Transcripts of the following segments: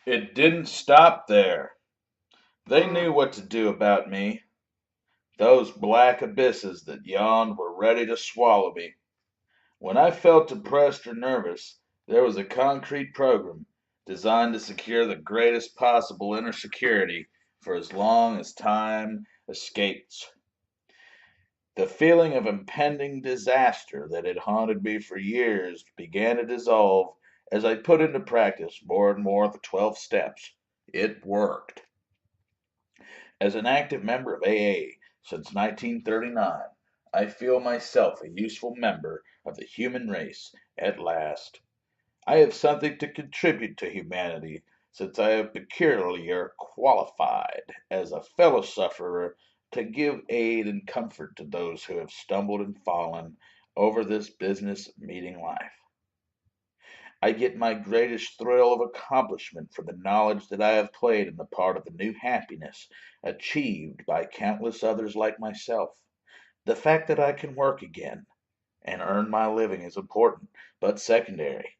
It didn't stop there. They knew what to do about me. Those black abysses that yawned were ready to swallow me. When I felt depressed or nervous, there was a concrete program designed to secure the greatest possible inner security for as long as time escapes. The feeling of impending disaster that had haunted me for years began to dissolve as I put into practice more and more of the 12 steps. It worked. As an active member of AA since 1939, I feel myself a useful member of the human race at last. I have something to contribute to humanity, since I am peculiarly qualified as a fellow sufferer to give aid and comfort to those who have stumbled and fallen over this business of meeting life. I get my greatest thrill of accomplishment from the knowledge that I have played in the part of the new happiness achieved by countless others like myself. The fact that I can work again and earn my living is important, but secondary.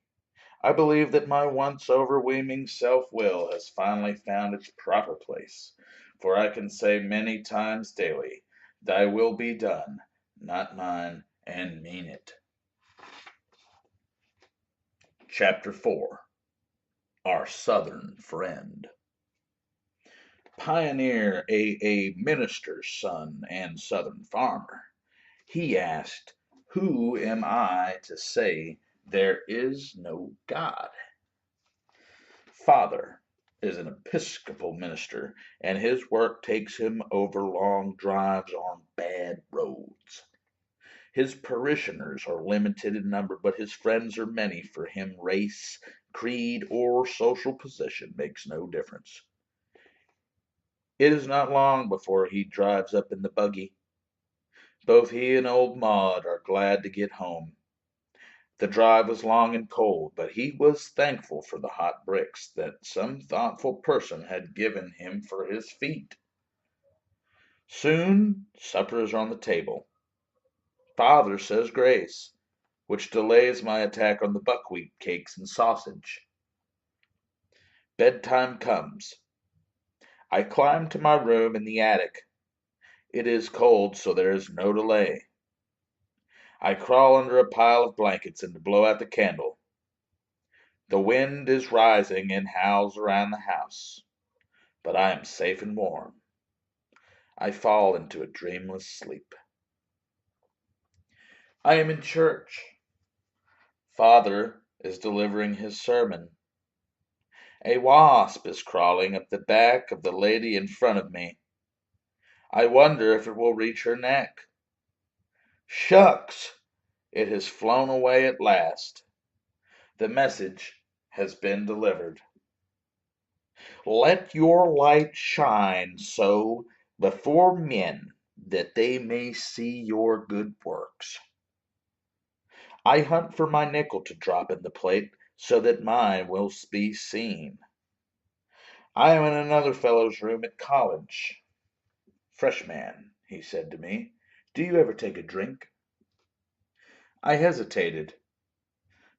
I believe that my once overweening self-will has finally found its proper place, for I can say many times daily, Thy will be done, not mine, and mean it. Chapter 4. Our Southern Friend. Pioneer A. minister's son and Southern farmer, he asked, Who am I to say there is no God? Father is an Episcopal minister, and his work takes him over long drives on bad roads. His parishioners are limited in number, but his friends are many. For him, race, creed, or social position makes no difference. It is not long before he drives up in the buggy. Both he and old Maud are glad to get home. The drive was long and cold, but he was thankful for the hot bricks that some thoughtful person had given him for his feet. Soon supper is on the table. Father says grace, which delays my attack on the buckwheat cakes and sausage. Bedtime comes. I climb to my room in the attic. It is cold, so there is no delay. I crawl under a pile of blankets and blow out the candle. The wind is rising and howls around the house, but I am safe and warm. I fall into a dreamless sleep. I am in church. Father is delivering his sermon. A wasp is crawling up the back of the lady in front of me. I wonder if it will reach her neck. Shucks! It has flown away at last. The message has been delivered. Let your light shine so before men that they may see your good works. I hunt for my nickel to drop in the plate so that mine will be seen. I am in another fellow's room at college. Freshman, he said to me, do you ever take a drink? I hesitated.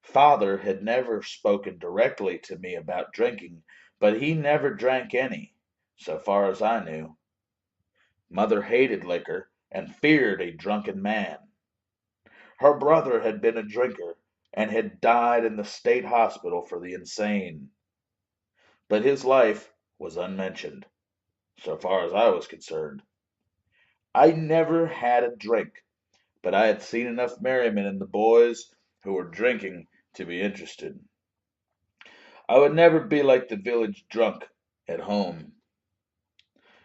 Father had never spoken directly to me about drinking, but he never drank any, so far as I knew. Mother hated liquor and feared a drunken man. Her brother had been a drinker and had died in the state hospital for the insane. But his life was unmentioned, so far as I was concerned. I never had a drink, but I had seen enough merriment in the boys who were drinking to be interested. I would never be like the village drunk at home.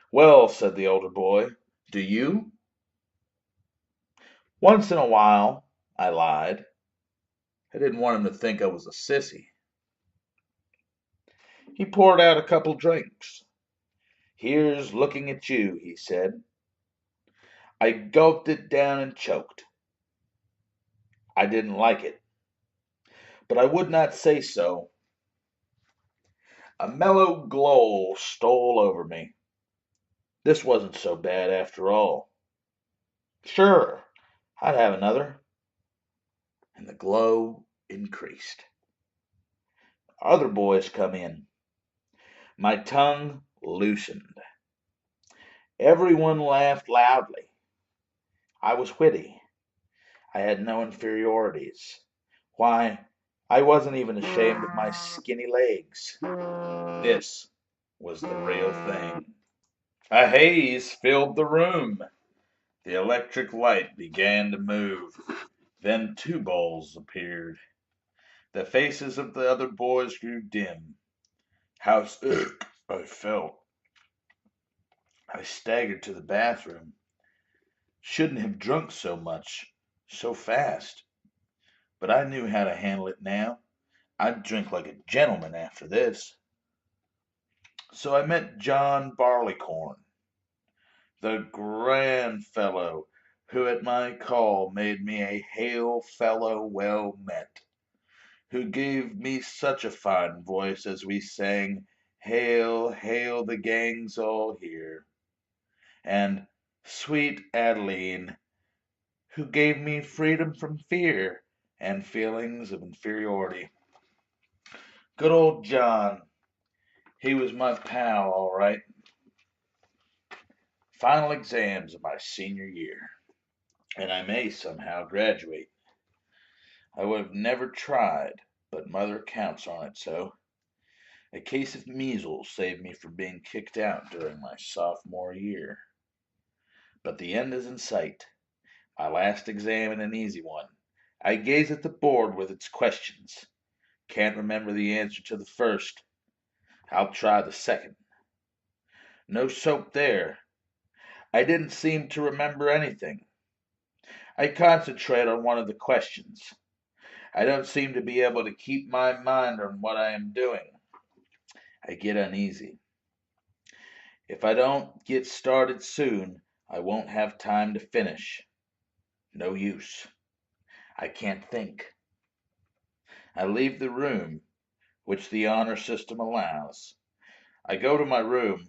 Well, said the older boy, do you? Once in a while, I lied. I didn't want him to think I was a sissy. He poured out a couple drinks. Here's looking at you, he said. I gulped it down and choked. I didn't like it, but I would not say so. A mellow glow stole over me. This wasn't so bad after all. Sure, I'd have another. And the glow increased. Other boys come in. My tongue loosened. Everyone laughed loudly. I was witty. I had no inferiorities. Why, I wasn't even ashamed of my skinny legs. This was the real thing. A haze filled the room. The electric light began to move. Then two bowls appeared. The faces of the other boys grew dim. How sick I felt. I staggered to the bathroom. Shouldn't have drunk so much, so fast. But I knew how to handle it now. I'd drink like a gentleman after this. So I met John Barleycorn, the grand fellow who at my call made me a hail fellow well met, who gave me such a fine voice as we sang Hail, hail, the gang's all here, and sweet Adeline, who gave me freedom from fear and feelings of inferiority. Good old John, he was my pal, all right. Final exams of my senior year, and I may somehow graduate. I would have never tried, but mother counts on it so. A case of measles saved me from being kicked out during my sophomore year. But the end is in sight. My last exam and an easy one. I gaze at the board with its questions. Can't remember the answer to the first. I'll try the second. No soap there. I didn't seem to remember anything. I concentrate on one of the questions. I don't seem to be able to keep my mind on what I am doing. I get uneasy. If I don't get started soon, I won't have time to finish. No use. I can't think. I leave the room, which the honor system allows. I go to my room.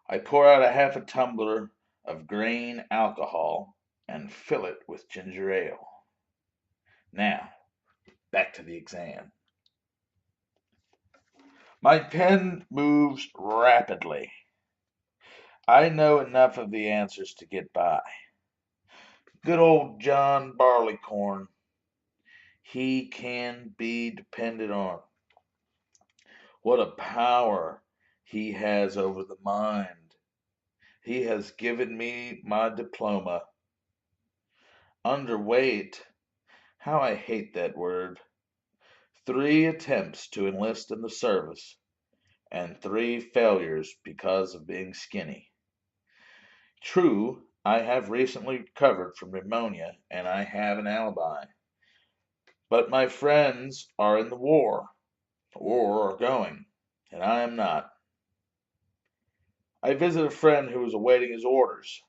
I pour out a half a tumbler of grain alcohol and fill it with ginger ale. Now, back to the exam. My pen moves rapidly. I know enough of the answers to get by. Good old John Barleycorn. He can be depended on. What a power he has over the mind. He has given me my diploma. Underweight. How I hate that word. 3 attempts to enlist in the service, and 3 failures because of being skinny. True, I have recently recovered from pneumonia, and I have an alibi. But my friends are in the war, or are going, and I am not. I visit a friend who is awaiting his orders.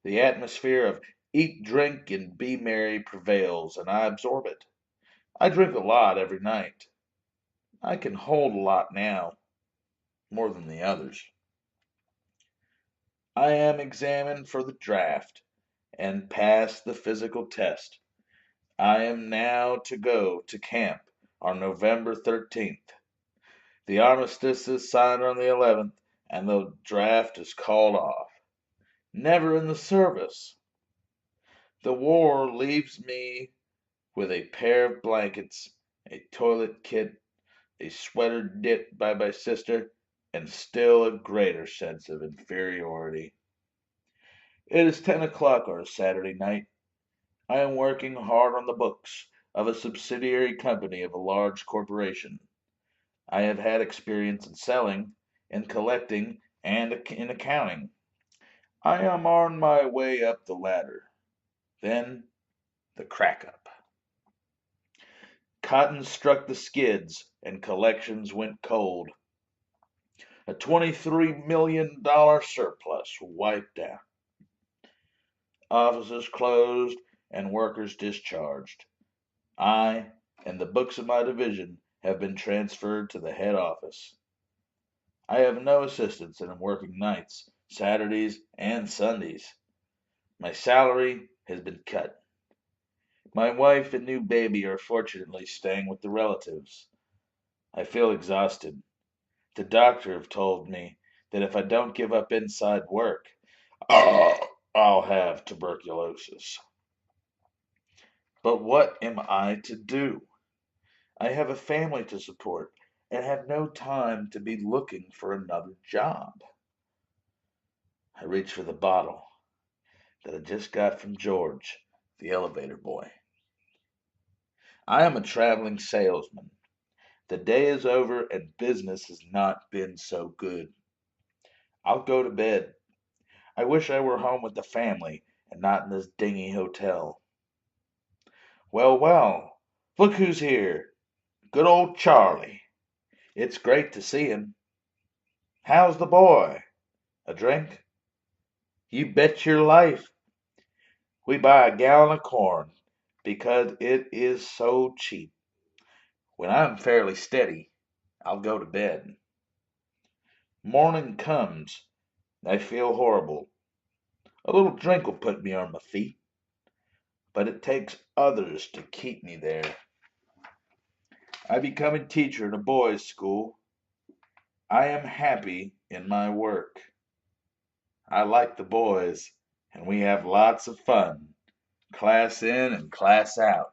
The atmosphere of eat, drink, and be merry prevails, and I absorb it. I drink a lot every night. I can hold a lot now, more than the others. I am examined for the draft, and pass the physical test. I am now to go to camp on November 13th. The armistice is signed on the 11th, and the draft is called off. Never in the service. The war leaves me with a pair of blankets, a toilet kit, a sweater knit by my sister, and still a greater sense of inferiority. It is 10 o'clock on a Saturday night. I am working hard on the books of a subsidiary company of a large corporation. I have had experience in selling, in collecting, and in accounting. I am on my way up the ladder. Then the crack up. Cotton struck the skids and collections went cold. A $23 million surplus wiped out. Offices closed and workers discharged. I and the books of my division have been transferred to the head office. I have no assistants and am working nights, Saturdays, and Sundays. My salary has been cut. My wife and new baby are fortunately staying with the relatives. I feel exhausted. The doctor have told me that if I don't give up inside work, I'll have tuberculosis. But what am I to do? I have a family to support and have no time to be looking for another job. I reach for the bottle that I just got from George, the elevator boy. I am a traveling salesman. The day is over and business has not been so good. I'll go to bed. I wish I were home with the family and not in this dingy hotel. Well, well, look who's here. Good old Charlie. It's great to see him. How's the boy? A drink? You bet your life. We buy a gallon of corn because it is so cheap. When I'm fairly steady, I'll go to bed. Morning comes. I feel horrible. A little drink will put me on my feet, but it takes others to keep me there. I become a teacher in a boys' school. I am happy in my work. I like the boys, and we have lots of fun, class in and class out.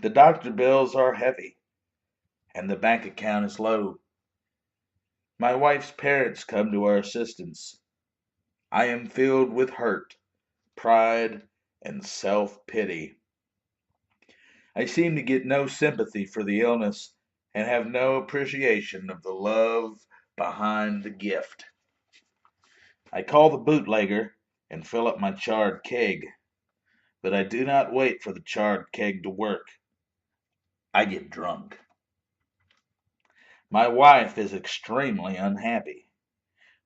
The doctor bills are heavy, and the bank account is low. My wife's parents come to our assistance. I am filled with hurt, pride, and self-pity. I seem to get no sympathy for the illness and have no appreciation of the love behind the gift. I call the bootlegger and fill up my charred keg, but I do not wait for the charred keg to work. I get drunk. My wife is extremely unhappy.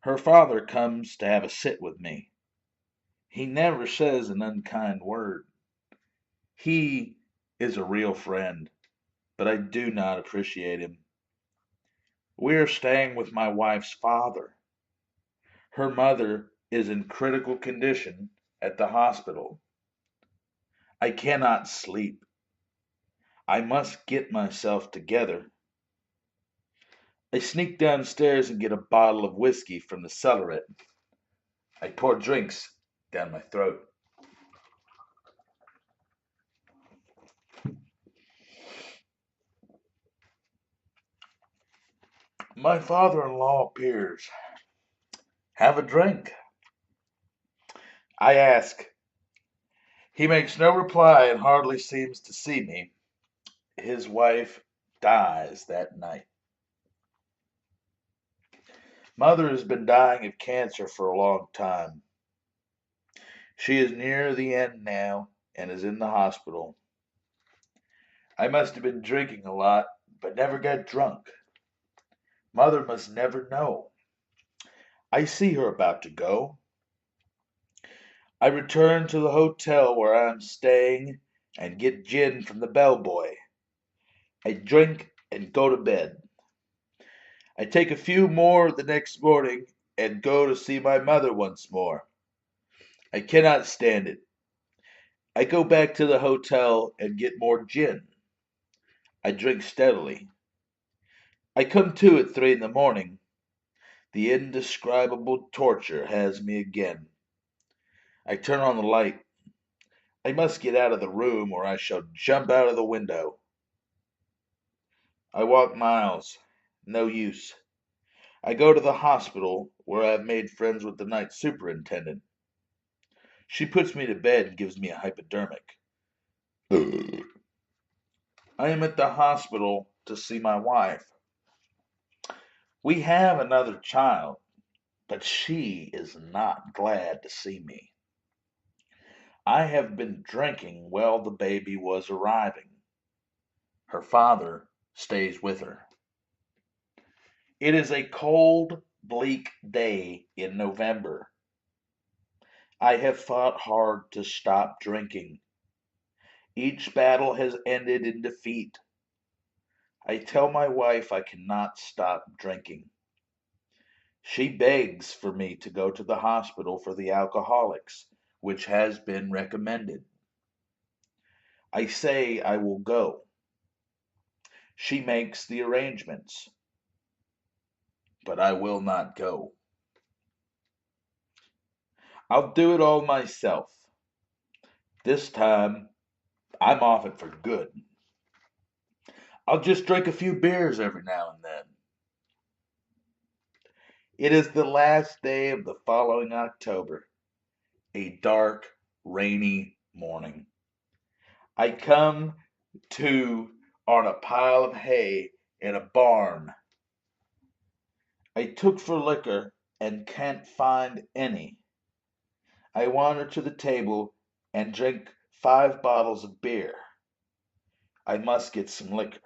Her father comes to have a sit with me. He never says an unkind word. He is a real friend, but I do not appreciate him. We are staying with my wife's father. Her mother is in critical condition at the hospital. I cannot sleep. I must get myself together. I sneak downstairs and get a bottle of whiskey from the cellaret. I pour drinks down my throat. My father-in-law appears. Have a drink. I ask. He makes no reply and hardly seems to see me. His wife dies that night. Mother has been dying of cancer for a long time. She is near the end now and is in the hospital. I must have been drinking a lot, but never got drunk. Mother must never know. I see her about to go. I return to the hotel where I am staying and get gin from the bellboy. I drink and go to bed. I take a few more the next morning and go to see my mother once more. I cannot stand it. I go back to the hotel and get more gin. I drink steadily. I come to at 3 in the morning. The indescribable torture has me again. I turn on the light. I must get out of the room or I shall jump out of the window. I walk miles. No use. I go to the hospital where I have made friends with the night superintendent. She puts me to bed and gives me a hypodermic. I am at the hospital to see my wife. We have another child, but she is not glad to see me. I have been drinking while the baby was arriving. Her father stays with her. It is a cold, bleak day in November. I have fought hard to stop drinking. Each battle has ended in defeat. I tell my wife I cannot stop drinking. She begs for me to go to the hospital for the alcoholics, which has been recommended. I say I will go. She makes the arrangements. but I will not go. I'll do it all myself. This time, I'm off it for good. I'll just drink a few beers every now and then. It is the last day of the following October, a dark, rainy morning. I come to on a pile of hay in a barn. I took for liquor and can't find any. I wander to the table and drink 5 bottles of beer. I must get some liquor.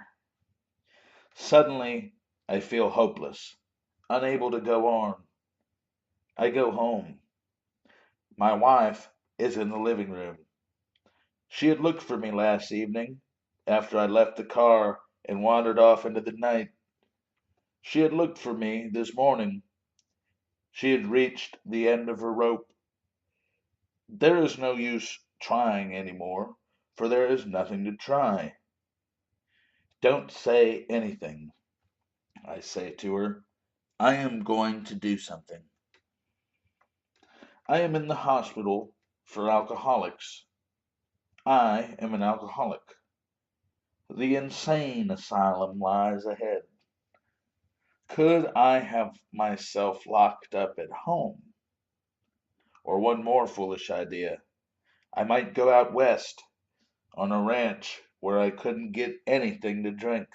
Suddenly, I feel hopeless, unable to go on. I go home. My wife is in the living room. She had looked for me last evening, after I left the car and wandered off into the night. She had looked for me this morning. She had reached the end of her rope. There is no use trying any more, for there is nothing to try. Don't say anything, I say to her. I am going to do something. I am in the hospital for alcoholics. I am an alcoholic. The insane asylum lies ahead. Could I have myself locked up at home? Or one more foolish idea. I might go out west on a ranch where I couldn't get anything to drink.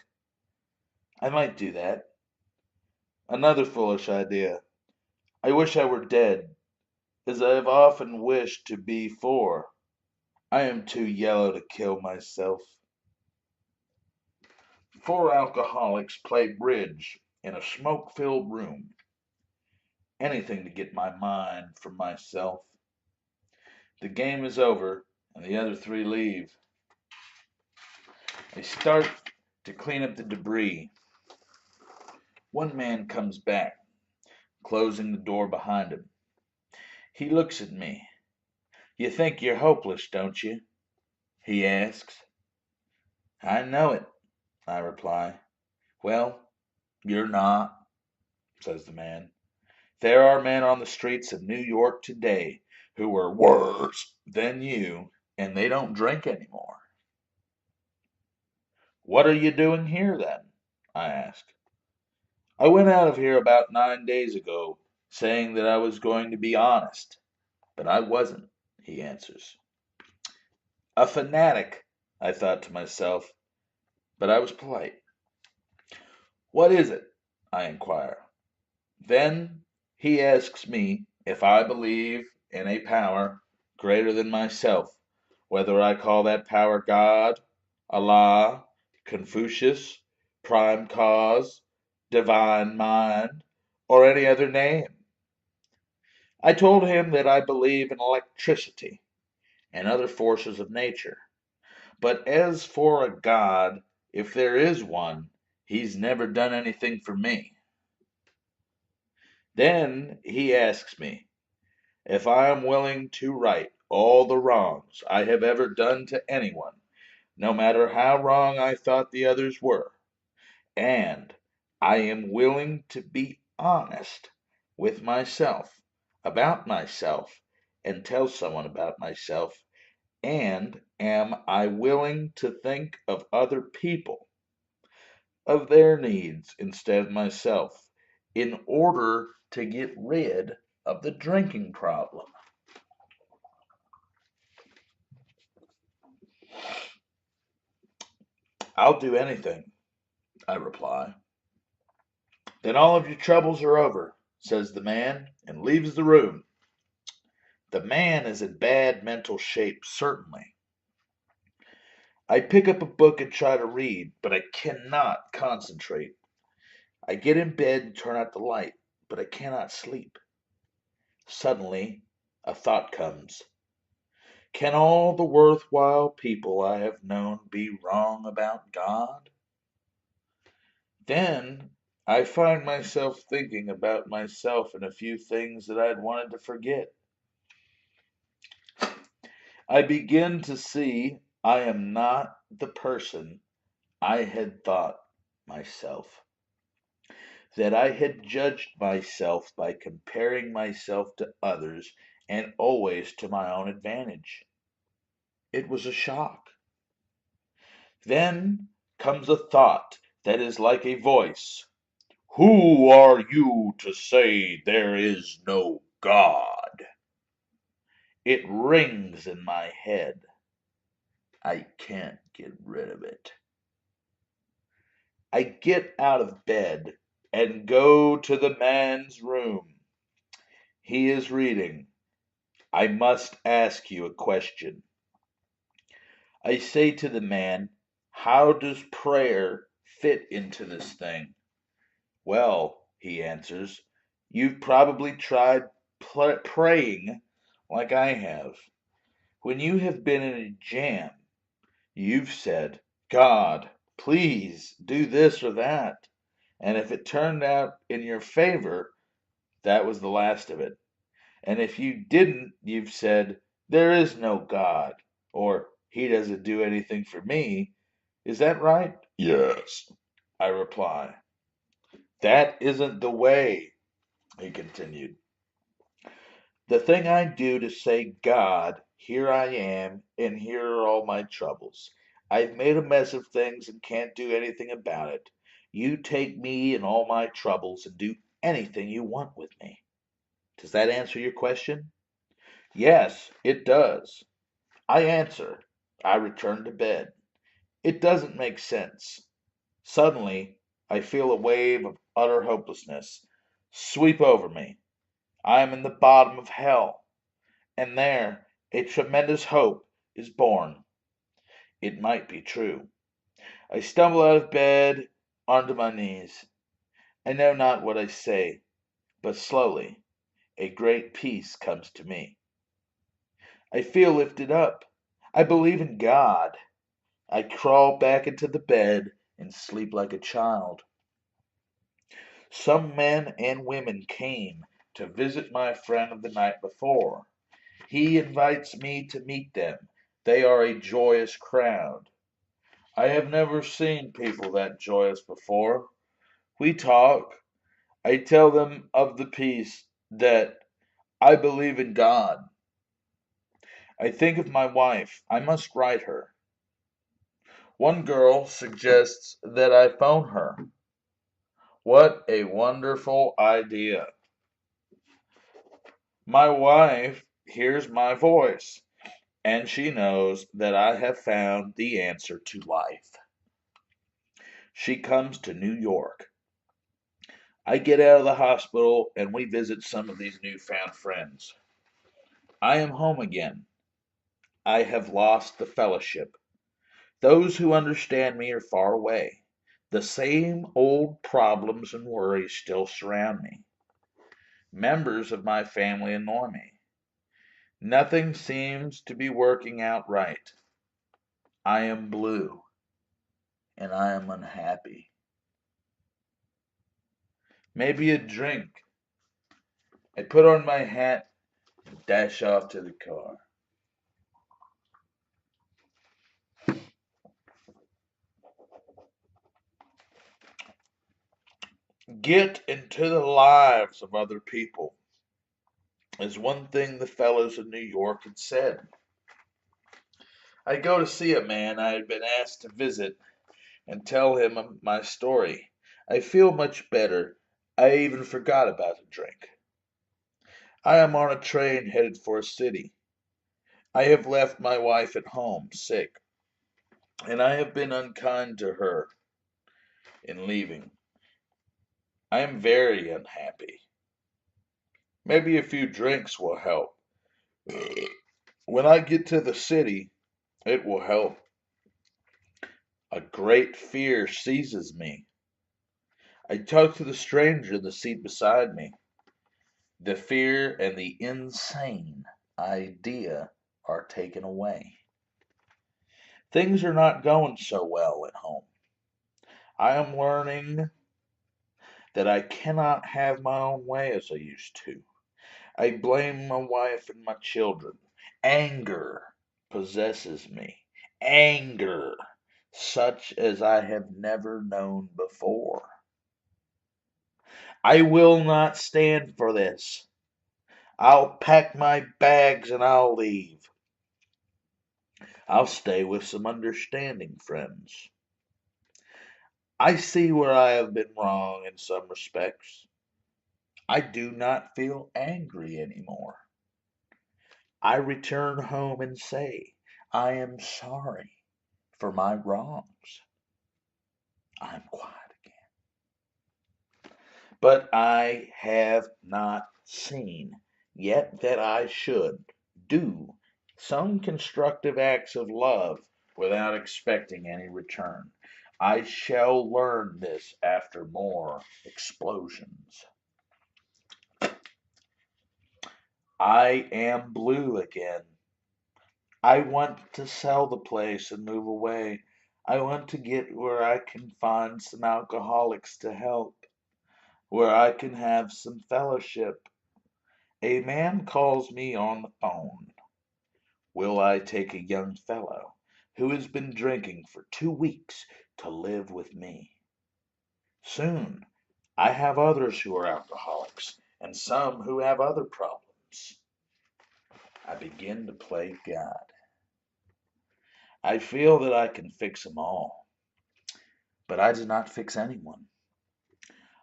I might do that. Another foolish idea. I wish I were dead, as I have often wished to be before. I am too yellow to kill myself. 4 alcoholics play bridge in a smoke-filled room. Anything to get my mind from myself. The game is over, and the other 3 leave. I start to clean up the debris. One man comes back, closing the door behind him. He looks at me. You think you're hopeless, don't you? He asks. I know it, I reply. Well, you're not, says the man. There are men on the streets of New York today who are worse than you, and they don't drink anymore. What are you doing here, then? I ask. I went out of here about 9 days ago, saying that I was going to be honest, but I wasn't, he answers. A fanatic, I thought to myself, but I was polite. What is it? I inquire. Then he asks me if I believe in a power greater than myself, whether I call that power God, Allah, Confucius, Prime Cause, Divine Mind, or any other name. I told him that I believe in electricity and other forces of nature. But as for a God, if there is one, he's never done anything for me. Then he asks me if I am willing to right all the wrongs I have ever done to anyone, no matter how wrong I thought the others were, and I am willing to be honest with myself, about myself, and tell someone about myself, and am I willing to think of other people, of their needs instead of myself, in order to get rid of the drinking problem? I'll do anything, I reply. Then all of your troubles are over, says the man, and leaves the room. The man is in bad mental shape, certainly. I pick up a book and try to read, but I cannot concentrate. I get in bed and turn out the light, but I cannot sleep. Suddenly, a thought comes. Can all the worthwhile people I have known be wrong about God? Then I find myself thinking about myself and a few things that I'd wanted to forget. I begin to see I am not the person I had thought myself. that I had judged myself by comparing myself to others and always to my own advantage. It was a shock. Then comes a thought that is like a voice. Who are you to say there is no God? It rings in my head. I can't get rid of it. I get out of bed and go to the man's room. He is reading. I must ask you a question. I say to the man, how does prayer fit into this thing? Well, he answers, you've probably tried praying like I have. When you have been in a jam, you've said, God, please do this or that. And if it turned out in your favor, that was the last of it. And if you didn't, you've said, there is no God, or he doesn't do anything for me. Is that right? Yes, I reply. That isn't the way, he continued. The thing I do to say, God, here I am, and here are all my troubles. I've made a mess of things and can't do anything about it. You take me and all my troubles and do anything you want with me. Does that answer your question? Yes, it does. I answer. I return to bed. It doesn't make sense. Suddenly, I feel a wave of utter hopelessness sweep over me. I am in the bottom of hell, and there a tremendous hope is born. It might be true. I stumble out of bed onto my knees. I know not what I say, but slowly a great peace comes to me. I feel lifted up. I believe in God. I crawl back into the bed and sleep like a child. Some men and women came to visit my friend of the night before. He invites me to meet them. They are a joyous crowd. I have never seen people that joyous before. We talk. I tell them of the peace that I believe in God. I think of my wife. I must write her. One girl suggests that I phone her. What a wonderful idea. My wife hears my voice, and she knows that I have found the answer to life. She comes to New York. I get out of the hospital and we visit some of these newfound friends. I am home again. I have lost the fellowship. Those who understand me are far away. The same old problems and worries still surround me. Members of my family annoy me. Nothing seems to be working out right. I am blue and I am unhappy. Maybe a drink. I put on my hat and dash off to the car. Get into the lives of other people is one thing the fellows in New York had said. I go to see a man I had been asked to visit and tell him my story. I feel much better. I even forgot about the drink. I am on a train headed for a city. I have left my wife at home, sick, and I have been unkind to her in leaving. I am very unhappy. Maybe a few drinks will help. When I get to the city, it will help. A great fear seizes me. I talk to the stranger in the seat beside me. The fear and the insane idea are taken away. Things are not going so well at home. I am learning that I cannot have my own way as I used to. I blame my wife and my children. Anger possesses me. Anger, such as I have never known before. I will not stand for this. I'll pack my bags and I'll leave. I'll stay with some understanding friends. I see where I have been wrong in some respects. I do not feel angry anymore. I return home and say, I am sorry for my wrongs. I'm quiet again. But I have not seen yet that I should do some constructive acts of love without expecting any return. I shall learn this after more explosions. I am blue again. I want to sell the place and move away. I want to get where I can find some alcoholics to help, where I can have some fellowship. A man calls me on the phone. Will I take a young fellow who has been drinking for 2 weeks to live with me? Soon I have others who are alcoholics and some who have other problems. I begin to play God. I feel that I can fix them all, but I do not fix anyone.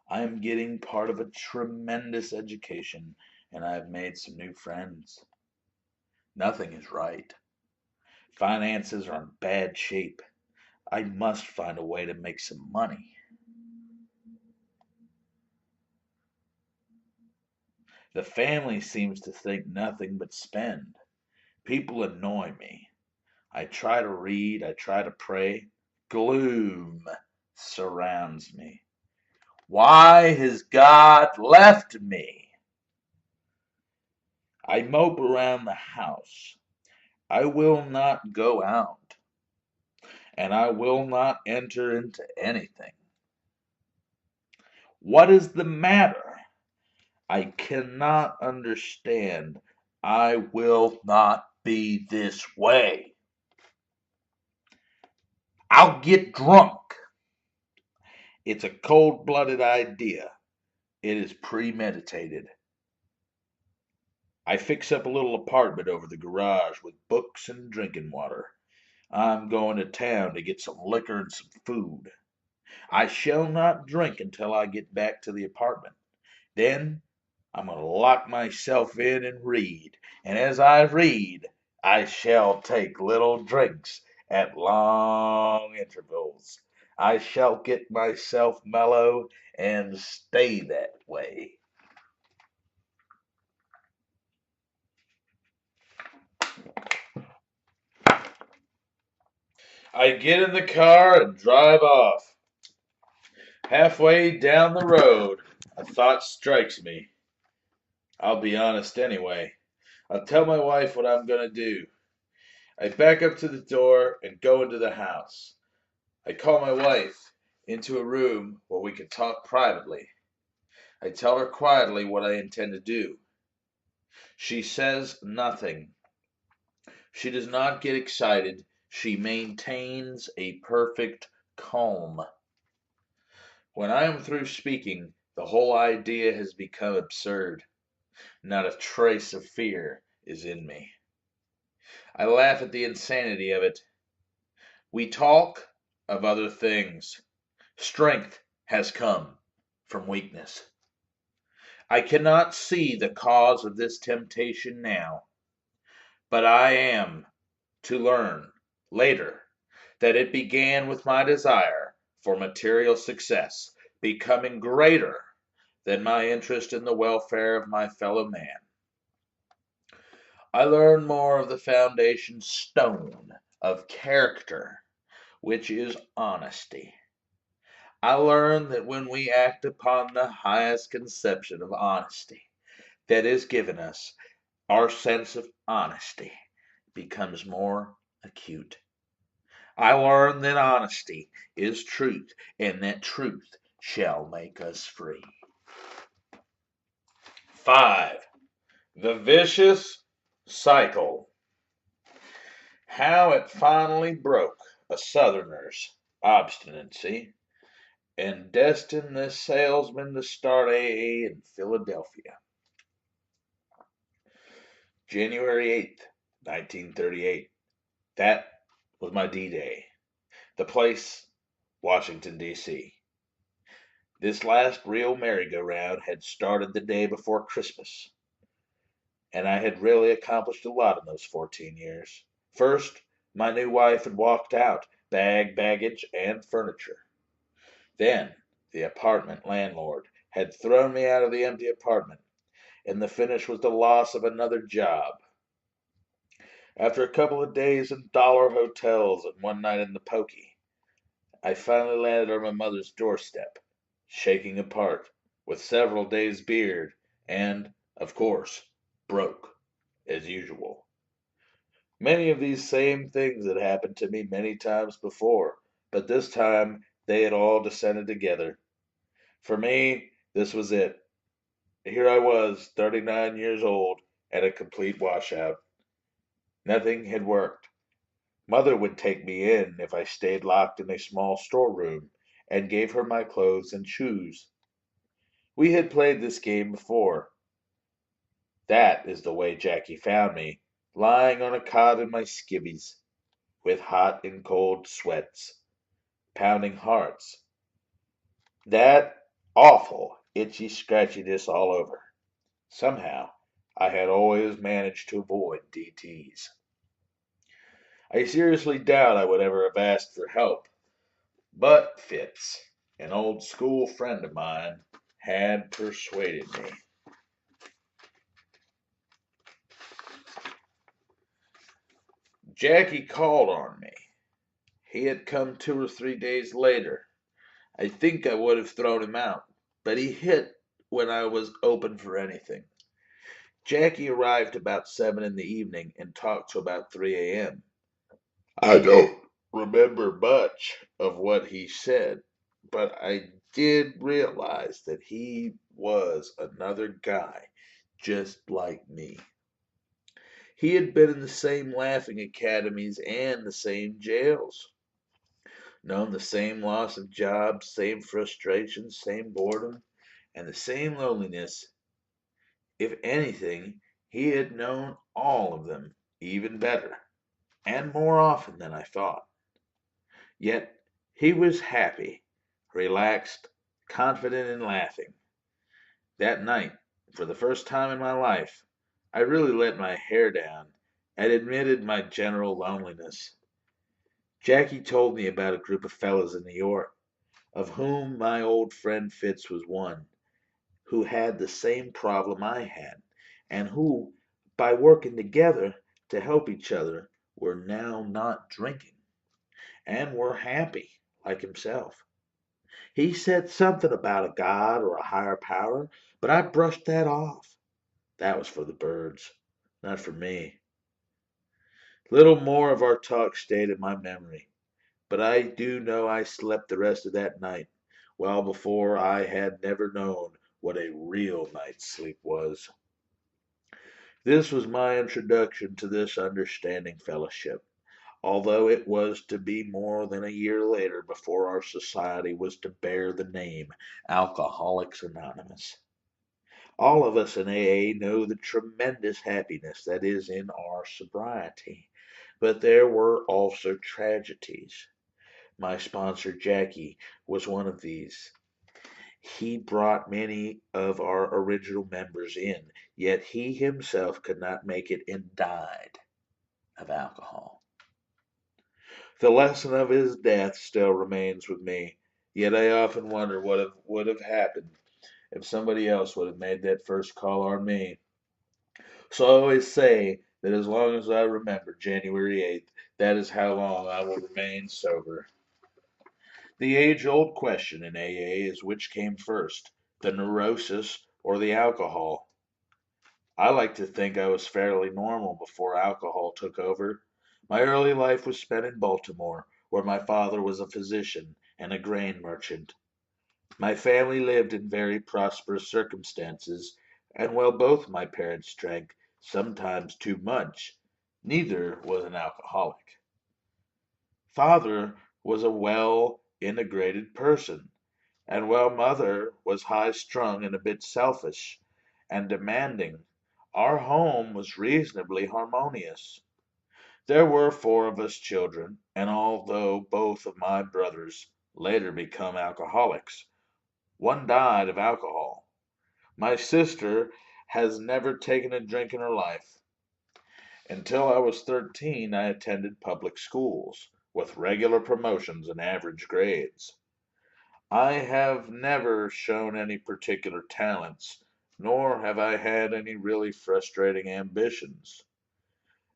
I am getting part of a tremendous education and I have made some new friends. Nothing is right. Finances are in bad shape. I must find a way to make some money. The family seems to think nothing but spend. People annoy me. I try to read, I try to pray. Gloom surrounds me. Why has God left me? I mope around the house. I will not go out, and I will not enter into anything. What is the matter? I cannot understand. I will not be this way. I'll get drunk. It's a cold-blooded idea. It is premeditated. I fix up a little apartment over the garage with books and drinking water. I'm going to town to get some liquor and some food. I shall not drink until I get back to the apartment. Then I'm going to lock myself in and read. And as I read, I shall take little drinks at long intervals. I shall get myself mellow and stay that way. I get in the car and drive off. Halfway down the road, a thought strikes me. I'll be honest anyway. I'll tell my wife what I'm going to do. I back up to the door and go into the house. I call my wife into a room where we can talk privately. I tell her quietly what I intend to do. She says nothing. She does not get excited. She maintains a perfect calm. When I am through speaking, the whole idea has become absurd. Not a trace of fear is in me. I laugh at the insanity of it. We talk of other things. Strength has come from weakness. I cannot see the cause of this temptation now, but I am to learn later that it began with my desire for material success becoming greater than my interest in the welfare of my fellow man. I learn more of the foundation stone of character, which is honesty. I learn that when we act upon the highest conception of honesty that is given us, our sense of honesty becomes more acute. I learn that honesty is truth, and that truth shall make us free. 5. The vicious cycle. How it finally broke a Southerner's obstinacy and destined this salesman to start AA in Philadelphia. January 8th, 1938. That was my D-Day. The place, Washington, D.C. This last real merry-go-round had started the day before Christmas, and I had really accomplished a lot in those 14 years. First, my new wife had walked out, baggage, and furniture. Then, the apartment landlord had thrown me out of the empty apartment, and the finish was the loss of another job. After a couple of days in dollar hotels and one night in the pokey, I finally landed on my mother's doorstep, shaking apart, with several days' beard, and, of course, broke, as usual. Many of these same things had happened to me many times before, but this time they had all descended together. For me, this was it. Here I was, 39 years old, and a complete washout. Nothing had worked. Mother would take me in if I stayed locked in a small storeroom, and gave her my clothes and shoes. We had played this game before. That is the way Jackie found me, lying on a cot in my skivvies, with hot and cold sweats, pounding hearts. That awful itchy scratchiness all over. Somehow, I had always managed to avoid DTs. I seriously doubt I would ever have asked for help, but Fitz, an old school friend of mine, had persuaded me. Jackie called on me. He had come 2 or 3 days later. I think I would have thrown him out, but he hit when I was open for anything. Jackie arrived about 7 in the evening and talked till about 3 a.m. I don't remember much of what he said, but I did realize that he was another guy just like me. He had been in the same laughing academies and the same jails, known the same loss of jobs, same frustrations, same boredom, and the same loneliness. If anything, he had known all of them even better, and more often than I thought. Yet he was happy, relaxed, confident, and laughing. That night, for the first time in my life, I really let my hair down and admitted my general loneliness. Jackie told me about a group of fellows in New York, of whom my old friend Fitz was one, who had the same problem I had, and who, by working together to help each other, were now not drinking, and were happy, like himself. He said something about a God or a higher power, but I brushed that off. That was for the birds, not for me. Little more of our talk stayed in my memory, but I do know I slept the rest of that night, well before I had never known what a real night's sleep was. This was my introduction to this understanding fellowship, although it was to be more than a year later before our society was to bear the name Alcoholics Anonymous. All of us in AA know the tremendous happiness that is in our sobriety, but there were also tragedies. My sponsor, Jackie, was one of these. He brought many of our original members in, yet he himself could not make it and died of alcohol. The lesson of his death still remains with me, yet I often wonder what would have happened if somebody else would have made that first call on me. So I always say that as long as I remember January 8th, that is how long I will remain sober. The age-old question in AA is which came first, the neurosis or the alcohol? I like to think I was fairly normal before alcohol took over. My early life was spent in Baltimore, where my father was a physician and a grain merchant. My family lived in very prosperous circumstances, and while both my parents drank, sometimes too much, neither was an alcoholic. Father was a well integrated person, And while mother was high strung and a bit selfish and demanding, our home was reasonably harmonious. There were four of us children, and although both of my brothers later become alcoholics, one died of alcohol. My sister has never taken a drink in her life. Until I was 13, I attended public schools with regular promotions and average grades. I have never shown any particular talents, nor have I had any really frustrating ambitions.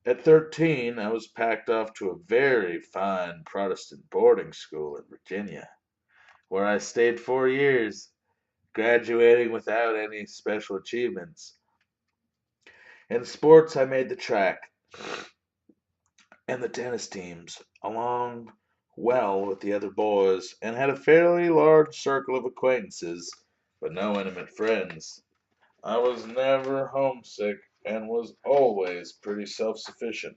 At 13, I was packed off to a very fine Protestant boarding school in Virginia, where I stayed 4 years, graduating without any special achievements. In sports, I made the track and the tennis teams, along well with the other boys, and had a fairly large circle of acquaintances, but no intimate friends. I was never homesick and was always pretty self-sufficient.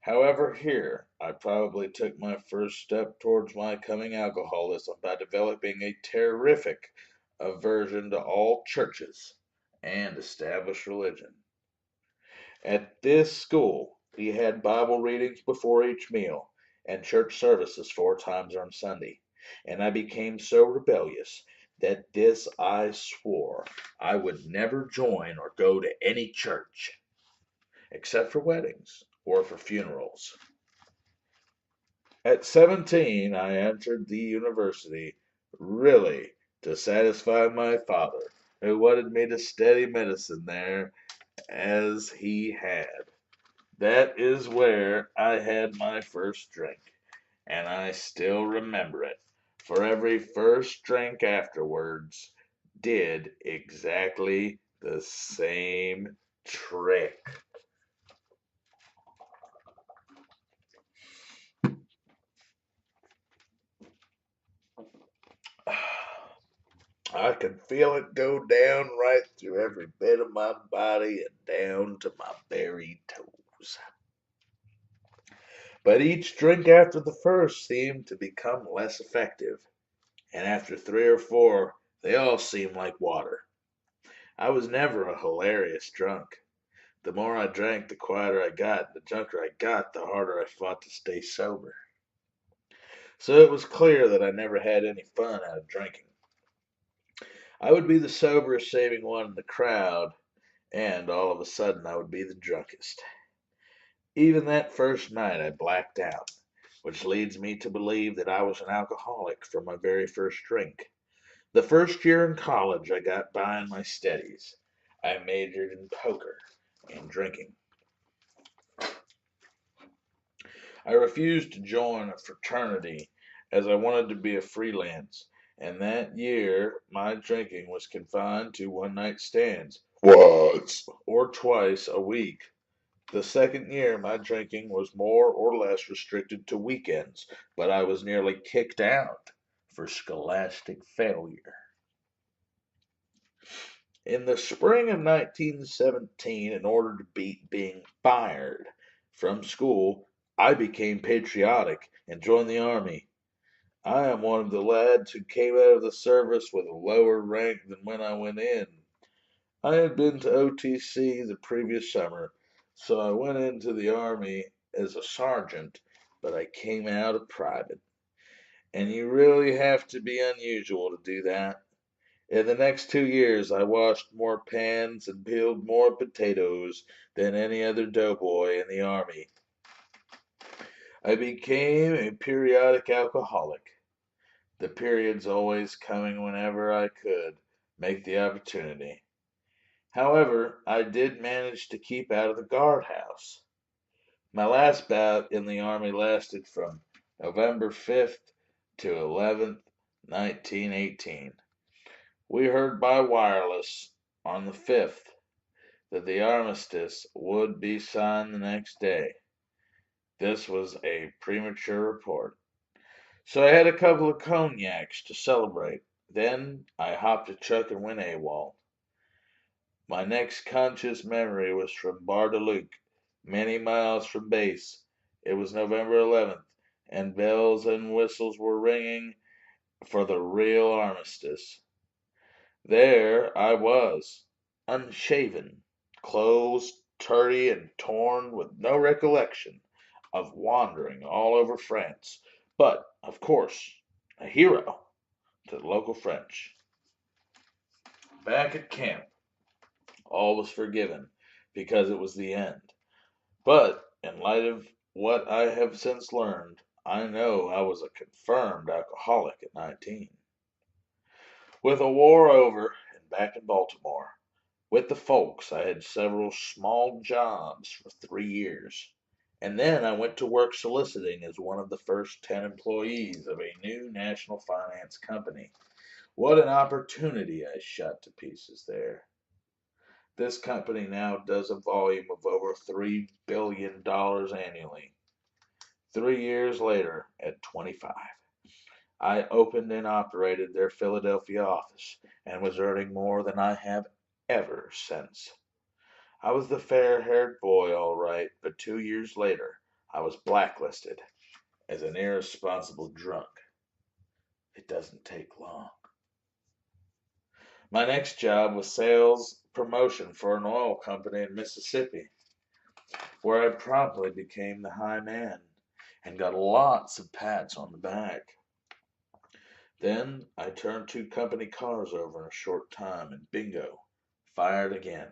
However, here I probably took my first step towards my coming alcoholism by developing a terrific aversion to all churches and established religion. At this school, we had Bible readings before each meal and church services 4 times on Sunday, and I became so rebellious that this I swore I would never join or go to any church except for weddings or for funerals. At 17, I entered the university, really to satisfy my father, who wanted me to study medicine there as he had. That is where I had my first drink, and I still remember it, for every first drink afterwards did exactly the same trick. I can feel it go down right through every bit of my body and down to my very toes. But each drink after the first seemed to become less effective, and after 3 or 4, they all seemed like water. I was never a hilarious drunk. The more I drank, the quieter I got, and the drunker I got, the harder I fought to stay sober. So it was clear that I never had any fun out of drinking. I would be the soberest saving one in the crowd, and all of a sudden I would be the drunkest. Even that first night I blacked out, which leads me to believe that I was an alcoholic from my very first drink. The first year in college I got by in my studies. I majored in poker and drinking. I refused to join a fraternity as I wanted to be a freelance, and that year my drinking was confined to one night stands once or twice a week. The second year my drinking was more or less restricted to weekends, but I was nearly kicked out for scholastic failure. In the spring of 1917, in order to beat being fired from school, I became patriotic and joined the army. I am one of the lads who came out of the service with a lower rank than when I went in. I had been to OTC the previous summer, so I went into the army as a sergeant, but I came out a private. And you really have to be unusual to do that. In the next 2 years, I washed more pans and peeled more potatoes than any other doughboy in the army. I became a periodic alcoholic, the periods always coming whenever I could make the opportunity. However, I did manage to keep out of the guardhouse. My last bout in the army lasted from November 5th to 11th, 1918. We heard by wireless on the 5th that the armistice would be signed the next day. This was a premature report. So I had a couple of cognacs to celebrate. Then I hopped a truck and went AWOL. My next conscious memory was from Bar de Luc, many miles from base. It was November 11th, and bells and whistles were ringing, for the real armistice. There I was, unshaven, clothes dirty and torn, with no recollection of wandering all over France, but, of course, a hero to the local French. Back at camp, all was forgiven because it was the end. But, in light of what I have since learned, I know I was a confirmed alcoholic at 19. With the war over and back in Baltimore, with the folks, I had several small jobs for 3 years. And then I went to work soliciting as one of the first 10 employees of a new national finance company. What an opportunity I shot to pieces there. This company now does a volume of over $3 billion annually. 3 years later, at 25, I opened and operated their Philadelphia office and was earning more than I have ever since. I was the fair-haired boy, all right, but 2 years later, I was blacklisted as an irresponsible drunk. It doesn't take long. My next job was sales promotion for an oil company in Mississippi, where I promptly became the high man and got lots of pats on the back. Then I turned 2 company cars over in a short time, and bingo, fired again.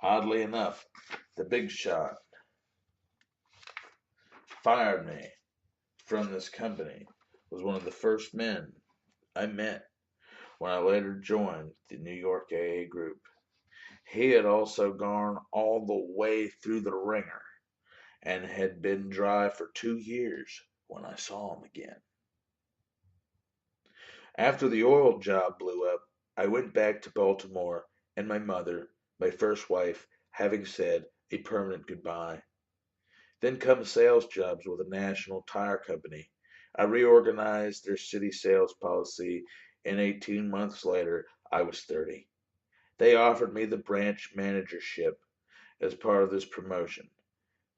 Oddly enough, the big shot fired me from this company was one of the first men I met when I later joined the New York AA group. He had also gone all the way through the ringer and had been dry for 2 years when I saw him again. After the oil job blew up, I went back to Baltimore, and my mother, my first wife, having said a permanent goodbye. Then come sales jobs with a national tire company. I reorganized their city sales policy, and 18 months later, I was 30. They offered me the branch managership as part of this promotion.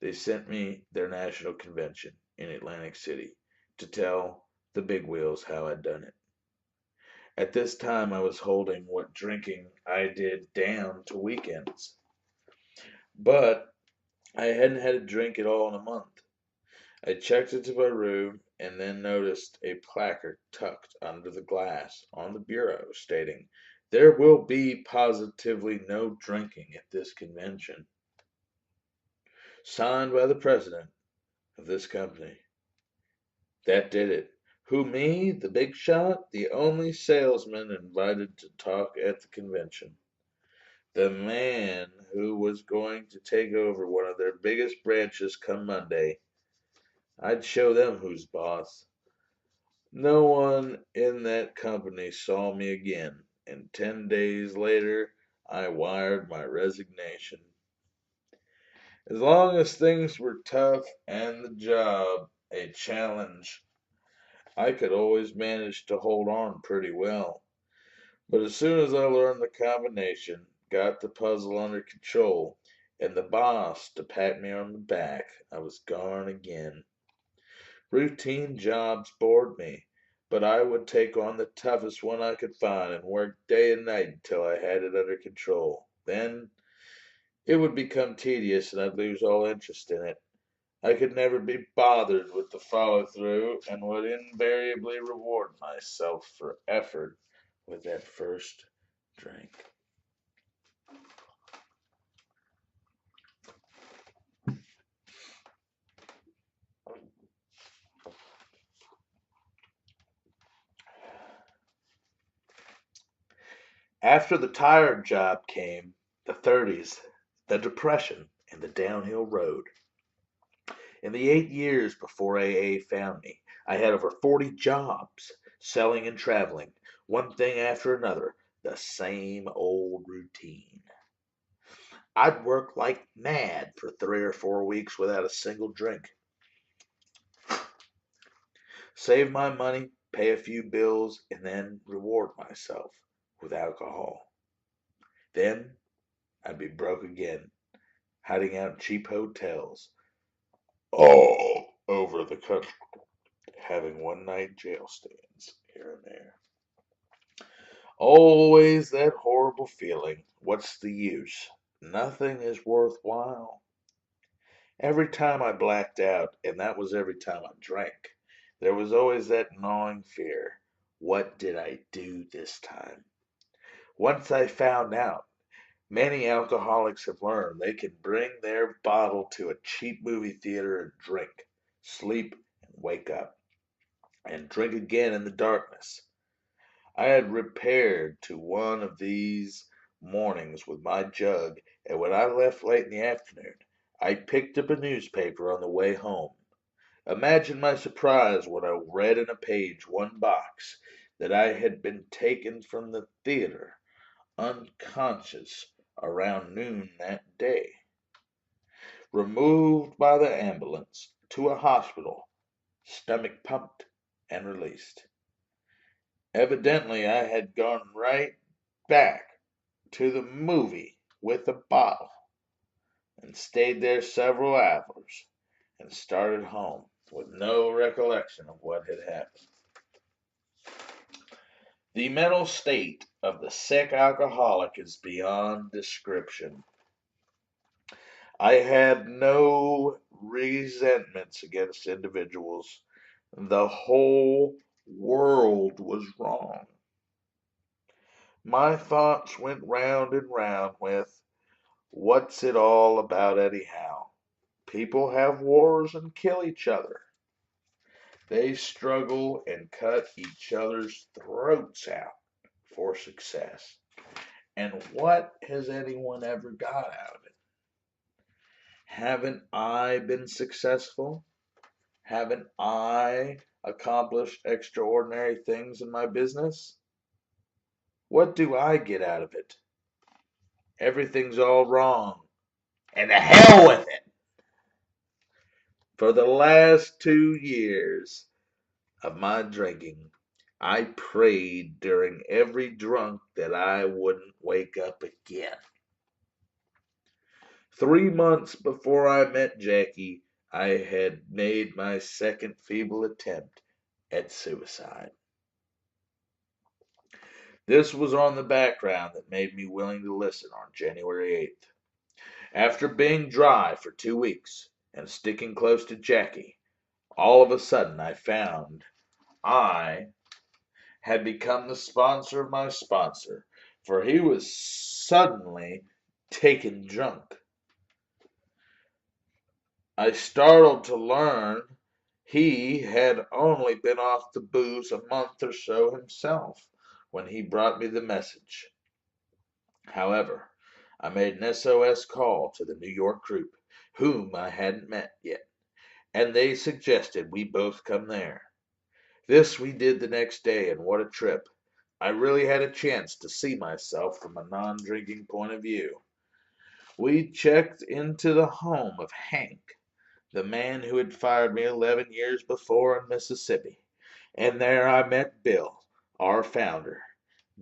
They sent me their national convention in Atlantic City to tell the big wheels how I'd done it. At this time, I was holding what drinking I did down to weekends, but I hadn't had a drink at all in a month. I checked into my room and then noticed a placard tucked under the glass on the bureau stating, "There will be positively no drinking at this convention." Signed by the president of this company. That did it. Who, me, the big shot, the only salesman invited to talk at the convention. The man who was going to take over one of their biggest branches come Monday. I'd show them who's boss. No one in that company saw me again, and 10 days later I wired my resignation. As long as things were tough and the job a challenge, I could always manage to hold on pretty well. But as soon as I learned the combination, got the puzzle under control, and the boss to pat me on the back, I was gone again. Routine jobs bored me, but I would take on the toughest one I could find and work day and night until I had it under control. Then it would become tedious and I'd lose all interest in it. I could never be bothered with the follow through and would invariably reward myself for effort with that first drink. After the tire job came the 30s, the Depression, and the downhill road. In the 8 years before AA found me, I had over 40 jobs, selling and traveling, one thing after another, the same old routine. I'd work like mad for 3 or 4 weeks without a single drink, save my money, pay a few bills, and then reward myself with alcohol. Then I'd be broke again, hiding out in cheap hotels all over the country. having one-night jail stays here and there. Always that horrible feeling. What's the use? Nothing is worthwhile. Every time I blacked out, and that was every time I drank, there was always that gnawing fear. What did I do this time? Once I found out, many alcoholics have learned they can bring their bottle to a cheap movie theater and drink, sleep, and wake up, and drink again in the darkness. I had repaired to one of these mornings with my jug, and when I left late in the afternoon, I picked up a newspaper on the way home. Imagine my surprise when I read in a page one box that I had been taken from the theater unconscious around noon that day, removed by the ambulance to a hospital, stomach pumped and released. Evidently, I had gone right back to the movie with the bottle and stayed there several hours and started home with no recollection of what had happened. The mental state of the sick alcoholic is beyond description. I had no resentments against individuals. The whole world was wrong. My thoughts went round and round with, what's it all about anyhow? People have wars and kill each other. They struggle and cut each other's throats out for success. And what has anyone ever got out of it? Haven't I been successful? Haven't I accomplished extraordinary things in my business? What do I get out of it? Everything's all wrong. And to hell with it! For the last 2 years of my drinking, I prayed during every drunk that I wouldn't wake up again. 3 months before I met Jackie, I had made my second feeble attempt at suicide. This was on the background that made me willing to listen on January 8th. After being dry for 2 weeks and sticking close to Jackie, all of a sudden I found I had become the sponsor of my sponsor, for he was suddenly taken drunk. I startled to learn he had only been off the booze a month or so himself when he brought me the message. However, I made an SOS call to the New York group, whom I hadn't met yet, and they suggested we both come there. This we did the next day, and what a trip! I really had a chance to see myself from a non-drinking point of view. We checked into the home of Hank, the man who had fired me 11 years before in Mississippi, and there I met Bill, our founder.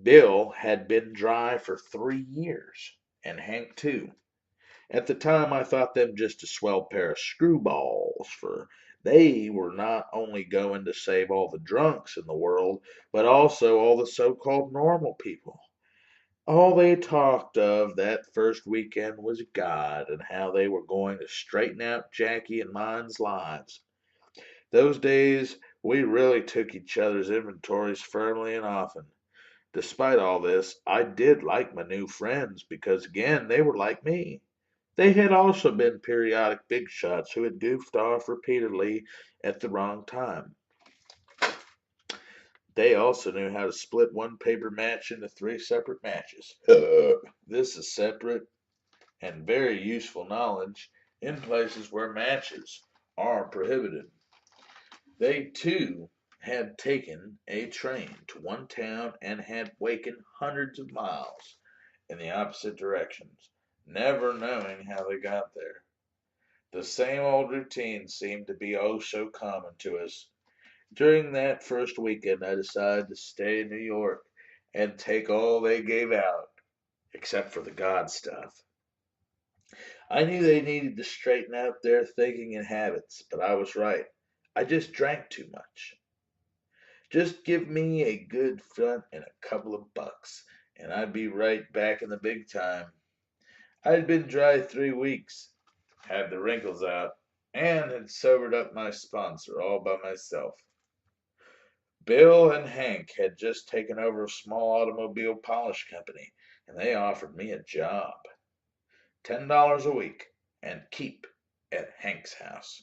Bill had been dry for 3 years, and Hank too. At the time I thought them just a swell pair of screwballs, for they were not only going to save all the drunks in the world, but also all the so-called normal people. All they talked of that first weekend was God and how they were going to straighten out Jackie and mine's lives. Those days we really took each other's inventories firmly and often. Despite all this, I did like my new friends because, again, they were like me. They had also been periodic big shots who had goofed off repeatedly at the wrong time. They also knew how to split one paper match into 3 separate matches. This is separate and very useful knowledge in places where matches are prohibited. They too had taken a train to one town and had wakened hundreds of miles in the opposite directions, never knowing how they got there. The same old routine seemed to be oh so common to us. During that first weekend, I decided to stay in New York and take all they gave out, except for the God stuff. I knew they needed to straighten out their thinking and habits, but I was right. I just drank too much. Just give me a good front and a couple of bucks, and I'd be right back in the big time. I'd been dry 3 weeks, had the wrinkles out, and had sobered up my sponsor all by myself. Bill and Hank had just taken over a small automobile polish company, and they offered me a job. $10 a week, and keep at Hank's house.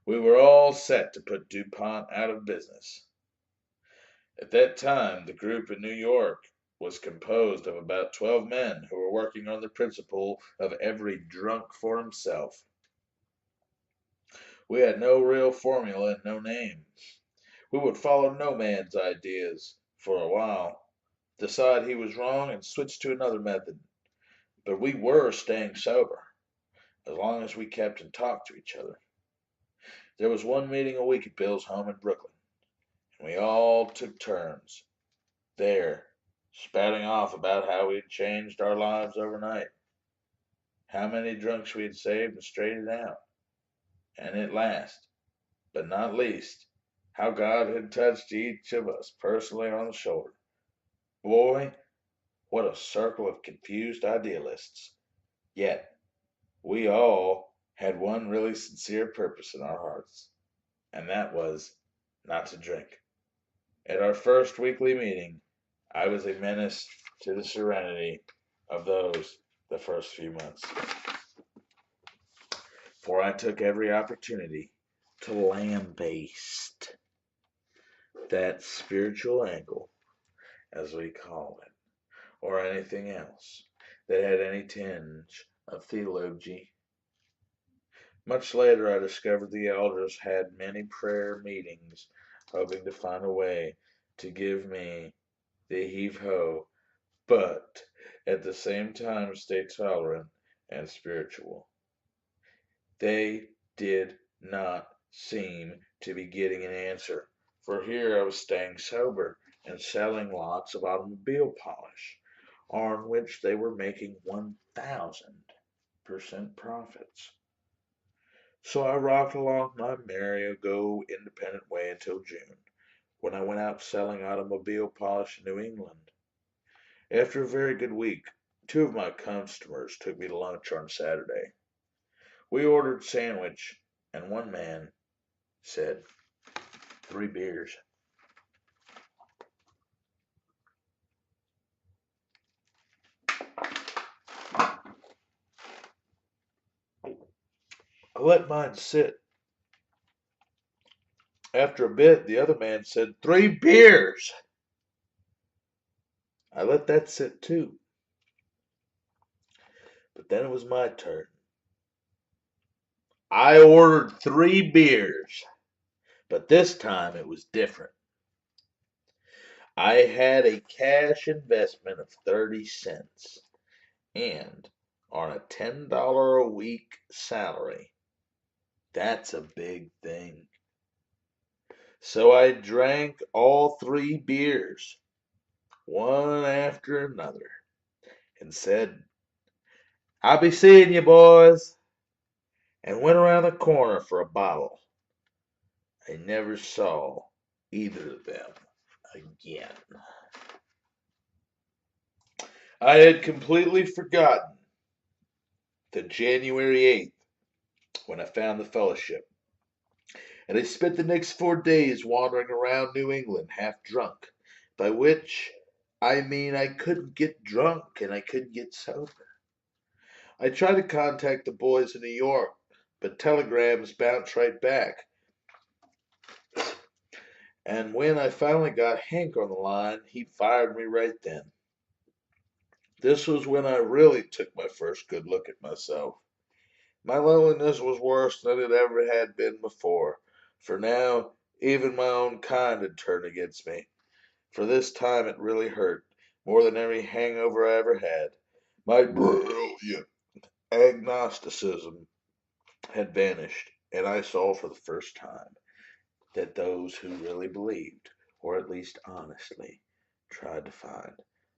We were all set to put DuPont out of business. At that time, the group in New York was composed of about 12 men who were working on the principle of every drunk for himself. We had no real formula and no name. We would follow no man's ideas for a while, decide he was wrong, and switch to another method. But we were staying sober, as long as we kept and talked to each other. There was one meeting a week at Bill's home in Brooklyn, and we all took turns there, spouting off about how we had changed our lives overnight, how many drunks we had saved and straightened out, and at last, but not least, how God had touched each of us personally on the shoulder. Boy, what a circle of confused idealists. Yet, we all had one really sincere purpose in our hearts, and that was not to drink. At our first weekly meeting, I was a menace to the serenity of the first few months, for I took every opportunity to lambaste that spiritual angle, as we call it, or anything else that had any tinge of theology. Much later, I discovered the elders had many prayer meetings, hoping to find a way to give me the heave ho, but at the same time stay tolerant and spiritual. They did not seem to be getting an answer, for here I was staying sober and selling lots of automobile polish, on which they were making 1,000% profits. So I rocked along my merry-go independent way until June, when I went out selling automobile polish in New England. After a very good week, two of my customers took me to lunch on Saturday. We ordered sandwich, and one man said, 3 beers. I let mine sit. After a bit, the other man said, 3 beers. I let that sit too. But then it was my turn. I ordered 3 beers, but this time it was different. I had a cash investment of 30 cents, and on a $10 a week salary, that's a big thing. So I drank all 3 beers, one after another, and said, I'll be seeing you, boys, and went around the corner for a bottle. I never saw either of them again. I had completely forgotten the January 8th when I found the fellowship, and I spent the next 4 days wandering around New England half drunk, by which I mean I couldn't get drunk and I couldn't get sober. I tried to contact the boys in New York, but telegrams bounced right back. And when I finally got Hank on the line, he fired me right then. This was when I really took my first good look at myself. My loneliness was worse than it ever had been before, for now even my own kind had turned against me. For this time it really hurt, more than any hangover I ever had. My brilliant agnosticism had vanished, and I saw for the first time that those who really believed, or at least honestly, tried to find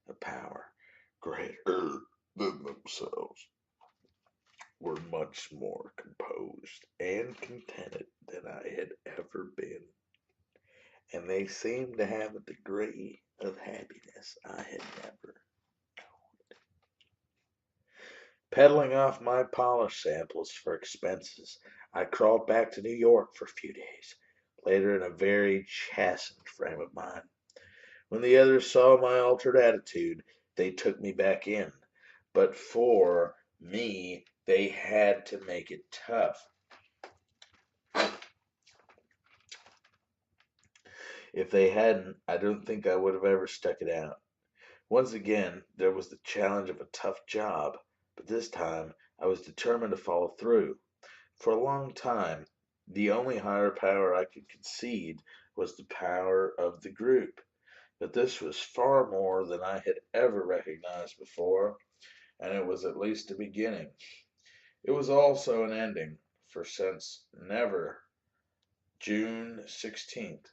a power greater than themselves, were much more composed and contented than I had ever been, and they seemed to have a degree of happiness I had never. Peddling off my polish samples for expenses, I crawled back to New York for a few days, later in a very chastened frame of mind. When the others saw my altered attitude, they took me back in. But for me, they had to make it tough. If they hadn't, I don't think I would have ever stuck it out. Once again, there was the challenge of a tough job, but this time I was determined to follow through. For a long time, the only higher power I could concede was the power of the group. But this was far more than I had ever recognized before, and it was at least a beginning. It was also an ending, for since never June 16th,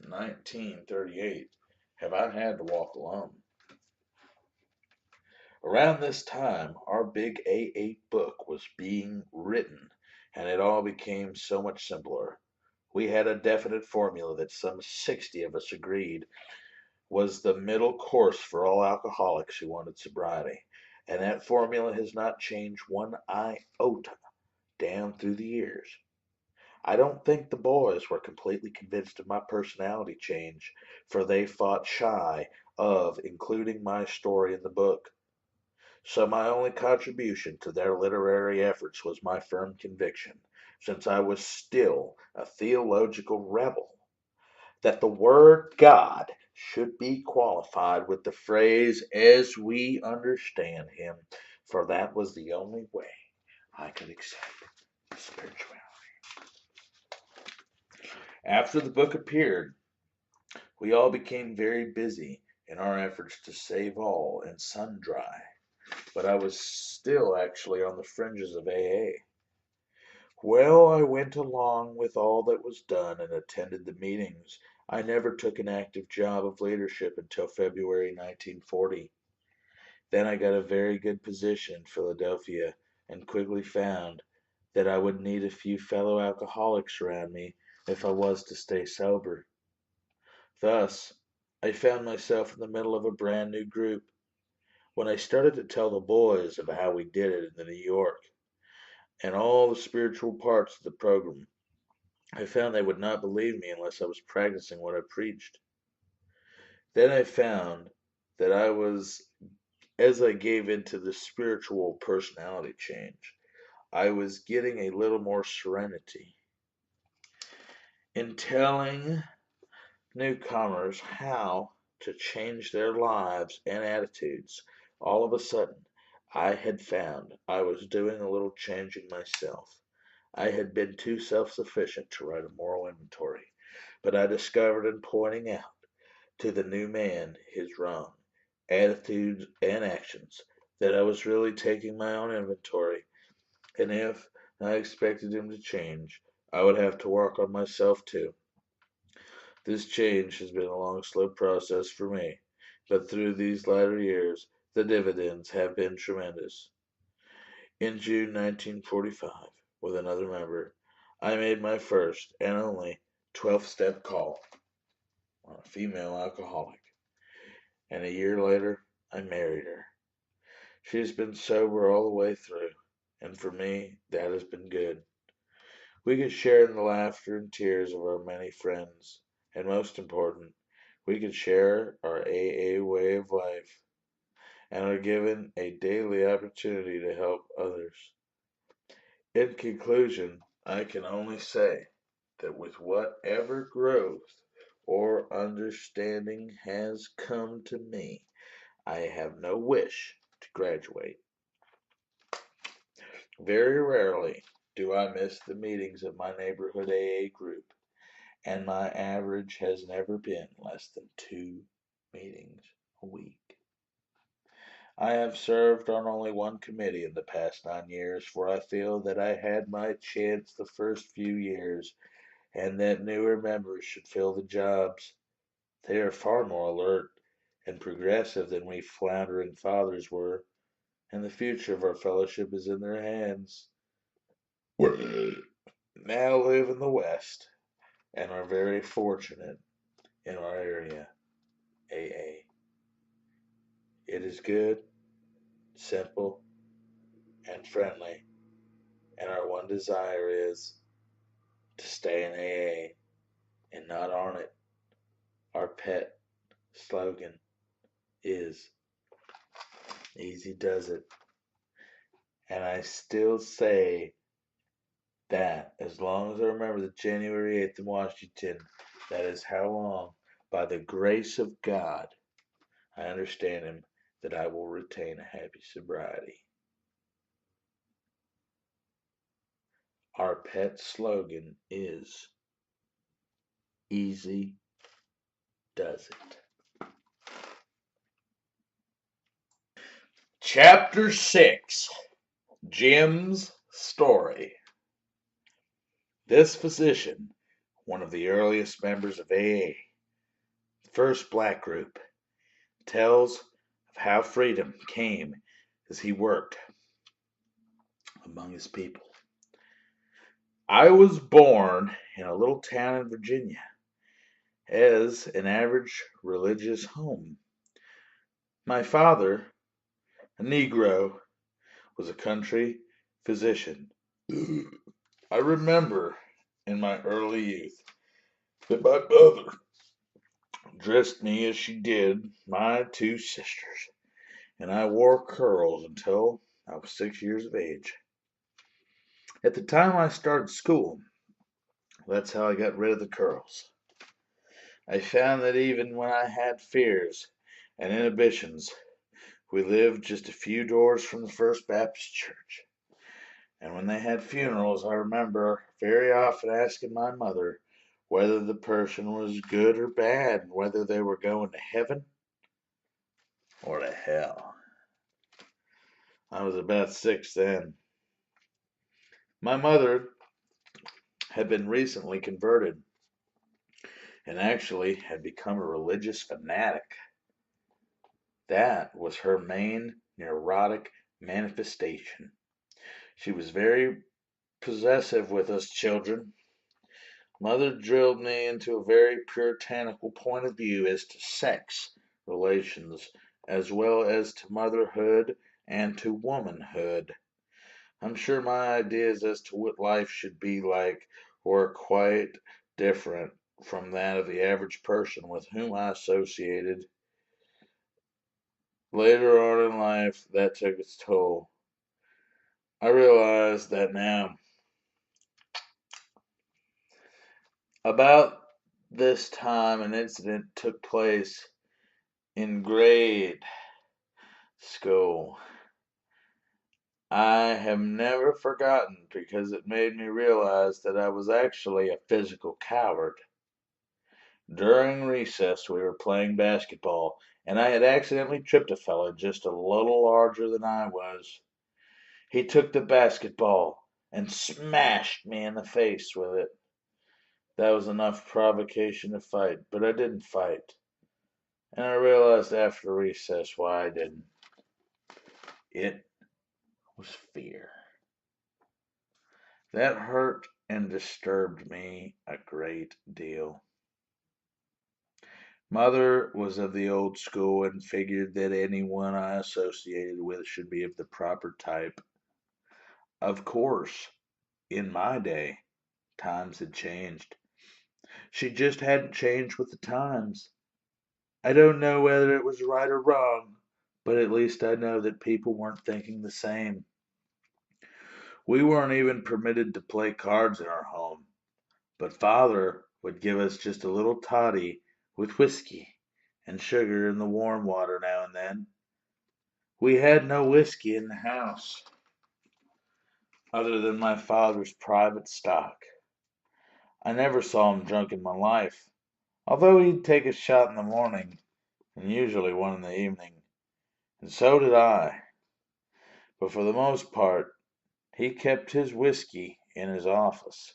1938, have I had to walk alone. Around this time, our big AA book was being written, and it all became so much simpler. We had a definite formula that some 60 of us agreed was the middle course for all alcoholics who wanted sobriety, and that formula has not changed one iota down through the years. I don't think the boys were completely convinced of my personality change, for they fought shy of including my story in the book. So my only contribution to their literary efforts was my firm conviction, since I was still a theological rebel, that the word God should be qualified with the phrase as we understand him, for that was the only way I could accept spirituality. After the book appeared, we all became very busy in our efforts to save all and sundry, but I was still actually on the fringes of AA. Well, I went along with all that was done and attended the meetings. I never took an active job of leadership until February 1940. Then I got a very good position in Philadelphia and quickly found that I would need a few fellow alcoholics around me if I was to stay sober. Thus, I found myself in the middle of a brand new group. When I started to tell the boys about how we did it in the New York and all the spiritual parts of the program, I found they would not believe me unless I was practicing what I preached. Then I found that as I gave into the spiritual personality change, I was getting a little more serenity in telling newcomers how to change their lives and attitudes. All of a sudden, I had found I was doing a little changing myself. I had been too self sufficient to write a moral inventory, but I discovered in pointing out to the new man his wrong attitudes and actions that I was really taking my own inventory, and if I expected him to change, I would have to work on myself too. This change has been a long, slow process for me, but through these latter years, the dividends have been tremendous. In June 1945, with another member, I made my first and only 12-step call on a female alcoholic, and a year later, I married her. She has been sober all the way through, and for me, that has been good. We could share in the laughter and tears of our many friends, and most important, we could share our AA way of life and are given a daily opportunity to help others. In conclusion, I can only say that with whatever growth or understanding has come to me, I have no wish to graduate. Very rarely do I miss the meetings of my neighborhood AA group, and my average has never been less than 2 meetings a week. I have served on only one committee in the past 9 years, for I feel that I had my chance the first few years, and that newer members should fill the jobs. They are far more alert and progressive than we floundering fathers were, and the future of our fellowship is in their hands. Now live in the West, and are very fortunate in our area. AA. It is good, simple, and friendly, and our one desire is to stay in AA and not on it. Our pet slogan is easy does it. And I still say that as long as I remember the January 8th in Washington, that is how long, by the grace of God, I understand Him, that I will retain a happy sobriety. Our pet slogan is easy does it. Chapter 6, Jim's Story. This physician, one of the earliest members of AA, the first black group, tells of how freedom came as he worked among his people. I was born in a little town in Virginia as an average religious home. My father, a Negro, was a country physician. I remember in my early youth that my mother dressed me as she did my two sisters, and I wore curls until I was 6 years of age. At the time I started school, that's how I got rid of the curls. I found that even when I had fears and inhibitions, we lived just a few doors from the First Baptist Church. And when they had funerals, I remember very often asking my mother whether the person was good or bad, and whether they were going to heaven or to hell. I was about 6 then. My mother had been recently converted and actually had become a religious fanatic. That was her main neurotic manifestation. She was very possessive with us children. Mother drilled me into a very puritanical point of view as to sex relations, as well as to motherhood and to womanhood. I'm sure my ideas as to what life should be like were quite different from that of the average person with whom I associated. Later on in life, that took its toll. I realize that now. About this time, an incident took place in grade school. I have never forgotten because it made me realize that I was actually a physical coward. During recess, we were playing basketball, and I had accidentally tripped a fellow just a little larger than I was. He took the basketball and smashed me in the face with it. That was enough provocation to fight, but I didn't fight. And I realized after recess why I didn't. It was fear. That hurt and disturbed me a great deal. Mother was of the old school and figured that anyone I associated with should be of the proper type. Of course, in my day, times had changed. She just hadn't changed with the times. I don't know whether it was right or wrong, but at least I know that people weren't thinking the same. We weren't even permitted to play cards in our home, but father would give us just a little toddy with whiskey and sugar in the warm water now and then. We had no whiskey in the house, other than my father's private stock. I never saw him drunk in my life, although he'd take a shot in the morning, and usually one in the evening, and so did I. But for the most part, he kept his whiskey in his office.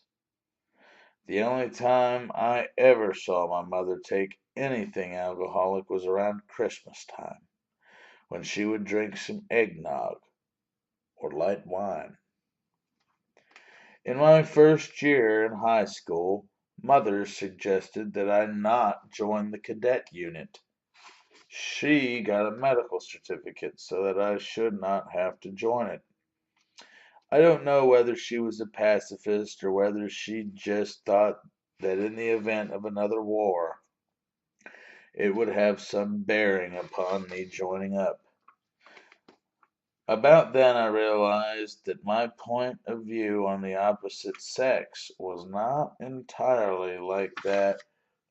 The only time I ever saw my mother take anything alcoholic was around Christmas time, when she would drink some eggnog or light wine. In my first year in high school, Mother suggested that I not join the cadet unit. She got a medical certificate so that I should not have to join it. I don't know whether she was a pacifist or whether she just thought that in the event of another war, it would have some bearing upon me joining up. About then I realized that my point of view on the opposite sex was not entirely like that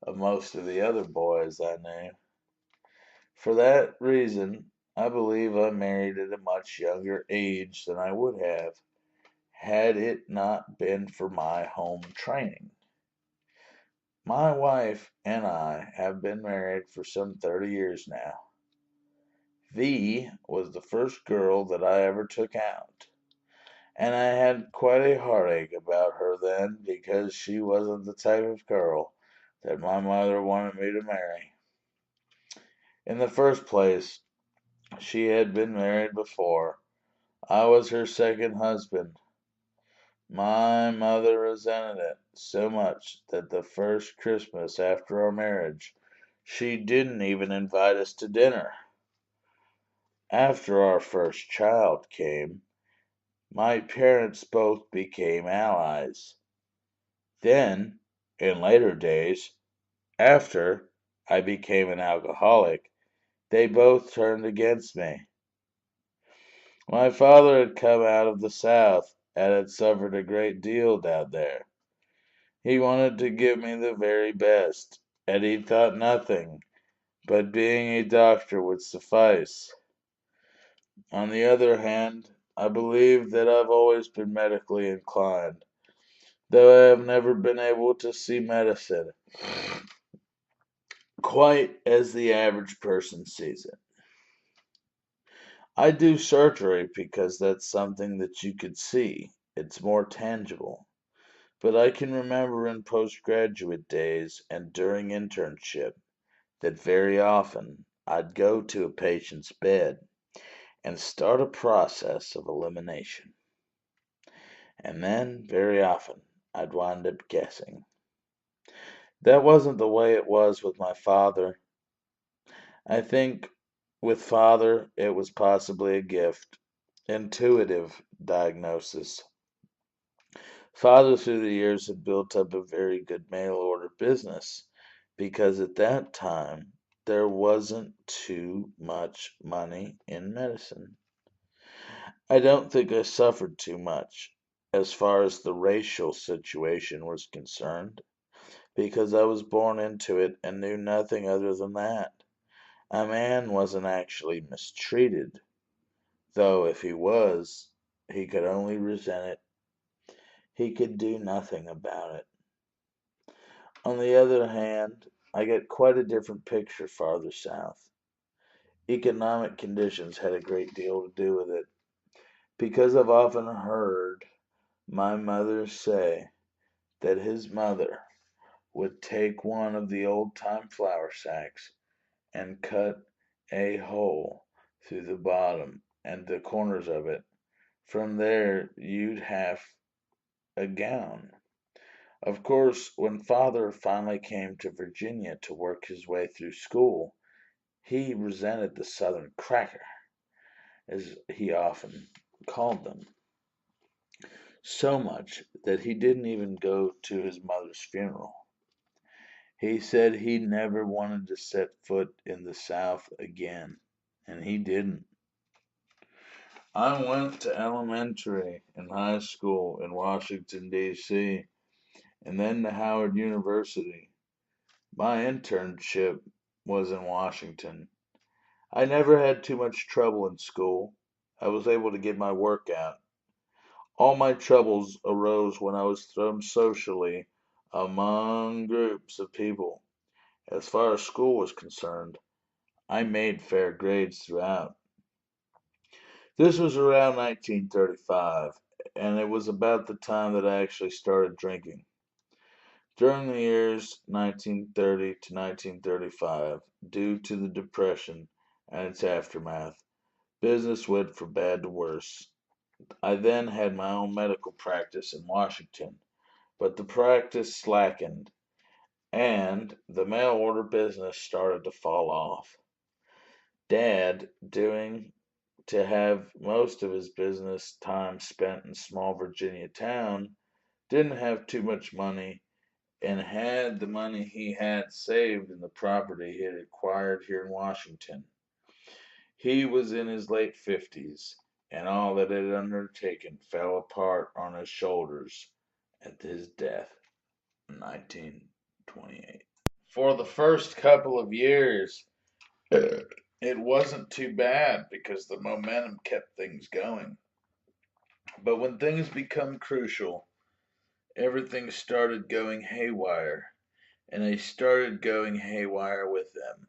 of most of the other boys I knew. For that reason, I believe I married at a much younger age than I would have had it not been for my home training. My wife and I have been married for some 30 years now. V was the first girl that I ever took out, and I had quite a heartache about her then because she wasn't the type of girl that my mother wanted me to marry. In the first place, she had been married before. I was her second husband. My mother resented it so much that the first Christmas after our marriage, she didn't even invite us to dinner. After our first child came, my parents both became allies. Then, in later days, after I became an alcoholic, they both turned against me. My father had come out of the South and had suffered a great deal down there. He wanted to give me the very best, and he thought nothing but being a doctor would suffice. On the other hand, I believe that I've always been medically inclined, though I have never been able to see medicine quite as the average person sees it. I do surgery because that's something that you could see. It's more tangible. But I can remember in postgraduate days and during internship that very often I'd go to a patient's bed and start a process of elimination. And then, very often, I'd wind up guessing. That wasn't the way it was with my father. I think with father, it was possibly a gift. Intuitive diagnosis. Father, through the years, had built up a very good mail order business because at that time there wasn't too much money in medicine. I don't think I suffered too much as far as the racial situation was concerned because I was born into it and knew nothing other than that. A man wasn't actually mistreated, though if he was, he could only resent it. He could do nothing about it. On the other hand, I get quite a different picture farther south. Economic conditions had a great deal to do with it, because I've often heard my mother say that his mother would take one of the old time flour sacks and cut a hole through the bottom and the corners of it. From there, you'd have a gown. Of course, when father finally came to Virginia to work his way through school, he resented the Southern cracker, as he often called them, so much that he didn't even go to his mother's funeral. He said he never wanted to set foot in the South again, and he didn't. I went to elementary and high school in Washington, D.C., and then to Howard University. My internship was in Washington. I never had too much trouble in school. I was able to get my work out. All my troubles arose when I was thrown socially among groups of people. As far as school was concerned, I made fair grades throughout. This was around 1935, and it was about the time that I actually started drinking. During the years 1930 to 1935, due to the Depression and its aftermath, business went from bad to worse. I then had my own medical practice in Washington, but the practice slackened, and the mail order business started to fall off. Dad, doing to have most of his business time spent in small Virginia town, didn't have too much money and had the money he had saved in the property he had acquired here in Washington. He was in his late 50s, and all that it had undertaken fell apart on his shoulders at his death in 1928. For the first couple of years, it wasn't too bad because the momentum kept things going. But when things become crucial, everything started going haywire, and they started going haywire with them.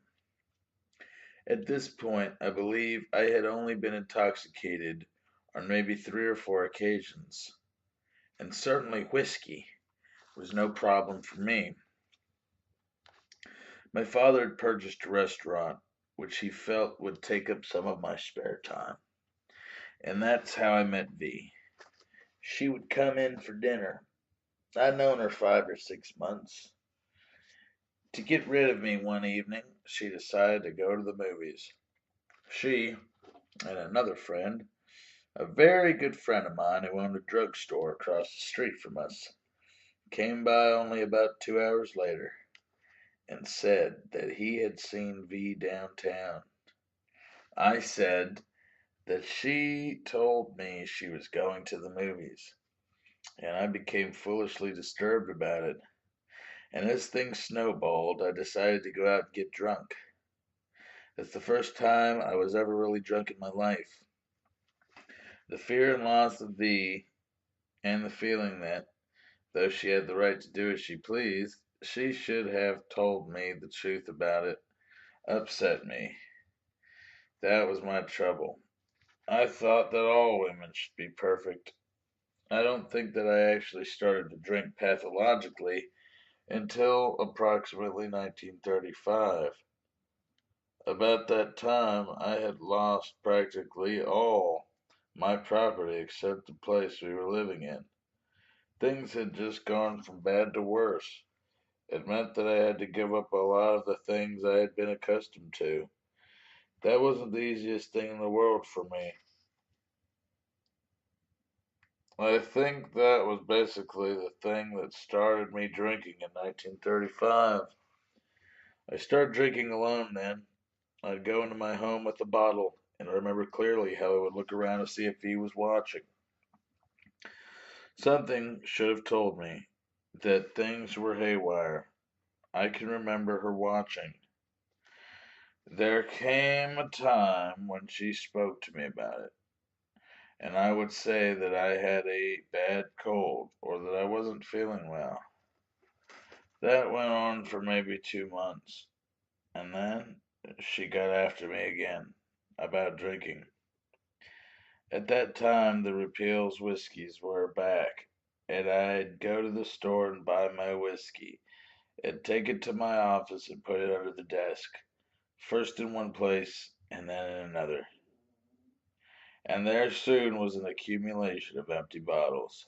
At this point, I believe I had only been intoxicated on maybe 3 or 4 occasions, and certainly whiskey was no problem for me. My father had purchased a restaurant which he felt would take up some of my spare time, and that's how I met V. She would come in for dinner. I'd known her 5 or 6 months. To get rid of me one evening, she decided to go to the movies. She and another friend, a very good friend of mine who owned a drugstore across the street from us, came by only about 2 hours later and said that he had seen V downtown. I said that she told me she was going to the movies, and I became foolishly disturbed about it. And as things snowballed, I decided to go out and get drunk. It's the first time I was ever really drunk in my life. The fear and loss of V, and the feeling that, though she had the right to do as she pleased, she should have told me the truth about it, upset me. That was my trouble. I thought that all women should be perfect. I don't think that I actually started to drink pathologically until approximately 1935. About that time, I had lost practically all my property except the place we were living in. Things had just gone from bad to worse. It meant that I had to give up a lot of the things I had been accustomed to. That wasn't the easiest thing in the world for me. I think that was basically the thing that started me drinking in 1935. I started drinking alone then. I'd go into my home with a bottle, and I remember clearly how I would look around to see if he was watching. Something should have told me that things were haywire. I can remember her watching. There came a time when she spoke to me about it, and I would say that I had a bad cold or that I wasn't feeling well. That went on for maybe 2 months, and then she got after me again about drinking. At that time, the Repeals whiskeys were back, and I'd go to the store and buy my whiskey, and take it to my office and put it under the desk, first in one place and then in another. And there soon was an accumulation of empty bottles.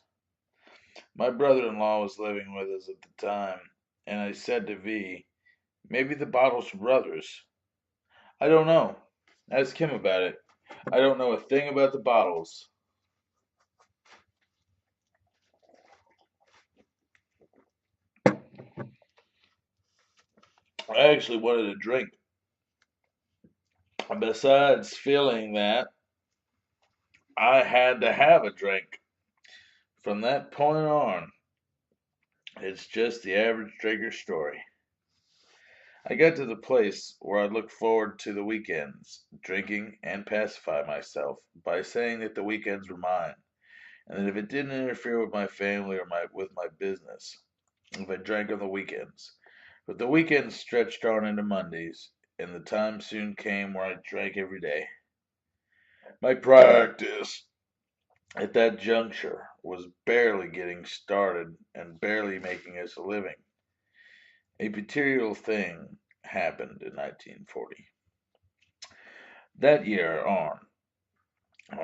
My brother-in-law was living with us at the time, and I said to V, maybe the bottles were brothers. I don't know. Ask him about it. I don't know a thing about the bottles. I actually wanted a drink. Besides feeling that, I had to have a drink. From that point on, it's just the average drinker story. I got to the place where I looked forward to the weekends, drinking and pacify myself by saying that the weekends were mine, and that if it didn't interfere with my family or with my business, if I drank on the weekends. But the weekends stretched on into Mondays, and the time soon came where I drank every day. My practice at that juncture was barely getting started and barely making us a living. A material thing happened in 1940. That year on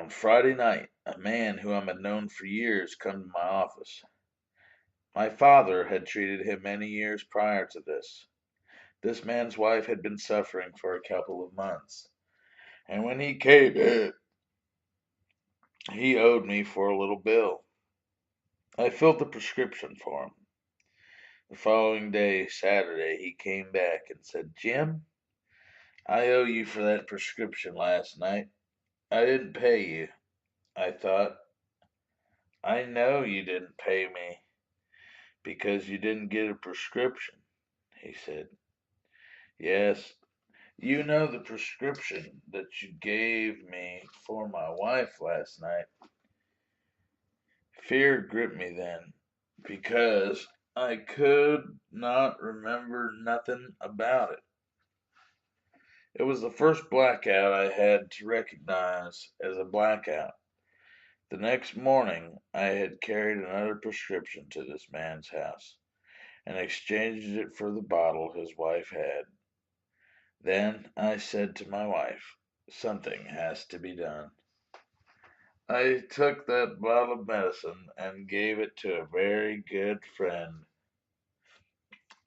Friday night, a man whom I had known for years come to my office. My father had treated him many years prior to this. This man's wife had been suffering for a couple of months, and when he came in, he owed me for a little bill. I filled the prescription for him. The following day, Saturday, he came back and said, "Jim, I owe you for that prescription last night. I didn't pay you." I thought, "I know you didn't pay me because you didn't get a prescription." He said, "Yes, you know the prescription that you gave me for my wife last night." Fear gripped me then because I could not remember nothing about it. It was the first blackout I had to recognize as a blackout. The next morning I had carried another prescription to this man's house and exchanged it for the bottle his wife had. Then I said to my wife, "Something has to be done." I took that bottle of medicine and gave it to a very good friend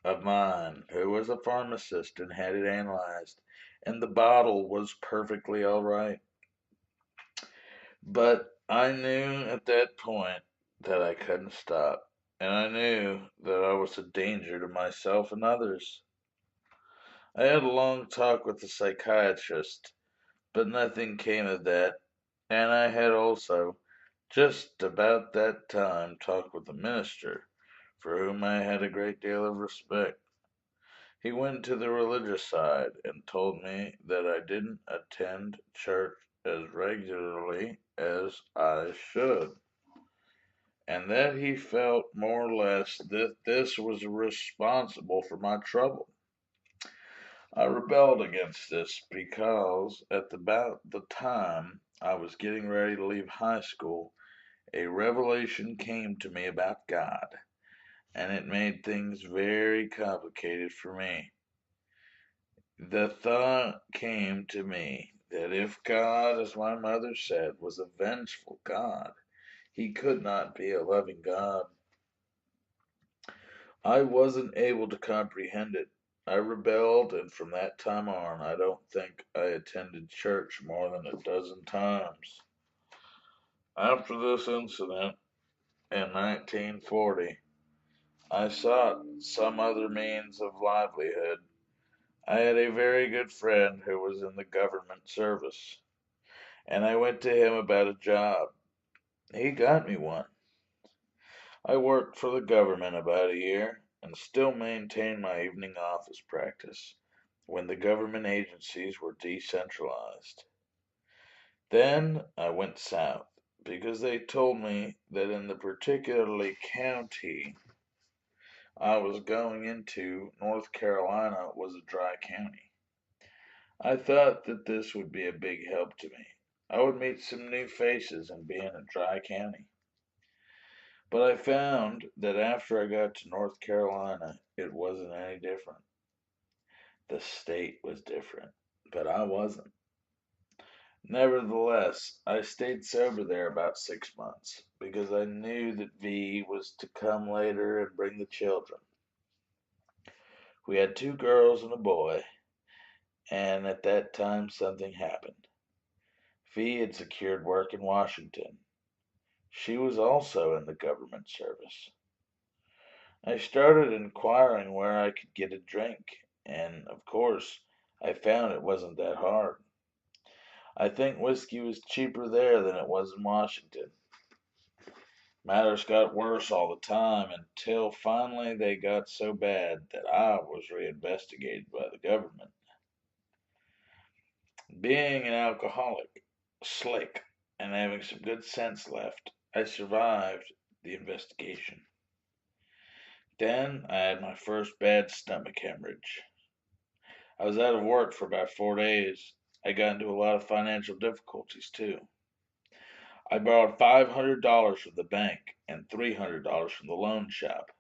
of mine who was a pharmacist and had it analyzed, and the bottle was perfectly all right. But I knew at that point that I couldn't stop, and I knew that I was a danger to myself and others. I had a long talk with the psychiatrist, but nothing came of that, and I had also, just about that time, talked with the minister, for whom I had a great deal of respect. He went to the religious side and told me that I didn't attend church as regularly as I should, and that he felt more or less that this was responsible for my trouble. I rebelled against this because at about the time I was getting ready to leave high school, a revelation came to me about God, and it made things very complicated for me. The thought came to me that if God, as my mother said, was a vengeful God, he could not be a loving God. I wasn't able to comprehend it. I rebelled, and from that time on, I don't think I attended church more than a dozen times. After this incident in 1940, I sought some other means of livelihood. I had a very good friend who was in the government service, and I went to him about a job. He got me one. I worked for the government about a year and still maintained my evening office practice when the government agencies were decentralized. Then I went south because they told me that in the particularly county I was going into, North Carolina, was a dry county. I thought that this would be a big help to me. I would meet some new faces and be in a dry county. But I found that after I got to North Carolina, it wasn't any different. The state was different, but I wasn't. Nevertheless, I stayed sober there about 6 months because I knew that V was to come later and bring the children. We had two girls and a boy, and at that time something happened. V had secured work in Washington. She was also in the government service. I started inquiring where I could get a drink, and of course, I found it wasn't that hard. I think whiskey was cheaper there than it was in Washington. Matters got worse all the time until finally they got so bad that I was reinvestigated by the government. Being an alcoholic, slick, and having some good sense left, I survived the investigation. Then I had my first bad stomach hemorrhage. I was out of work for about 4 days. I got into a lot of financial difficulties too. I borrowed $500 from the bank and $300 from the loan shop,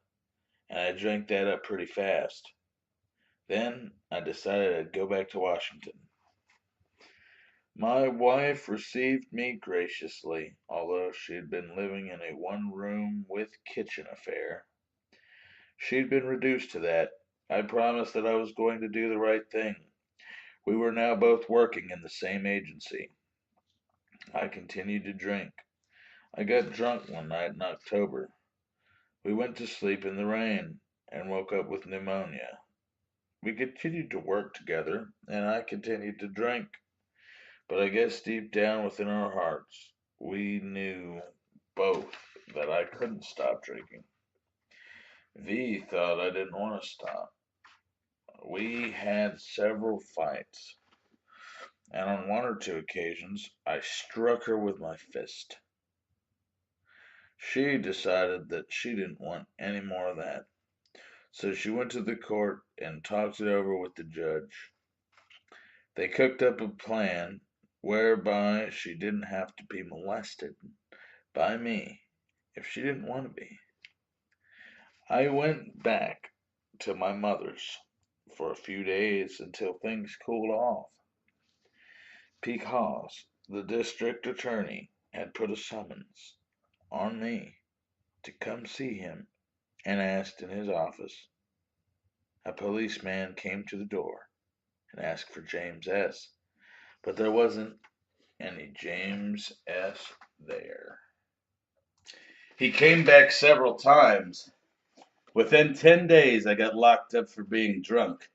and I drank that up pretty fast. Then I decided I'd go back to Washington. My wife received me graciously, although she had been living in a one room with kitchen affair. She'd been reduced to that. I promised that I was going to do the right thing. We were now both working in the same agency. I continued to drink. I got drunk one night in October. We went to sleep in the rain and woke up with pneumonia. We continued to work together, and I continued to drink. But I guess deep down within our hearts, we knew both that I couldn't stop drinking. V thought I didn't want to stop. We had several fights, and on one or two occasions I struck her with my fist. She decided that she didn't want any more of that, so she went to the court and talked it over with the judge. They cooked up a plan whereby she didn't have to be molested by me if she didn't want to be. I went back to my mother's for a few days until things cooled off. Because the district attorney had put a summons on me to come see him and asked in his office. A policeman came to the door and asked for James S., but there wasn't any James S. there. He came back several times. Within 10 days, I got locked up for being drunk,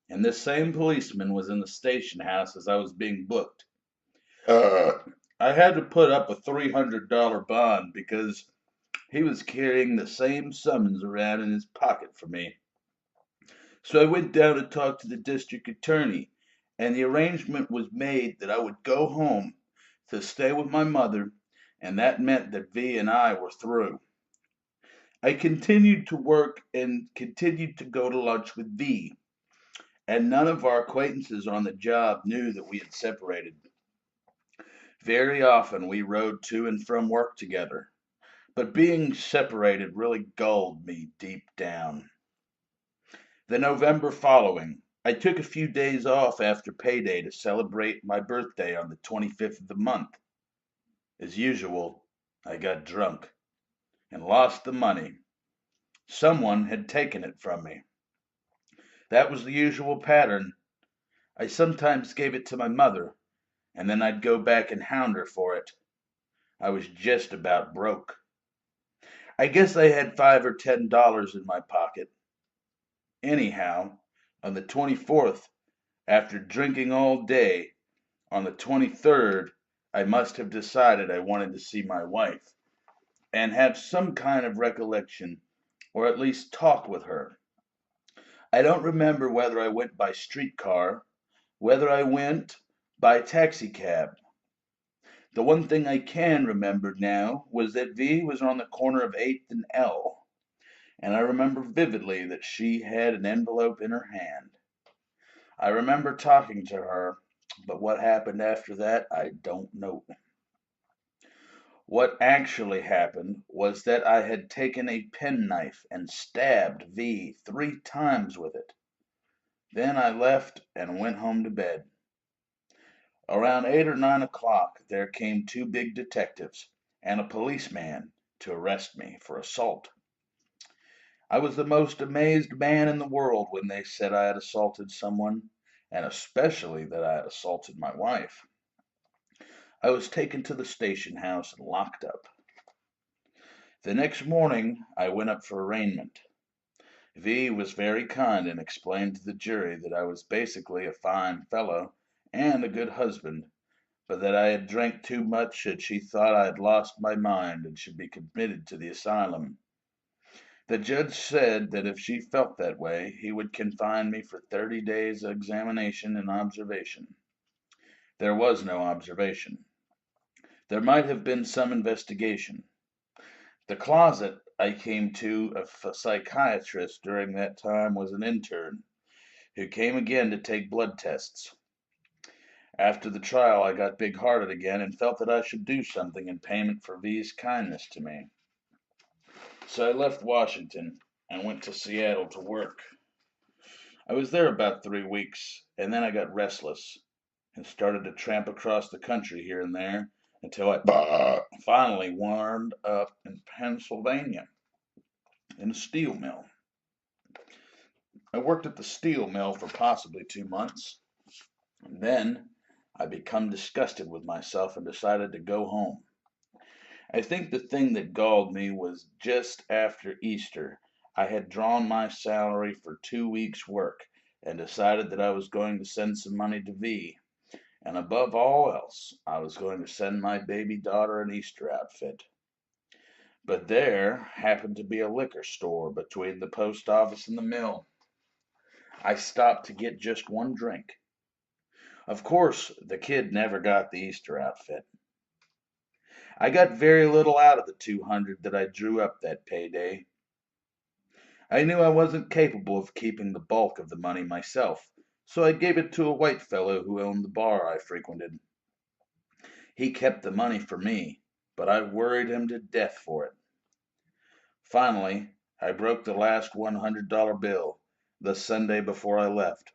and this same policeman was in the station house as I was being booked. I had to put up a $300 bond because he was carrying the same summons around in his pocket for me. So I went down to talk to the district attorney, and the arrangement was made that I would go home to stay with my mother, and that meant that V and I were through. I continued to work and continued to go to lunch with V, and none of our acquaintances on the job knew that we had separated. Very often we rode to and from work together, but being separated really galled me deep down. The November following, I took a few days off after payday to celebrate my birthday on the 25th of the month. As usual, I got drunk and lost the money. Someone had taken it from me. That was the usual pattern. I sometimes gave it to my mother, and then I'd go back and hound her for it. I was just about broke. I guess I had $5 or $10 in my pocket. Anyhow, on the 24th, after drinking all day, on the 23rd, I must have decided I wanted to see my wife and have some kind of recollection, or at least talk with her. I don't remember whether I went by streetcar, whether I went by taxicab. The one thing I can remember now was that V was on the corner of 8th and L, and I remember vividly that she had an envelope in her hand. I remember talking to her, but what happened after that, I don't know. What actually happened was that I had taken a penknife and stabbed V 3 times with it. Then I left and went home to bed. Around 8 or 9 o'clock, there came 2 big detectives and a policeman to arrest me for assault. I was the most amazed man in the world when they said I had assaulted someone, and especially that I had assaulted my wife. I was taken to the station house and locked up. The next morning I went up for arraignment. V was very kind and explained to the jury that I was basically a fine fellow and a good husband, but that I had drank too much and she thought I had lost my mind and should be committed to the asylum. The judge said that if she felt that way, he would confine me for 30 days' examination and observation. There was no observation. There might have been some investigation. The closet I came to of a psychiatrist during that time was an intern, who came again to take blood tests. After the trial, I got big-hearted again and felt that I should do something in payment for V's kindness to me. So I left Washington and went to Seattle to work. I was there about 3 weeks, and then I got restless and started to tramp across the country here and there until I finally wound up in Pennsylvania in a steel mill. I worked at the steel mill for possibly 2 months, and then I become disgusted with myself and decided to go home. I think the thing that galled me was just after Easter, I had drawn my salary for 2 weeks' work and decided that I was going to send some money to V. And above all else, I was going to send my baby daughter an Easter outfit. But there happened to be a liquor store between the post office and the mill. I stopped to get just one drink. Of course, the kid never got the Easter outfit. I got very little out of the 200 that I drew up that payday. I knew I wasn't capable of keeping the bulk of the money myself, so I gave it to a white fellow who owned the bar I frequented. He kept the money for me, but I worried him to death for it. Finally, I broke the last $100 bill the Sunday before I left.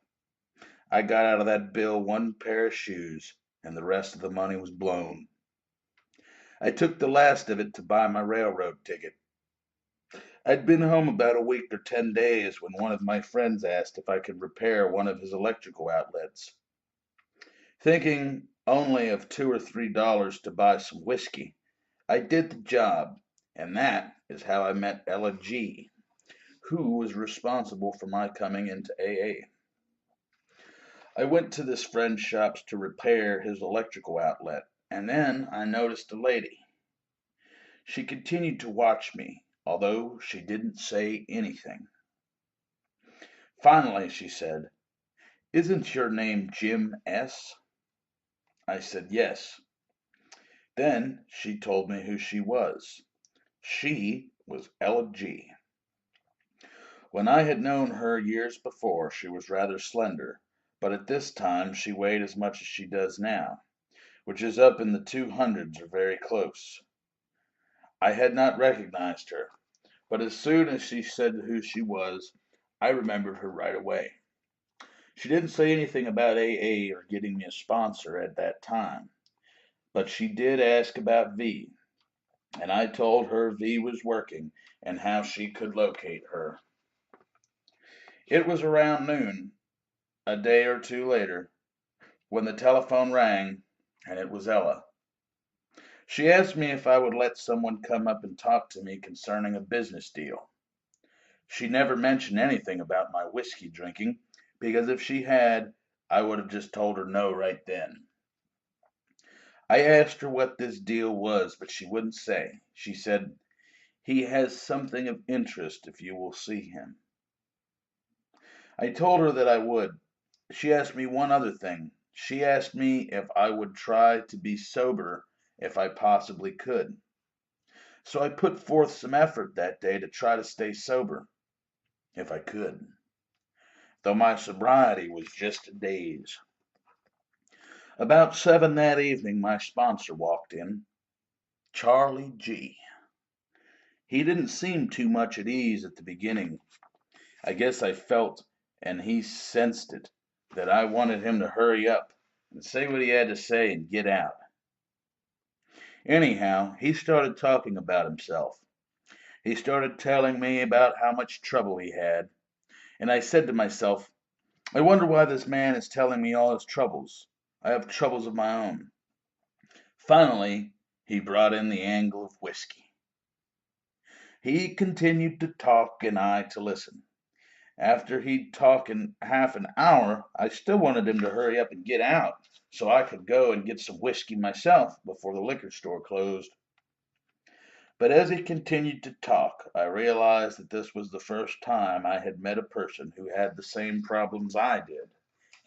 I got out of that bill one pair of shoes, and the rest of the money was blown. I took the last of it to buy my railroad ticket. I'd been home about a week or 10 days when one of my friends asked if I could repair one of his electrical outlets. Thinking only of $2 or $3 to buy some whiskey, I did the job, and that is how I met Ella G., who was responsible for my coming into AA. I went to this friend's shops to repair his electrical outlet, and then I noticed a lady. She continued to watch me, although she didn't say anything. Finally, she said, "Isn't your name Jim S.?" I said, "Yes." Then she told me who she was. She was Ella G. When I had known her years before, she was rather slender, but at this time she weighed as much as she does now, which is up in the 200s or very close. I had not recognized her, but as soon as she said who she was, I remembered her right away. She didn't say anything about AA or getting me a sponsor at that time, but she did ask about V, and I told her V was working and how she could locate her. It was around noon, a day or two later, when the telephone rang, and it was Ella. She asked me if I would let someone come up and talk to me concerning a business deal. She never mentioned anything about my whiskey drinking, because if she had, I would have just told her no right then. I asked her what this deal was, but she wouldn't say. She said, "He has something of interest if you will see him." I told her that I would. She asked me one other thing. She asked me if I would try to be sober if I possibly could. So I put forth some effort that day to try to stay sober, if I could, though my sobriety was just a daze. About 7 that evening, my sponsor walked in, Charlie G. He didn't seem too much at ease at the beginning. I guess I felt, and he sensed it, that I wanted him to hurry up and say what he had to say and get out. Anyhow, he started talking about himself. He started telling me about how much trouble he had, and I said to myself, I wonder why this man is telling me all his troubles. I have troubles of my own. Finally, he brought in the angle of whiskey. He continued to talk and I to listen. After he'd talked in half an hour, I still wanted him to hurry up and get out so I could go and get some whiskey myself before the liquor store closed. But as he continued to talk, I realized that this was the first time I had met a person who had the same problems I did,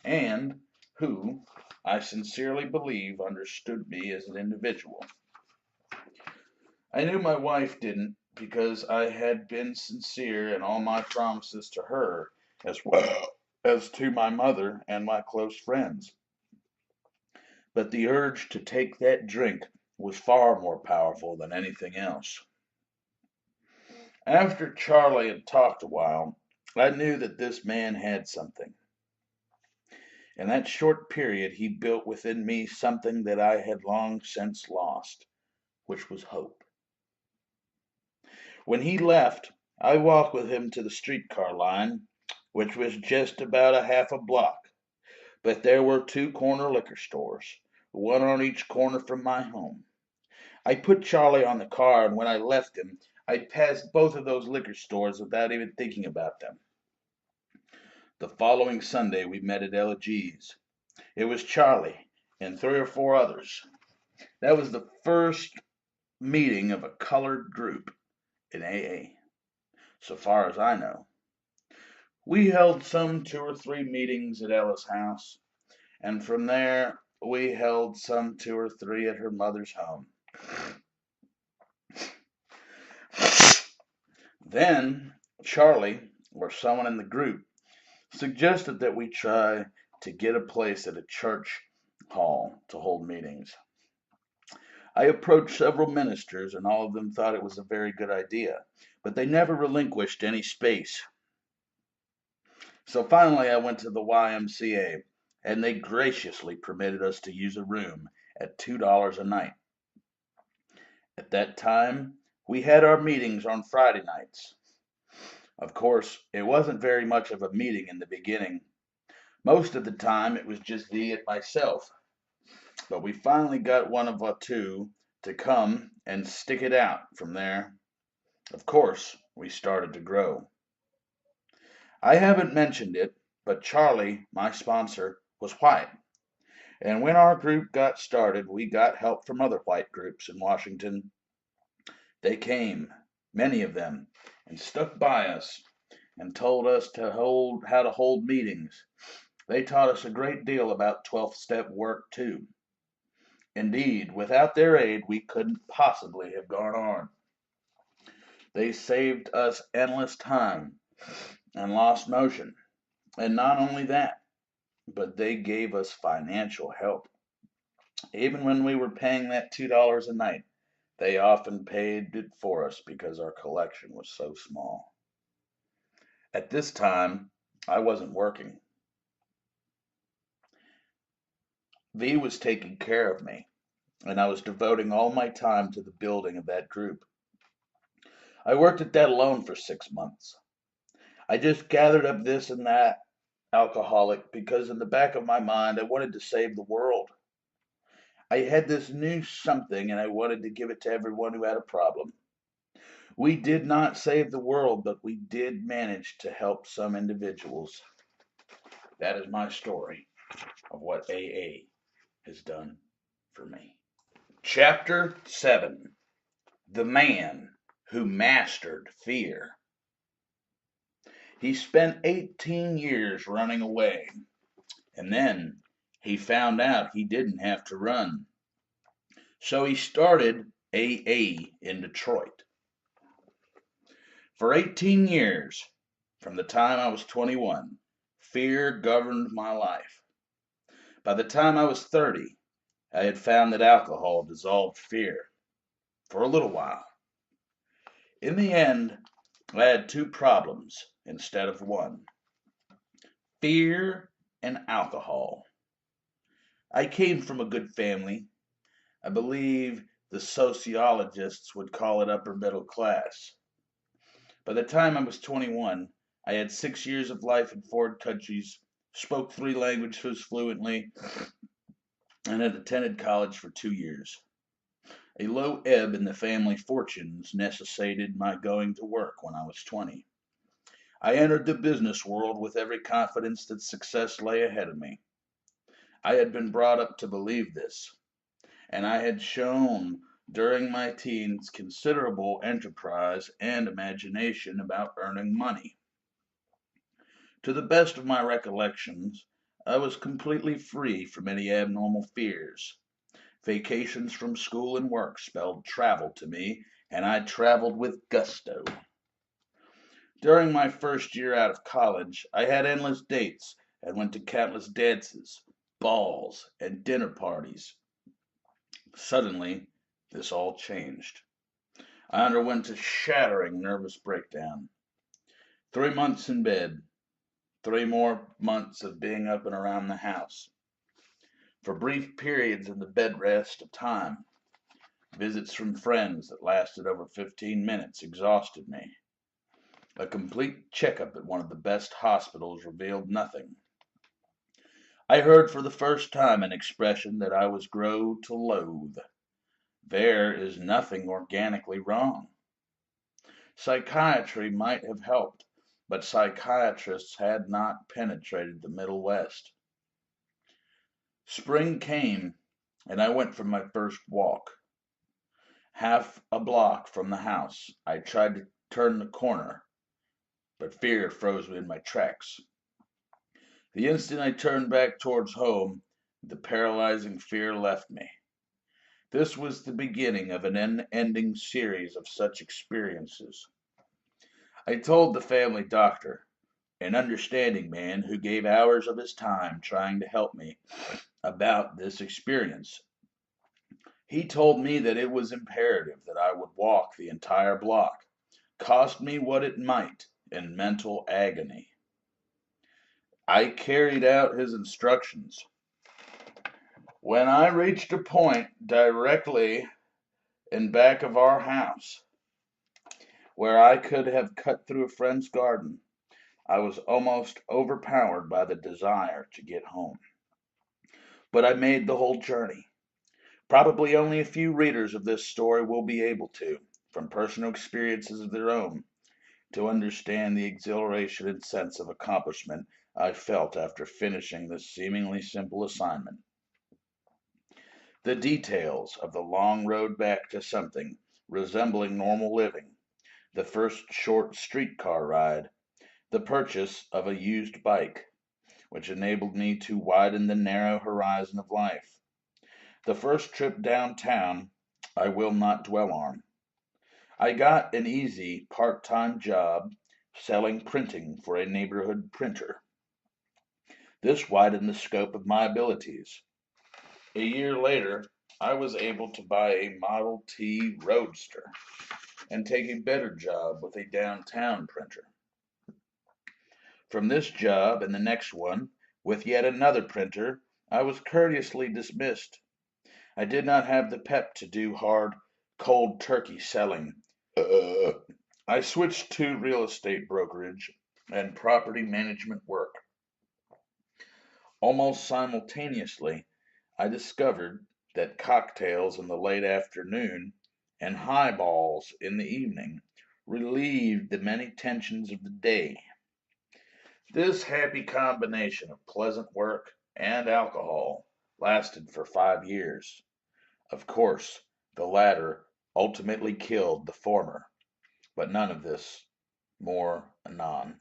and who, I sincerely believe, understood me as an individual. I knew my wife didn't, because I had been sincere in all my promises to her, as well as to my mother and my close friends. But the urge to take that drink was far more powerful than anything else. After Charlie had talked a while, I knew that this man had something. In that short period he built within me something that I had long since lost, which was hope. When he left, I walked with him to the streetcar line, which was just about a half a block. But there were two corner liquor stores, one on each corner from my home. I put Charlie on the car, and when I left him, I passed both of those liquor stores without even thinking about them. The following Sunday, we met at Ella G's. It was Charlie and 3 or 4 others. That was the first meeting of a colored group in AA, so far as I know. We held some 2 or 3 meetings at Ella's house, and from there we held some 2 or 3 at her mother's home. Then Charlie, or someone in the group, suggested that we try to get a place at a church hall to hold meetings. I approached several ministers, and all of them thought it was a very good idea, but they never relinquished any space. So finally I went to the YMCA, and they graciously permitted us to use a room at $2 a night. At that time, we had our meetings on Friday nights. Of course, it wasn't very much of a meeting in the beginning. Most of the time, it was just me and myself. But we finally got one of our two to come and stick it out from there. Of course, we started to grow. I haven't mentioned it, but Charlie, my sponsor, was white. And when our group got started, we got help from other white groups in Washington. They came, many of them, and stuck by us and told us how to hold meetings. They taught us a great deal about 12th step work too. Indeed, without their aid, we couldn't possibly have gone on. They saved us endless time and lost motion. And not only that, but they gave us financial help. Even when we were paying that $2 a night, they often paid it for us because our collection was so small. At this time, I wasn't working. V was taking care of me, and I was devoting all my time to the building of that group. I worked at that alone for 6 months. I just gathered up this and that alcoholic because in the back of my mind I wanted to save the world. I had this new something and I wanted to give it to everyone who had a problem. We did not save the world, but we did manage to help some individuals. That is my story of what AA has done for me. Chapter 7: The Man Who Mastered Fear. He spent 18 years running away, and then he found out he didn't have to run. So he started AA in Detroit. For 18 years, from the time I was 21, fear governed my life. By the time I was 30, I had found that alcohol dissolved fear for a little while. In the end, I had 2 problems instead of 1: fear and alcohol. I came from a good family. I believe the sociologists would call it upper middle class. By the time I was 21, I had 6 years of life in 4 countries, spoke 3 languages fluently, and had attended college for 2 years. A low ebb in the family fortunes necessitated my going to work when I was 20. I entered the business world with every confidence that success lay ahead of me. I had been brought up to believe this, and I had shown during my teens considerable enterprise and imagination about earning money. To the best of my recollections, I was completely free from any abnormal fears. Vacations from school and work spelled travel to me, and I traveled with gusto. During my first year out of college, I had endless dates and went to countless dances, balls, and dinner parties. Suddenly, this all changed. I underwent a shattering nervous breakdown. 3 months in bed, 3 more months of being up and around the house. For brief periods in the bed rest of time, visits from friends that lasted over 15 minutes exhausted me. A complete checkup at one of the best hospitals revealed nothing. I heard for the first time an expression that I was grow to loathe. There is nothing organically wrong. Psychiatry might have helped, but psychiatrists had not penetrated the Middle West. Spring came, and I went for my first walk. Half a block from the house, I tried to turn the corner, but fear froze me in my tracks. The instant I turned back towards home, the paralyzing fear left me. This was the beginning of an unending series of such experiences. I told the family doctor, an understanding man who gave hours of his time trying to help me, about this experience. He told me that it was imperative that I would walk the entire block, cost me what it might in mental agony. I carried out his instructions. When I reached a point directly in back of our house where I could have cut through a friend's garden, I was almost overpowered by the desire to get home. But I made the whole journey. Probably only a few readers of this story will be able to, from personal experiences of their own, to understand the exhilaration and sense of accomplishment I felt after finishing this seemingly simple assignment. The details of the long road back to something resembling normal living, the first short streetcar ride, the purchase of a used bike, which enabled me to widen the narrow horizon of life, the first trip downtown, I will not dwell on. I got an easy part-time job selling printing for a neighborhood printer. This widened the scope of my abilities. A year later, I was able to buy a Model T Roadster and take a better job with a downtown printer. From this job and the next one, with yet another printer, I was courteously dismissed. I did not have the pep to do hard, cold turkey selling. I switched to real estate brokerage and property management work. Almost simultaneously, I discovered that cocktails in the late afternoon and highballs in the evening relieved the many tensions of the day. This happy combination of pleasant work and alcohol lasted for 5 years. Of course, the latter ultimately killed the former, but none of this more anon.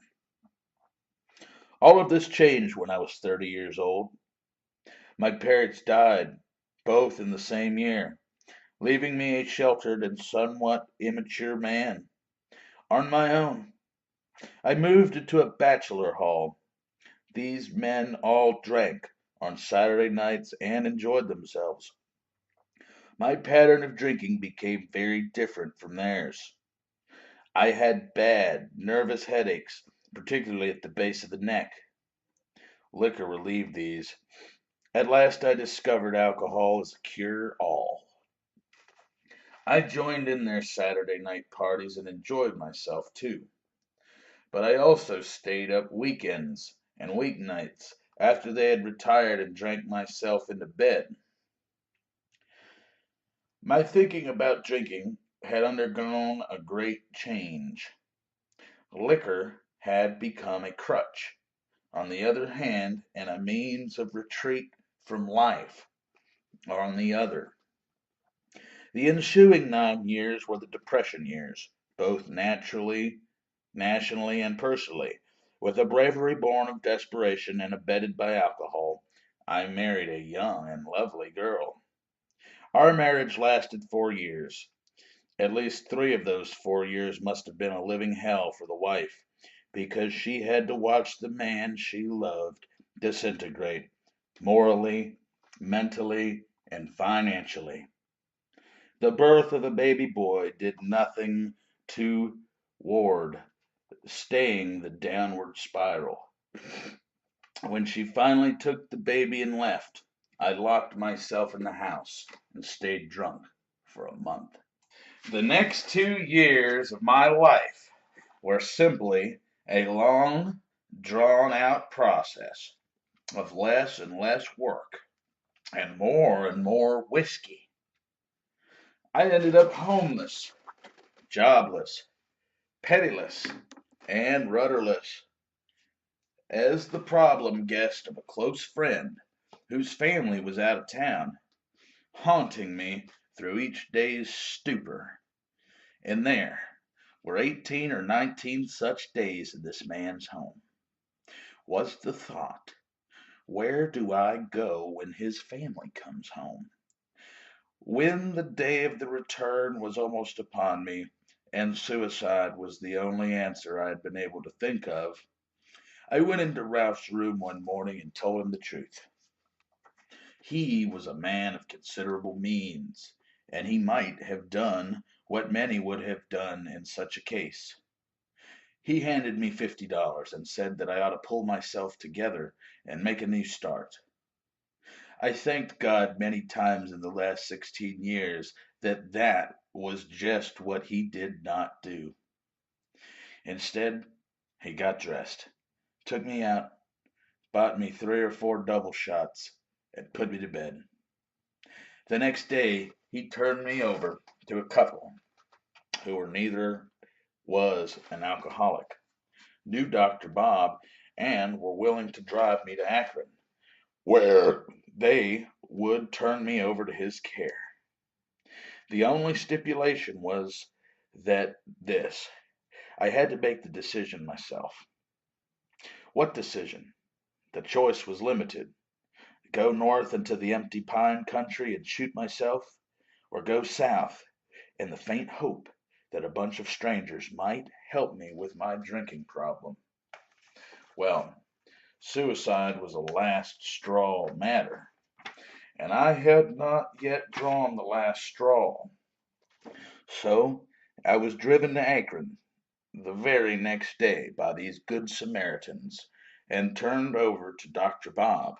All of this changed when I was 30 years old. My parents died, both in the same year, leaving me a sheltered and somewhat immature man. On my own, I moved into a bachelor hall. These men all drank on Saturday nights and enjoyed themselves. My pattern of drinking became very different from theirs. I had bad, nervous headaches, particularly at the base of the neck. Liquor relieved these. At last I discovered alcohol as a cure-all. I joined in their Saturday night parties and enjoyed myself too. But I also stayed up weekends and weeknights after they had retired and drank myself into bed. My thinking about drinking had undergone a great change. Liquor had become a crutch, on the other hand, and a means of retreat from life, on the other. The ensuing 9 years were the Depression years, both nationally and personally. With a bravery born of desperation and abetted by alcohol, I married a young and lovely girl. Our marriage lasted 4 years. At least 3 of those 4 years must have been a living hell for the wife, because she had to watch the man she loved disintegrate morally, mentally, and financially. The birth of a baby boy did nothing to ward staying the downward spiral. When she finally took the baby and left, I locked myself in the house and stayed drunk for a month. The next 2 years of my life were simply a long, drawn out process of less and less work and more whiskey. I ended up homeless, jobless, penniless, and rudderless as the problem guest of a close friend whose family was out of town, haunting me through each day's stupor. And there were 18 or 19 such days in this man's home. Was the thought, where do I go when his family comes home? When the day of the return was almost upon me, and suicide was the only answer I had been able to think of, I went into Ralph's room one morning and told him the truth. He was a man of considerable means, and he might have done what many would have done in such a case. He handed me $50 and said that I ought to pull myself together and make a new start. I thanked God many times in the last 16 years that that was just what he did not do. Instead, he got dressed, took me out, bought me 3 or 4 double shots, and put me to bed. The next day, he turned me over to a couple who were neither was an alcoholic, knew Dr. Bob, and were willing to drive me to Akron, where they would turn me over to his care. The only stipulation was that this I had to make the decision myself. What decision? The choice was limited. Go north into the empty pine country and shoot myself, or go south in the faint hope that a bunch of strangers might help me with my drinking problem. Well, suicide was a last straw matter, and I had not yet drawn the last straw. So I was driven to Akron the very next day by these good Samaritans and turned over to Dr. Bob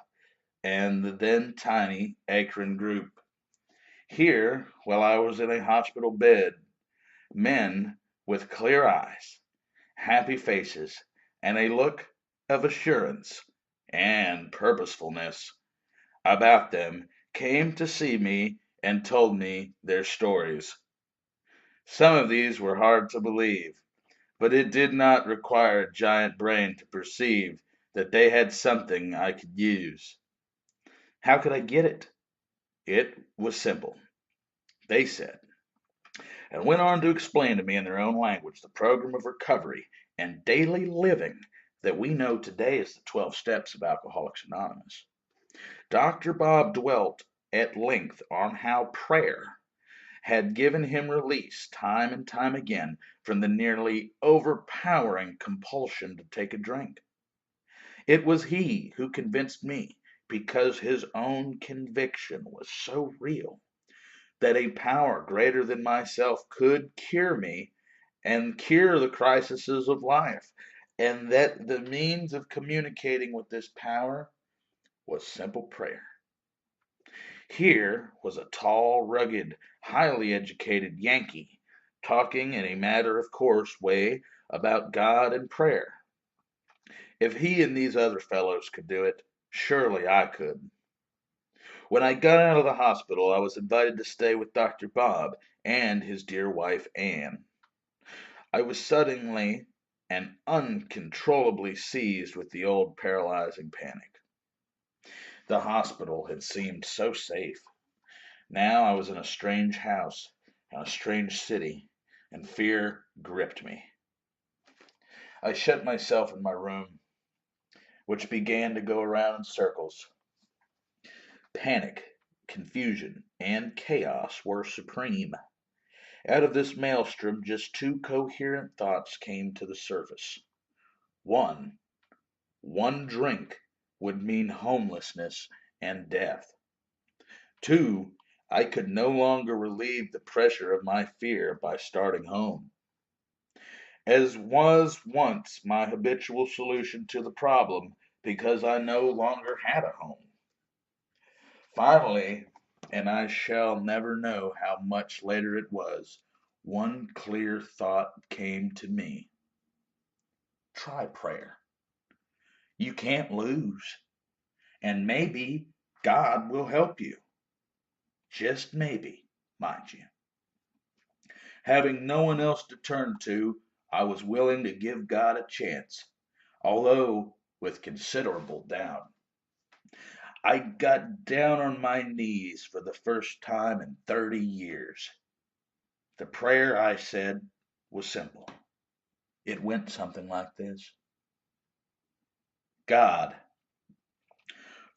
and the then tiny Akron group. Here, while I was in a hospital bed, men with clear eyes, happy faces, and a look of assurance and purposefulness about them came to see me and told me their stories. Some of these were hard to believe, but it did not require a giant brain to perceive that they had something I could use. How could I get it? It was simple, they said, and went on to explain to me in their own language the program of recovery and daily living that we know today as the 12 steps of Alcoholics Anonymous. Dr. Bob dwelt at length on how prayer had given him release time and time again from the nearly overpowering compulsion to take a drink. It was he who convinced me, because his own conviction was so real, that a power greater than myself could cure me and cure the crises of life, and that the means of communicating with this power was simple prayer. Here was a tall, rugged, highly educated Yankee talking in a matter of course way about God and prayer. If he and these other fellows could do it, surely I could. When I got out of the hospital, I was invited to stay with Dr. Bob and his dear wife, Anne. I was suddenly and uncontrollably seized with the old paralyzing panic. The hospital had seemed so safe. Now I was in a strange house, in a strange city, and fear gripped me. I shut myself in my room, which began to go around in circles. Panic, confusion, and chaos were supreme. Out of this maelstrom, just 2 coherent thoughts came to the surface. One, one drink would mean homelessness and death. 2, I could no longer relieve the pressure of my fear by starting home. As was once my habitual solution to the problem, because I no longer had a home. Finally, and I shall never know how much later it was, one clear thought came to me. try prayer. You can't lose, and maybe God will help you. Just maybe, mind you. Having no one else to turn to, I was willing to give God a chance, although with considerable doubt. I got down on my knees for the first time in 30 years. The prayer I said was simple. It went something like this: God,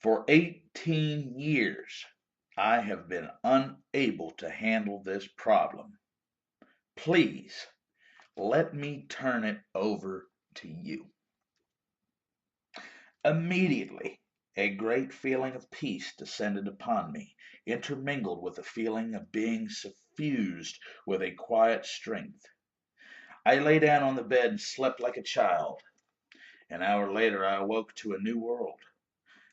for 18 years, I have been unable to handle this problem. Please let me turn it over to you. Immediately, a great feeling of peace descended upon me, intermingled with a feeling of being suffused with a quiet strength. I lay down on the bed and slept like a child. An hour later, I awoke to a new world.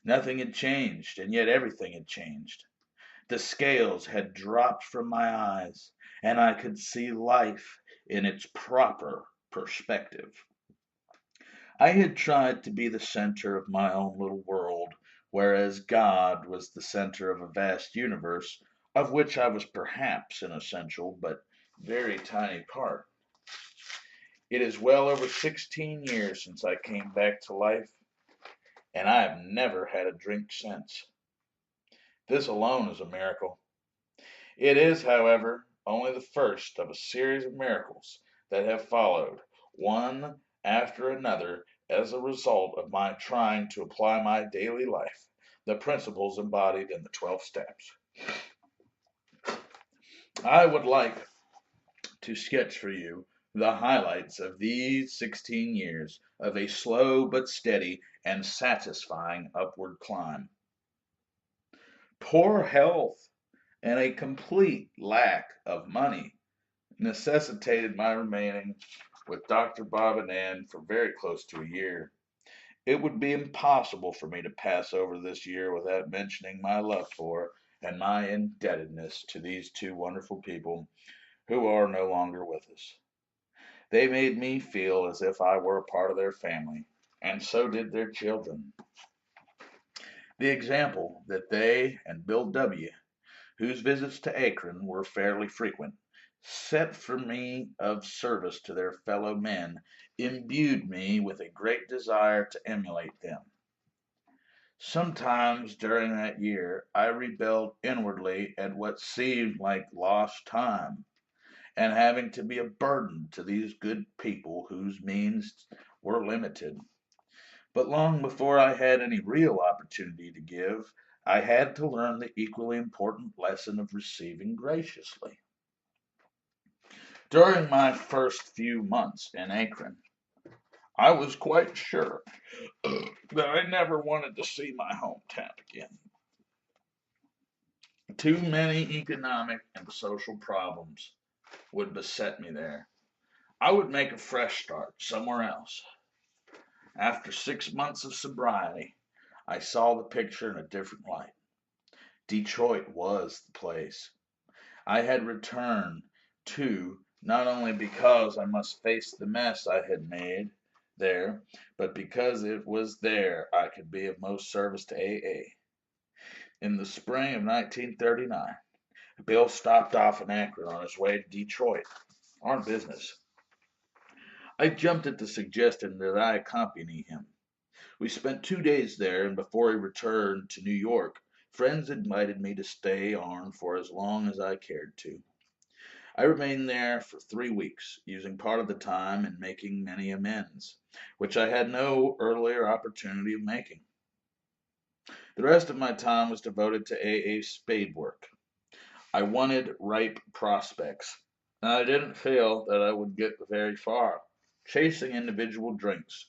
Nothing had changed, and yet everything had changed. The scales had dropped from my eyes, and I could see life in its proper perspective. I had tried to be the center of my own little world, whereas God was the center of a vast universe, of which I was perhaps an essential but very tiny part. It is well over 16 years since I came back to life, and I have never had a drink since. This alone is a miracle. It is, however, only the first of a series of miracles that have followed, one after another, as a result of my trying to apply my daily life the principles embodied in the 12 steps. I would like to sketch for you the highlights of these 16 years of a slow but steady and satisfying upward climb. Poor health and a complete lack of money necessitated my remaining with Dr. Bob and Ann for very close to a year. It would be impossible for me to pass over this year without mentioning my love for and my indebtedness to these two wonderful people who are no longer with us. They made me feel as if I were a part of their family, and so did their children. The example that they and Bill W., whose visits to Akron were fairly frequent, set for me of service to their fellow men, imbued me with a great desire to emulate them. Sometimes during that year I rebelled inwardly at what seemed like lost time, and having to be a burden to these good people whose means were limited. But long before I had any real opportunity to give, I had to learn the equally important lesson of receiving graciously. During my first few months in Akron, I was quite sure that I never wanted to see my hometown again. Too many economic and social problems would beset me there. I would make a fresh start somewhere else. After 6 months of sobriety, I saw the picture in a different light. Detroit was the place. I had returned to not only because I must face the mess I had made there, but because it was there I could be of most service to AA. In the spring of 1939, Bill stopped off in Akron on his way to Detroit on business. I jumped at the suggestion that I accompany him. We spent 2 days there, and before he returned to New York, friends invited me to stay on for as long as I cared to. I remained there for 3 weeks, using part of the time in making many amends, which I had no earlier opportunity of making. The rest of my time was devoted to AA spade work. I wanted ripe prospects, and I didn't feel that I would get very far chasing individual drinks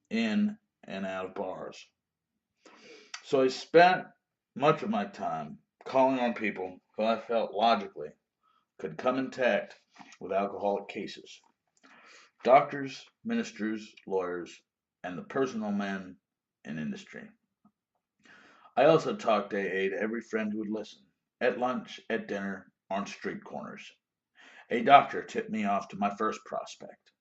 in and out of bars. So I spent much of my time calling on people who I felt logically could come intact with alcoholic cases: doctors, ministers, lawyers, and the personal men in industry. I also talked AA to every friend who would listen, at lunch, at dinner, on street corners. A doctor tipped me off to my first prospect.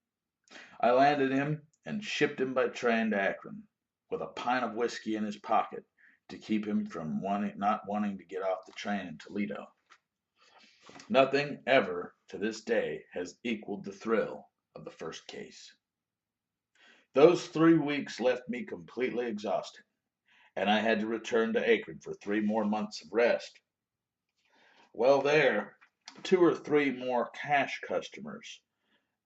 I landed him and shipped him by train to Akron with a pint of whiskey in his pocket to keep him from not wanting to get off the train in Toledo. Nothing ever to this day has equaled the thrill of the first case. Those 3 weeks left me completely exhausted, and I had to return to Akron for 3 more months of rest. Well, there, 2 or 3 more cash customers,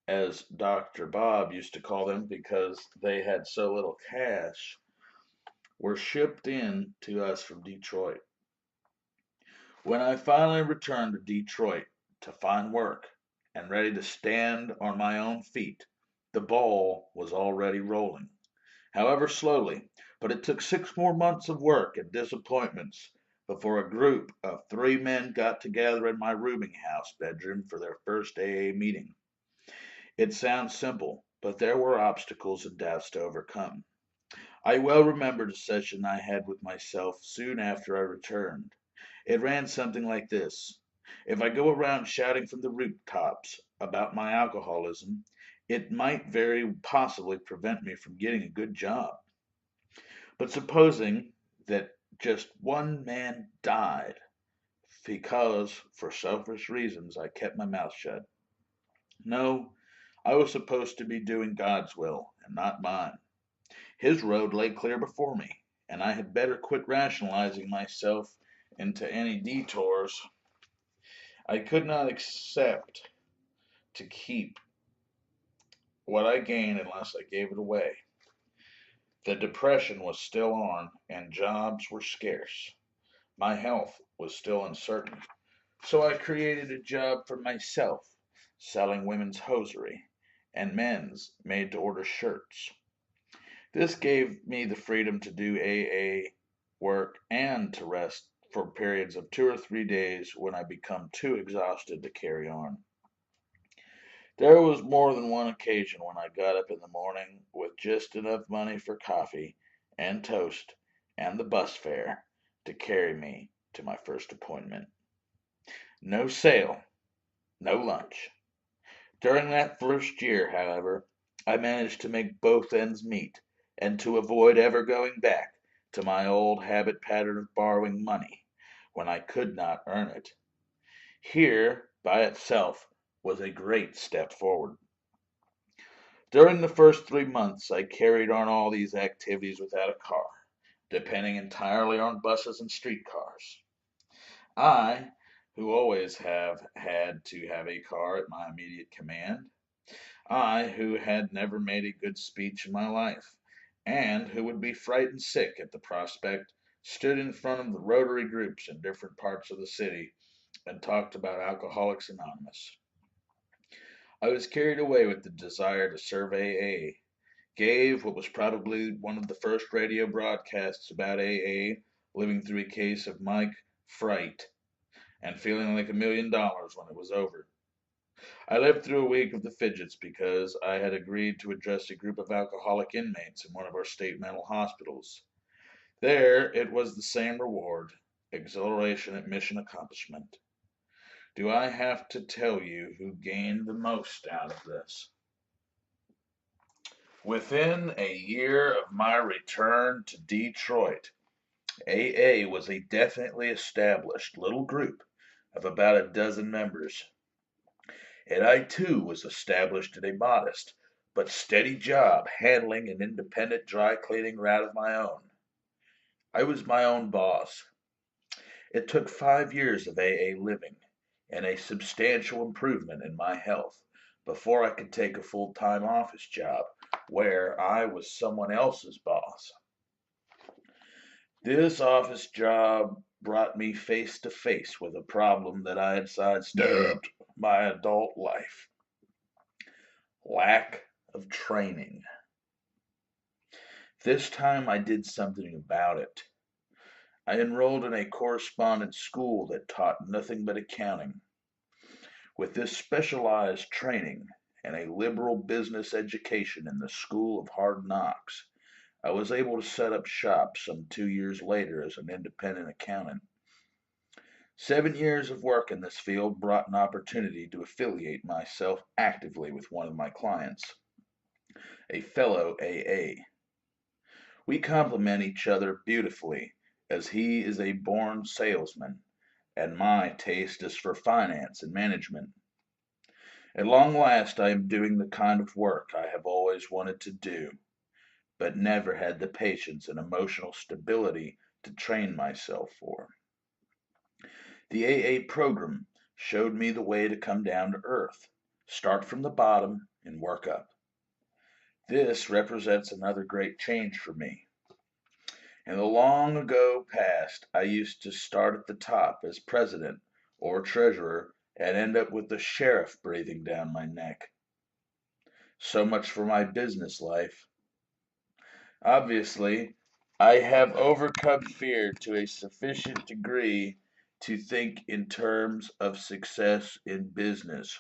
as Dr. Bob used to call them because they had so little cash, were shipped in to us from Detroit. When I finally returned to Detroit to find work and ready to stand on my own feet, the ball was already rolling. However slowly, but it took 6 more months of work and disappointments before a group of 3 men got together in my rooming house bedroom for their first AA meeting. It sounds simple, but there were obstacles and doubts to overcome. I well remembered a session I had with myself soon after I returned. It ran something like this: if I go around shouting from the rooftops about my alcoholism, it might very possibly prevent me from getting a good job. But supposing that just one man died because, for selfish reasons, I kept my mouth shut. No, I was supposed to be doing God's will and not mine. His road lay clear before me, and I had better quit rationalizing myself into any detours. I could not accept to keep what I gained unless I gave it away. The depression was still on, and jobs were scarce. My health was still uncertain, so I created a job for myself, selling women's hosiery and men's made to order shirts. This gave me the freedom to do AA work and to rest for periods of 2 or 3 days when I become too exhausted to carry on. There was more than one occasion when I got up in the morning with just enough money for coffee and toast and the bus fare to carry me to my first appointment. No sale, no lunch. During that first year, however, I managed to make both ends meet and to avoid ever going back to my old habit pattern of borrowing money when I could not earn it. Here, by itself, was a great step forward. During the first 3 months, I carried on all these activities without a car, depending entirely on buses and streetcars. I, who always have had to have a car at my immediate command, I, who had never made a good speech in my life, and who would be frightened sick at the prospect, stood in front of the Rotary groups in different parts of the city and talked about Alcoholics Anonymous. I was carried away with the desire to serve AA, gave what was probably one of the first radio broadcasts about AA, living through a case of Mike Fright, and feeling like $1 million when it was over. I lived through a week of the fidgets because I had agreed to address a group of alcoholic inmates in one of our state mental hospitals. There, it was the same reward, exhilaration at mission accomplishment. Do I have to tell you who gained the most out of this? Within a year of my return to Detroit, AA was a definitely established little group of about a dozen members, and I too was established in a modest but steady job handling an independent dry cleaning route of my own. I was my own boss. It took 5 years of AA living and a substantial improvement in my health before I could take a full-time office job where I was someone else's boss. This office job brought me face to face with a problem that I had sidestepped my adult life: lack of training. This time I did something about it. I enrolled in a correspondence school that taught nothing but accounting. With this specialized training and a liberal business education in the School of Hard Knocks, I was able to set up shop some 2 years later as an independent accountant. 7 years of work in this field brought an opportunity to affiliate myself actively with one of my clients. a fellow AA. We complement each other beautifully, as he is a born salesman, and my taste is for finance and management. At long last I am doing the kind of work I have always wanted to do, but never had the patience and emotional stability to train myself for. The AA program showed me the way to come down to earth, start from the bottom, and work up. This represents another great change for me. In the long ago past, I used to start at the top as president or treasurer and end up with the sheriff breathing down my neck. So much for my business life. Obviously, I have overcome fear to a sufficient degree to think in terms of success in business.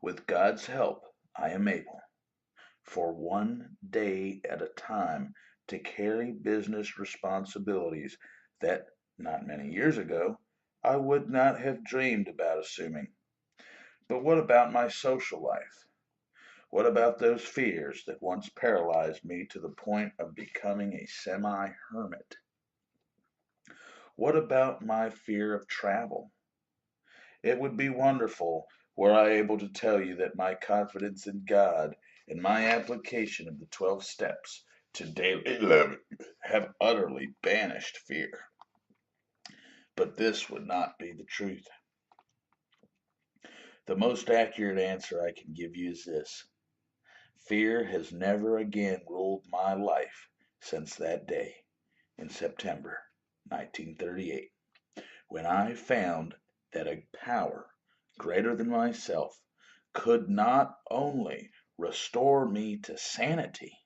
With God's help, I am able, for one day at a time, to carry business responsibilities that, not many years ago, I would not have dreamed about assuming. But what about my social life? What about those fears that once paralyzed me to the point of becoming a semi-hermit? What about my fear of travel? It would be wonderful were I able to tell you that my confidence in God and my application of the 12 steps to daily living have utterly banished fear. But this would not be the truth. The most accurate answer I can give you is this: fear has never again ruled my life since that day in September 1938, when I found that a power greater than myself could not only restore me to sanity,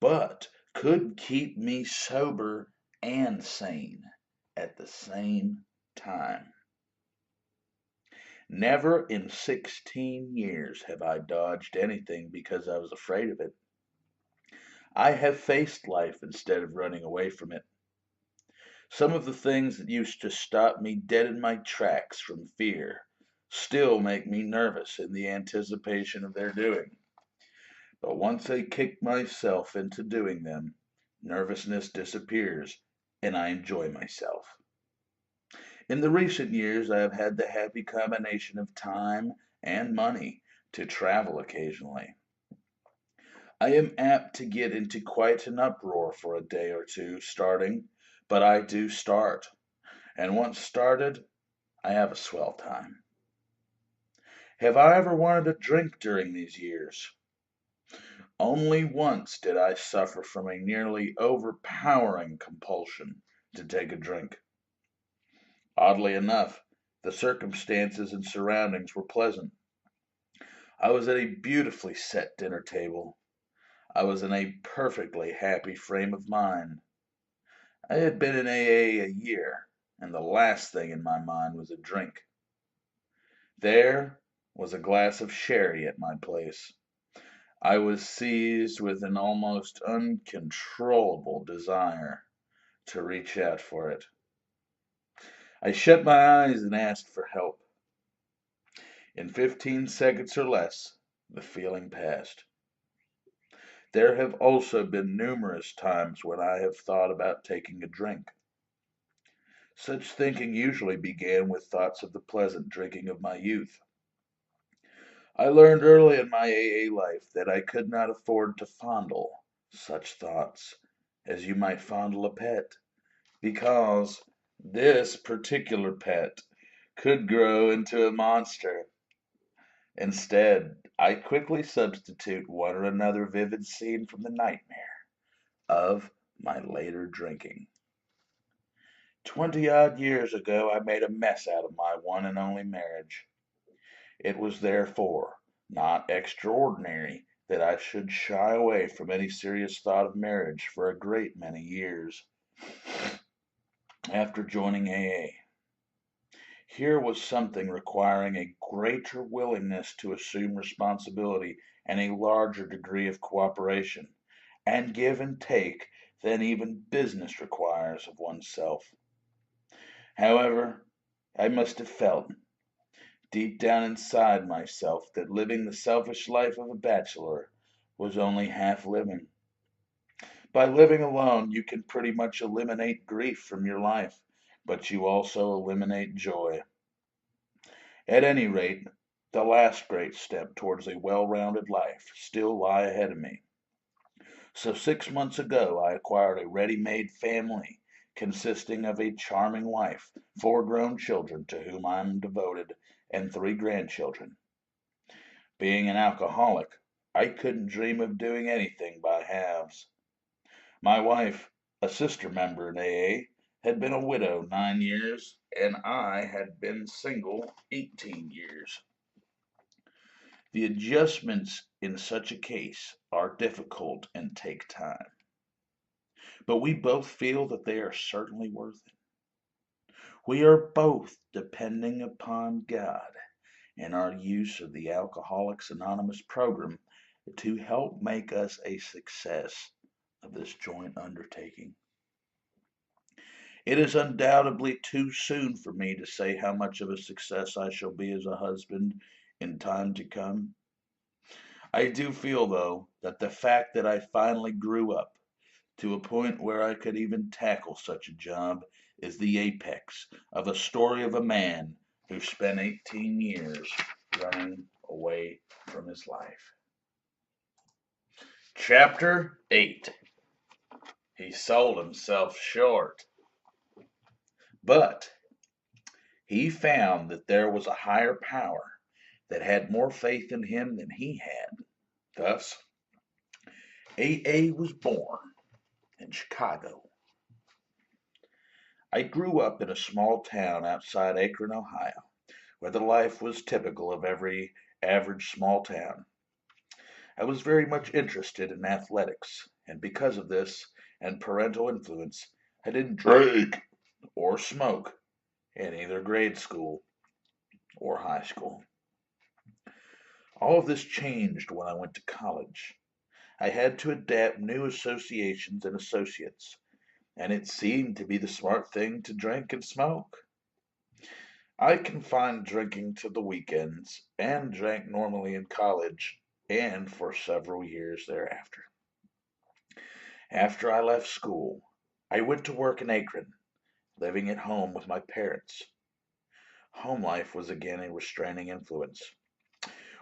but could keep me sober and sane at the same time. Never in 16 years have I dodged anything because I was afraid of it. I have faced life instead of running away from it. Some of the things that used to stop me dead in my tracks from fear still make me nervous in the anticipation of their doing. But once I kick myself into doing them, nervousness disappears and I enjoy myself. In the recent years, I have had the happy combination of time and money to travel occasionally. I am apt to get into quite an uproar for a day or two starting, but I do start, and once started, I have a swell time. Have I ever wanted a drink during these years? Only once did I suffer from a nearly overpowering compulsion to take a drink. Oddly enough, the circumstances and surroundings were pleasant. I was at a beautifully set dinner table. I was in a perfectly happy frame of mind. I had been in AA a year, and the last thing in my mind was a drink. There was a glass of sherry at my place. I was seized with an almost uncontrollable desire to reach out for it. I shut my eyes and asked for help. In 15 seconds or less, the feeling passed. There have also been numerous times when I have thought about taking a drink. Such thinking usually began with thoughts of the pleasant drinking of my youth. I learned early in my AA life that I could not afford to fondle such thoughts as you might fondle a pet, because this particular pet could grow into a monster. Instead, I quickly substitute one or another vivid scene from the nightmare of my later drinking. 20-odd years ago, I made a mess out of my one and only marriage. It was therefore not extraordinary that I should shy away from any serious thought of marriage for a great many years after joining AA. Here was something requiring a greater willingness to assume responsibility and a larger degree of cooperation and give and take than even business requires of oneself. However, I must have felt deep down inside myself that living the selfish life of a bachelor was only half living. By living alone, you can pretty much eliminate grief from your life, but you also eliminate joy. At any rate, the last great step towards a well-rounded life still lie ahead of me. So 6 months ago, I acquired a ready-made family consisting of a charming wife, 4 grown children to whom I am devoted, and 3 grandchildren. Being an alcoholic, I couldn't dream of doing anything by halves. My wife, a sister member in AA, had been a widow 9 years, and I had been single 18 years. The adjustments in such a case are difficult and take time, but we both feel that they are certainly worth it. We are both depending upon God and our use of the Alcoholics Anonymous program to help make us a success of this joint undertaking. It is undoubtedly too soon for me to say how much of a success I shall be as a husband in time to come. I do feel, though, that the fact that I finally grew up to a point where I could even tackle such a job is the apex of a story of a man who spent 18 years running away from his life. Chapter 8. He sold himself short. But he found that there was a higher power that had more faith in him than he had. Thus, AA was born in Chicago. I grew up in a small town outside Akron, Ohio, where the life was typical of every average small town. I was very much interested in athletics, and because of this and parental influence, I didn't drink or smoke in either grade school or high school. All of this changed when I went to college. I had to adapt new associations and associates, and it seemed to be the smart thing to drink and smoke. I confined drinking to the weekends and drank normally in college and for several years thereafter. After I left school, I went to work in Akron, living at home with my parents. Home life was again a restraining influence.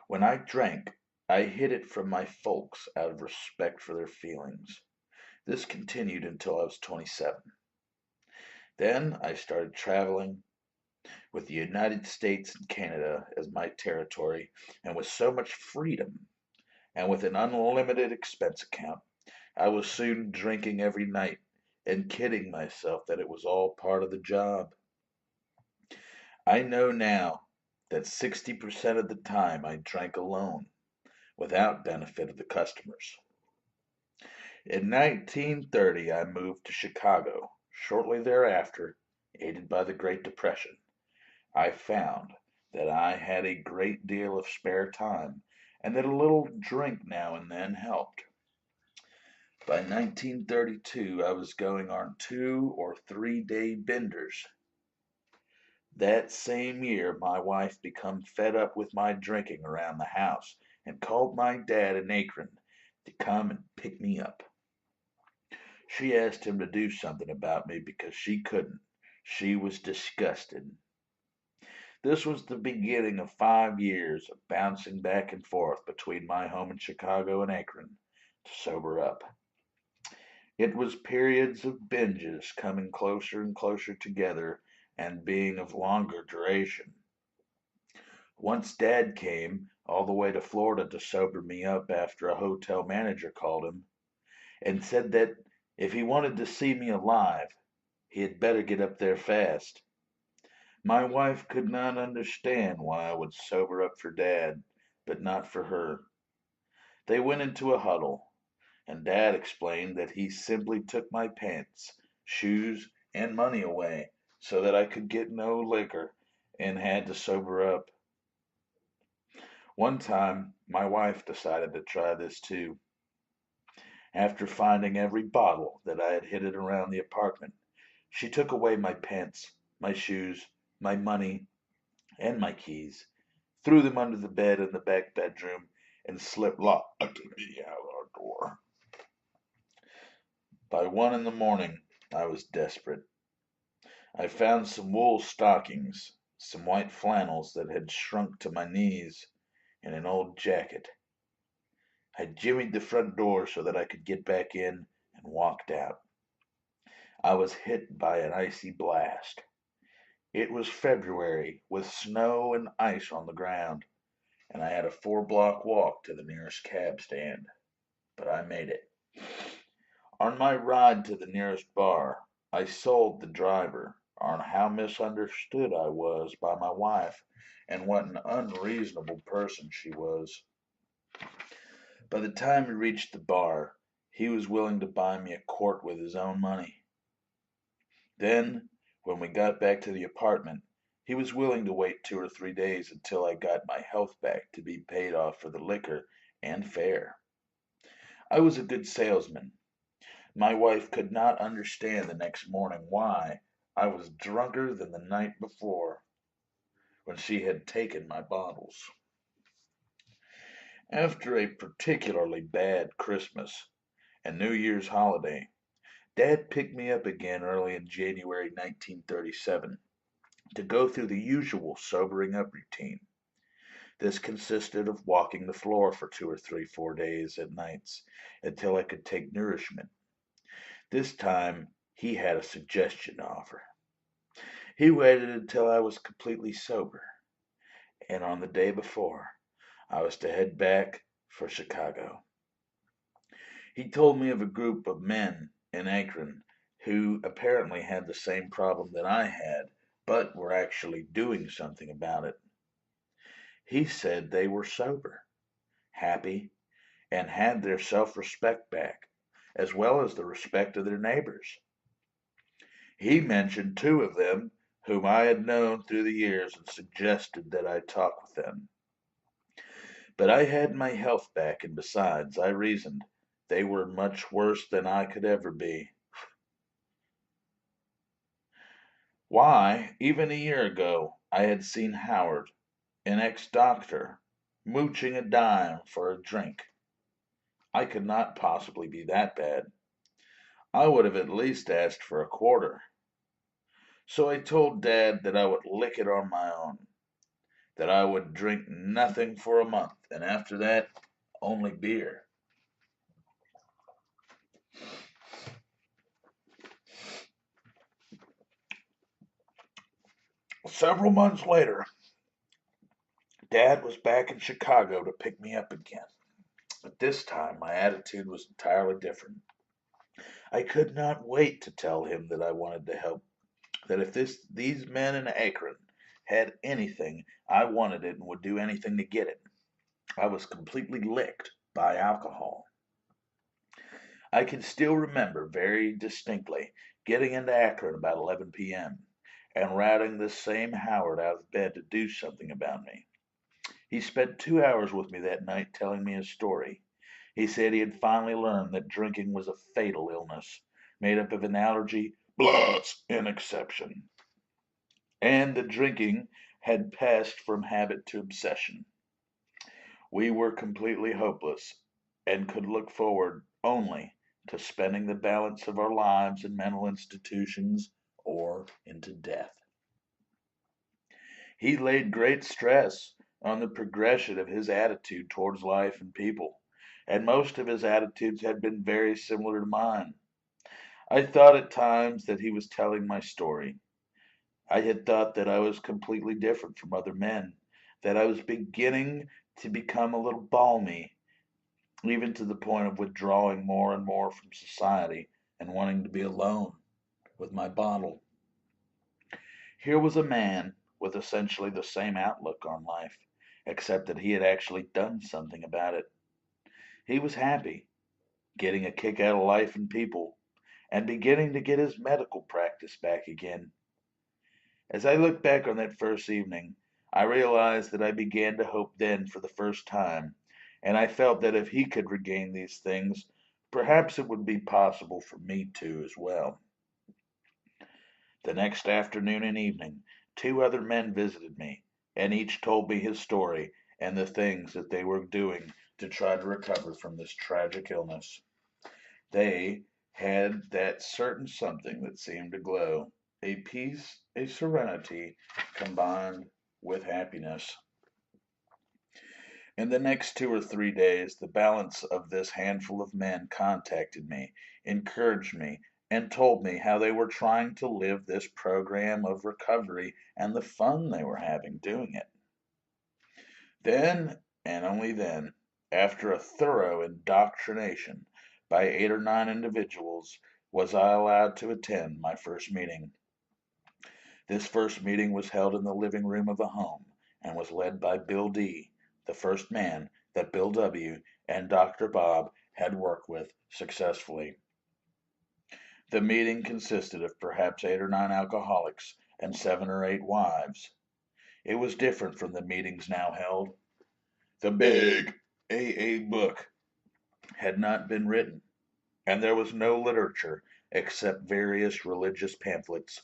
When I drank, I hid it from my folks out of respect for their feelings. This continued until I was 27. Then I started traveling with the United States and Canada as my territory, and with so much freedom, and with an unlimited expense account, I was soon drinking every night and kidding myself that it was all part of the job. I know now that 60% of the time I drank alone, without benefit of the customers. In 1930, I moved to Chicago. Shortly thereafter, aided by the Great Depression, I found that I had a great deal of spare time and that a little drink now and then helped. By 1932, I was going on 2 or 3 day benders. That same year, my wife become fed up with my drinking around the house and called my dad in Akron to come and pick me up. She asked him to do something about me because she couldn't. She was disgusted. This was the beginning of 5 years of bouncing back and forth between my home in Chicago and Akron to sober up. It was periods of binges coming closer and closer together and being of longer duration. Once Dad came all the way to Florida to sober me up after a hotel manager called him and said that if he wanted to see me alive, he had better get up there fast. My wife could not understand why I would sober up for Dad, but not for her. They went into a huddle, and Dad explained that he simply took my pants, shoes, and money away so that I could get no liquor and had to sober up. One time, my wife decided to try this too. After finding every bottle that I had hidden around the apartment, she took away my pants, my shoes, my money, and my keys, threw them under the bed in the back bedroom, and slipped locked me out our door. By 1 in the morning, I was desperate. I found some wool stockings, some white flannels that had shrunk to my knees, and an old jacket. I jimmied the front door so that I could get back in and walked out. I was hit by an icy blast. It was February, with snow and ice on the ground, and I had a 4-block walk to the nearest cab stand. But I made it. On my ride to the nearest bar, I sold the driver on how misunderstood I was by my wife and what an unreasonable person she was. By the time we reached the bar, he was willing to buy me a quart with his own money. Then, when we got back to the apartment, he was willing to wait 2 or 3 days until I got my health back to be paid off for the liquor and fare. I was a good salesman. My wife could not understand the next morning why I was drunker than the night before when she had taken my bottles. After a particularly bad Christmas and New Year's holiday, Dad picked me up again early in January 1937 to go through the usual sobering up routine. This consisted of walking the floor for 2 or 3, 4 days at nights until I could take nourishment. This time he had a suggestion to offer. He waited until I was completely sober, and on the day before, I was to head back for Chicago. He told me of a group of men in Akron who apparently had the same problem that I had, but were actually doing something about it. He said they were sober, happy, and had their self-respect back, as well as the respect of their neighbors. He mentioned 2 of them whom I had known through the years and suggested that I talk with them. But I had my health back, and besides, I reasoned, they were much worse than I could ever be. Why, even a year ago, I had seen Howard, an ex-doctor, mooching a dime for a drink. I could not possibly be that bad. I would have at least asked for a quarter. So I told Dad that I would lick it on my own, that I would drink nothing for a month, and after that, only beer. Several months later, Dad was back in Chicago to pick me up again. But this time, my attitude was entirely different. I could not wait to tell him that I wanted to help, that if these men in Akron had anything, I wanted it and would do anything to get it. I was completely licked by alcohol. I can still remember very distinctly getting into Akron about 11 p.m. and routing this same Howard out of bed to do something about me. He spent 2 hours with me that night telling me his story. He said he had finally learned that drinking was a fatal illness, made up of an allergy plus an exception, and that drinking had passed from habit to obsession. We were completely hopeless and could look forward only to spending the balance of our lives in mental institutions or into death. He laid great stress on the progression of his attitude towards life and people, and most of his attitudes had been very similar to mine. I thought at times that he was telling my story. I had thought that I was completely different from other men, that I was beginning to become a little balmy, even to the point of withdrawing more and more from society and wanting to be alone with my bottle. Here was a man with essentially the same outlook on life, except that he had actually done something about it. He was happy, getting a kick out of life and people, and beginning to get his medical practice back again. As I look back on that first evening, I realized that I began to hope then for the first time, and I felt that if he could regain these things, perhaps it would be possible for me to as well. The next afternoon and evening, 2 other men visited me, and each told me his story and the things that they were doing to try to recover from this tragic illness. They had that certain something that seemed to glow, a peace, a serenity combined with happiness. In the next 2 or 3 days, the balance of this handful of men contacted me, encouraged me, and told me how they were trying to live this program of recovery and the fun they were having doing it. Then, and only then, after a thorough indoctrination by 8 or 9 individuals, was I allowed to attend my first meeting. This first meeting was held in the living room of a home and was led by Bill D., the first man that Bill W. and Dr. Bob had worked with successfully. The meeting consisted of perhaps 8 or 9 alcoholics and 7 or 8 wives. It was different from the meetings now held. The big AA book had not been written, and there was no literature except various religious pamphlets.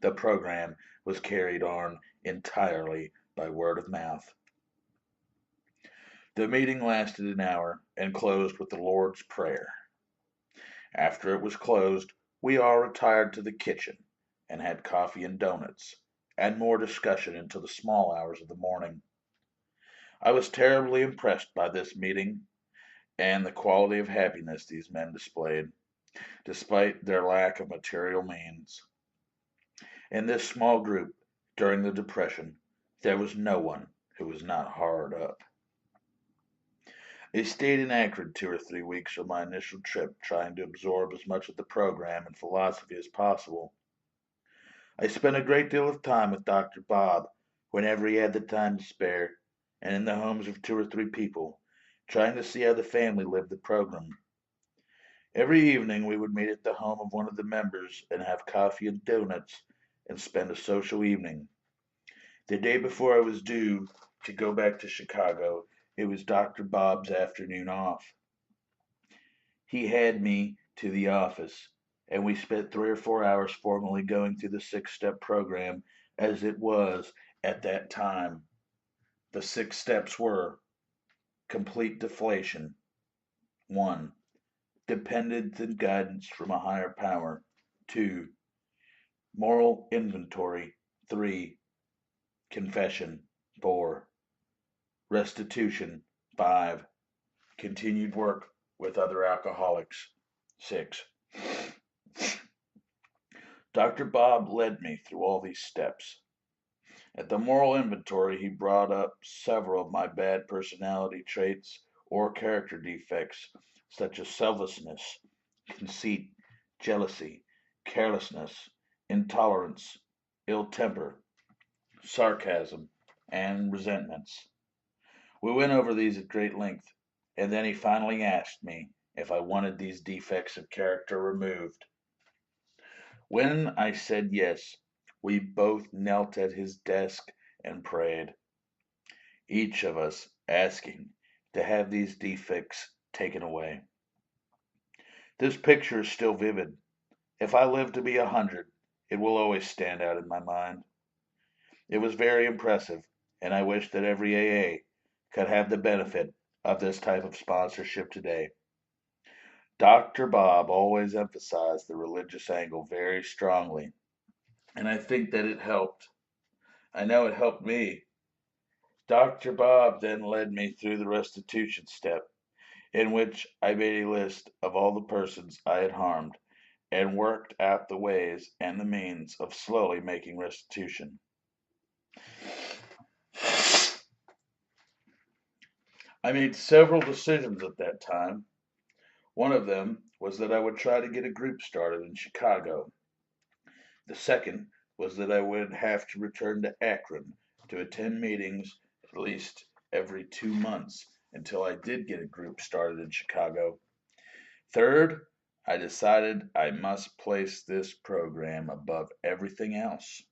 The program was carried on entirely by word of mouth. The meeting lasted an hour and closed with the Lord's Prayer. After it was closed, we all retired to the kitchen and had coffee and donuts, and more discussion until the small hours of the morning. I was terribly impressed by this meeting and the quality of happiness these men displayed, despite their lack of material means. In this small group, during the Depression, there was no one who was not hard up. I stayed in Akron 2 or 3 weeks of my initial trip, trying to absorb as much of the program and philosophy as possible. I spent a great deal of time with Dr. Bob whenever he had the time to spare, and in the homes of 2 or 3 people, trying to see how the family lived the program. Every evening we would meet at the home of one of the members and have coffee and donuts and spend a social evening. The day before I was due to go back to Chicago, it was Dr. Bob's afternoon off. He had me to the office, and we spent 3 or 4 hours formally going through the 6-step program as it was at that time. The 6 steps were: complete deflation, 1. Dependence and guidance from a higher power, 2. Moral inventory, 3. Confession, 4. Restitution, 5. Continued work with other alcoholics, 6. Dr. Bob led me through all these steps. At the moral inventory, he brought up several of my bad personality traits or character defects, such as selfishness, conceit, jealousy, carelessness, intolerance, ill temper, sarcasm, and resentments. We went over these at great length, and then he finally asked me if I wanted these defects of character removed. When I said yes, we both knelt at his desk and prayed, each of us asking to have these defects taken away. This picture is still vivid. If I live to be 100, it will always stand out in my mind. It was very impressive, and I wish that every AA could have the benefit of this type of sponsorship today. Dr. Bob always emphasized the religious angle very strongly, and I think that it helped. I know it helped me. Dr. Bob then led me through the restitution step, in which I made a list of all the persons I had harmed and worked out the ways and the means of slowly making restitution. I made several decisions at that time. One of them was that I would try to get a group started in Chicago. The second was that I would have to return to Akron to attend meetings at least every 2 months until I did get a group started in Chicago. Third, I decided I must place this program above everything else,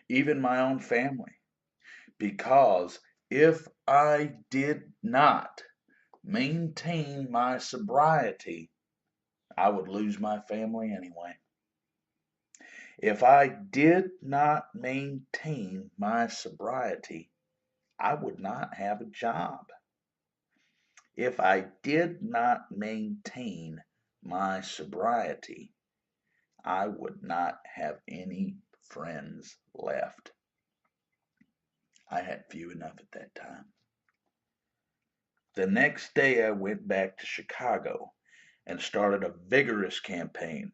even my own family, because if I did not maintain my sobriety, I would lose my family anyway. If I did not maintain my sobriety, I would not have a job. If I did not maintain my sobriety, I would not have any friends left. I had few enough at that time. The next day I went back to Chicago and started a vigorous campaign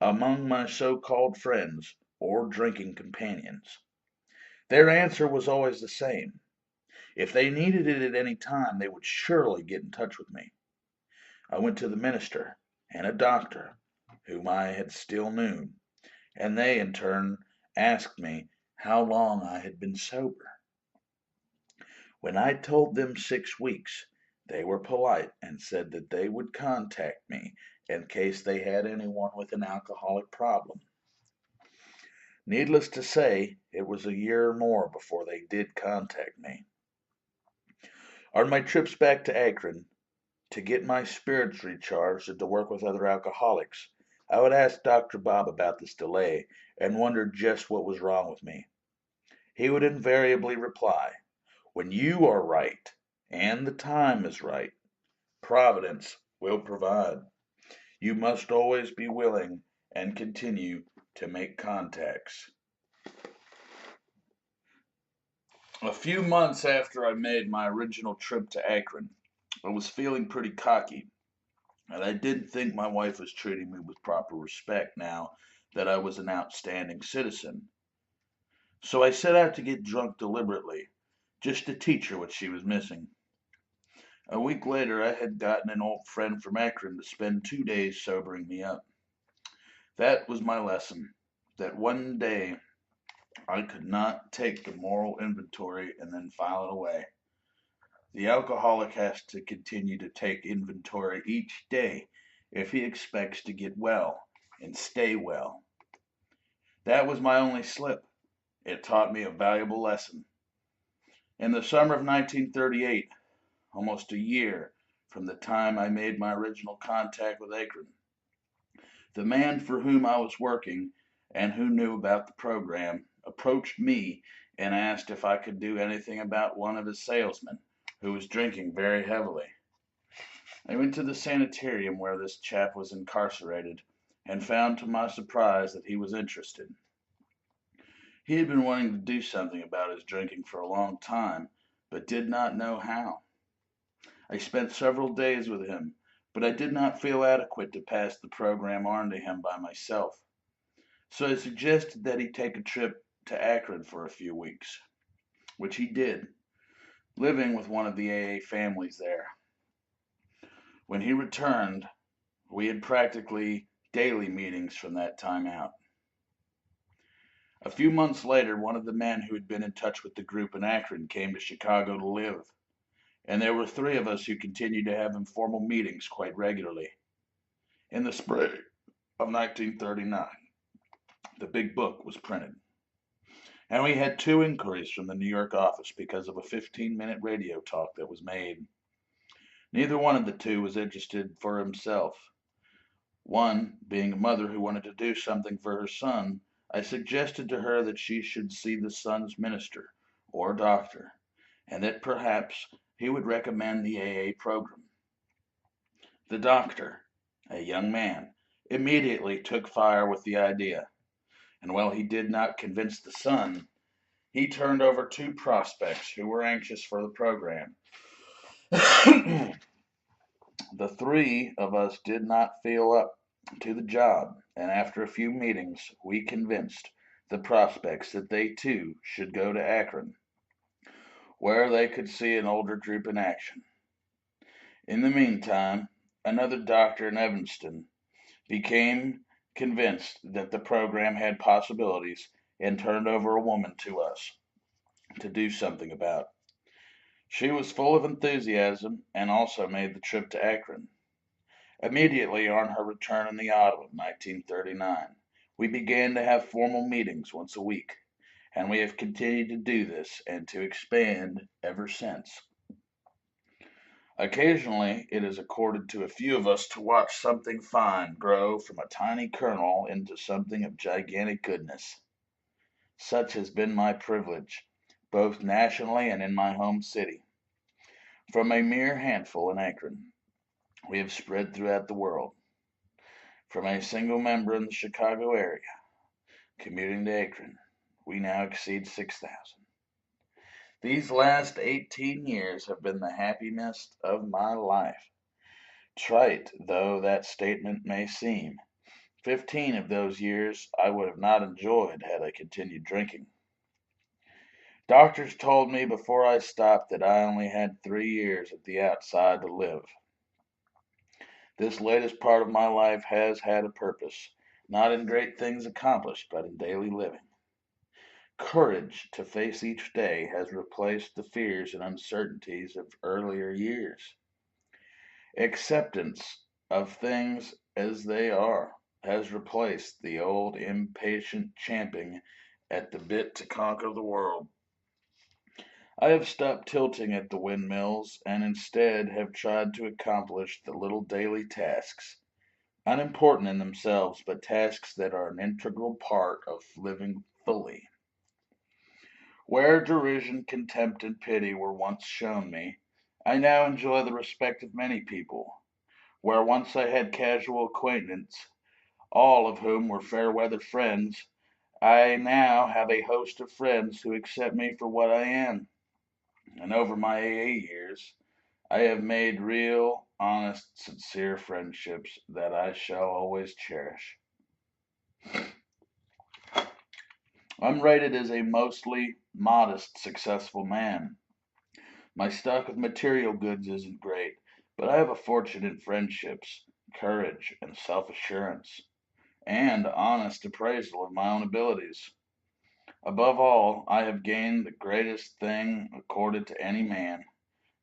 among my so-called friends or drinking companions. Their answer was always the same. If they needed it at any time, they would surely get in touch with me. I went to the minister and a doctor whom I had still known, and they in turn asked me how long I had been sober. When I told them 6 weeks, they were polite and said that they would contact me in case they had anyone with an alcoholic problem. Needless to say, it was a year or more before they did contact me. On my trips back to Akron, to get my spirits recharged and to work with other alcoholics, I would ask Dr. Bob about this delay and wonder just what was wrong with me. He would invariably reply, "When you are right and the time is right, Providence will provide. You must always be willing and continue to make contacts." A few months after I made my original trip to Akron, I was feeling pretty cocky, and I didn't think my wife was treating me with proper respect now that I was an outstanding citizen. So I set out to get drunk deliberately, just to teach her what she was missing. A week later, I had gotten an old friend from Akron to spend 2 days sobering me up. That was my lesson, that one day I could not take the moral inventory and then file it away. The alcoholic has to continue to take inventory each day if he expects to get well and stay well. That was my only slip. It taught me a valuable lesson. In the summer of 1938, almost a year from the time I made my original contact with Akron, the man for whom I was working and who knew about the program approached me and asked if I could do anything about one of his salesmen who was drinking very heavily. I went to the sanitarium where this chap was incarcerated and found to my surprise that he was interested. He had been wanting to do something about his drinking for a long time, but did not know how. I spent several days with him, but I did not feel adequate to pass the program on to him by myself. So I suggested that he take a trip to Akron for a few weeks, which he did, living with one of the AA families there. When he returned, we had practically daily meetings from that time out. A few months later, one of the men who had been in touch with the group in Akron came to Chicago to live, and there were 3 of us who continued to have informal meetings quite regularly. In the spring of 1939, the big book was printed, and we had 2 inquiries from the New York office because of a 15-minute radio talk that was made. Neither one of the 2 was interested for himself. One, being a mother who wanted to do something for her son, I suggested to her that she should see the son's minister or doctor, and that perhaps he would recommend the AA program. The doctor, a young man, immediately took fire with the idea, and while he did not convince the son, he turned over 2 prospects who were anxious for the program. The 3 of us did not feel up to the job, and after a few meetings, we convinced the prospects that they too should go to Akron, where they could see an older group in action. In the meantime, another doctor in Evanston became convinced that the program had possibilities and turned over a woman to us to do something about. She was full of enthusiasm and also made the trip to Akron. Immediately on her return in the autumn of 1939, we began to have formal meetings once a week, and we have continued to do this and to expand ever since. Occasionally, it is accorded to a few of us to watch something fine grow from a tiny kernel into something of gigantic goodness. Such has been my privilege, both nationally and in my home city. From a mere handful in Akron, we have spread throughout the world. From a single member in the Chicago area, commuting to Akron, we now exceed 6,000. These last 18 years have been the happiness of my life. Trite though that statement may seem, 15 of those years I would have not enjoyed had I continued drinking. Doctors told me before I stopped that I only had 3 years at the outside to live. This latest part of my life has had a purpose, not in great things accomplished, but in daily living. Courage to face each day has replaced the fears and uncertainties of earlier years. Acceptance of things as they are has replaced the old impatient champing at the bit to conquer the world. I have stopped tilting at the windmills and instead have tried to accomplish the little daily tasks, unimportant in themselves, but tasks that are an integral part of living fully. Where derision, contempt, and pity were once shown me, I now enjoy the respect of many people. Where once I had casual acquaintance, all of whom were fair weather friends, I now have a host of friends who accept me for what I am. And over my AA years, I have made real, honest, sincere friendships that I shall always cherish. I'm rated as a mostly modest, successful man. My stock of material goods isn't great, but I have a fortune in friendships, courage, and self assurance, and honest appraisal of my own abilities. Above all, I have gained the greatest thing accorded to any man,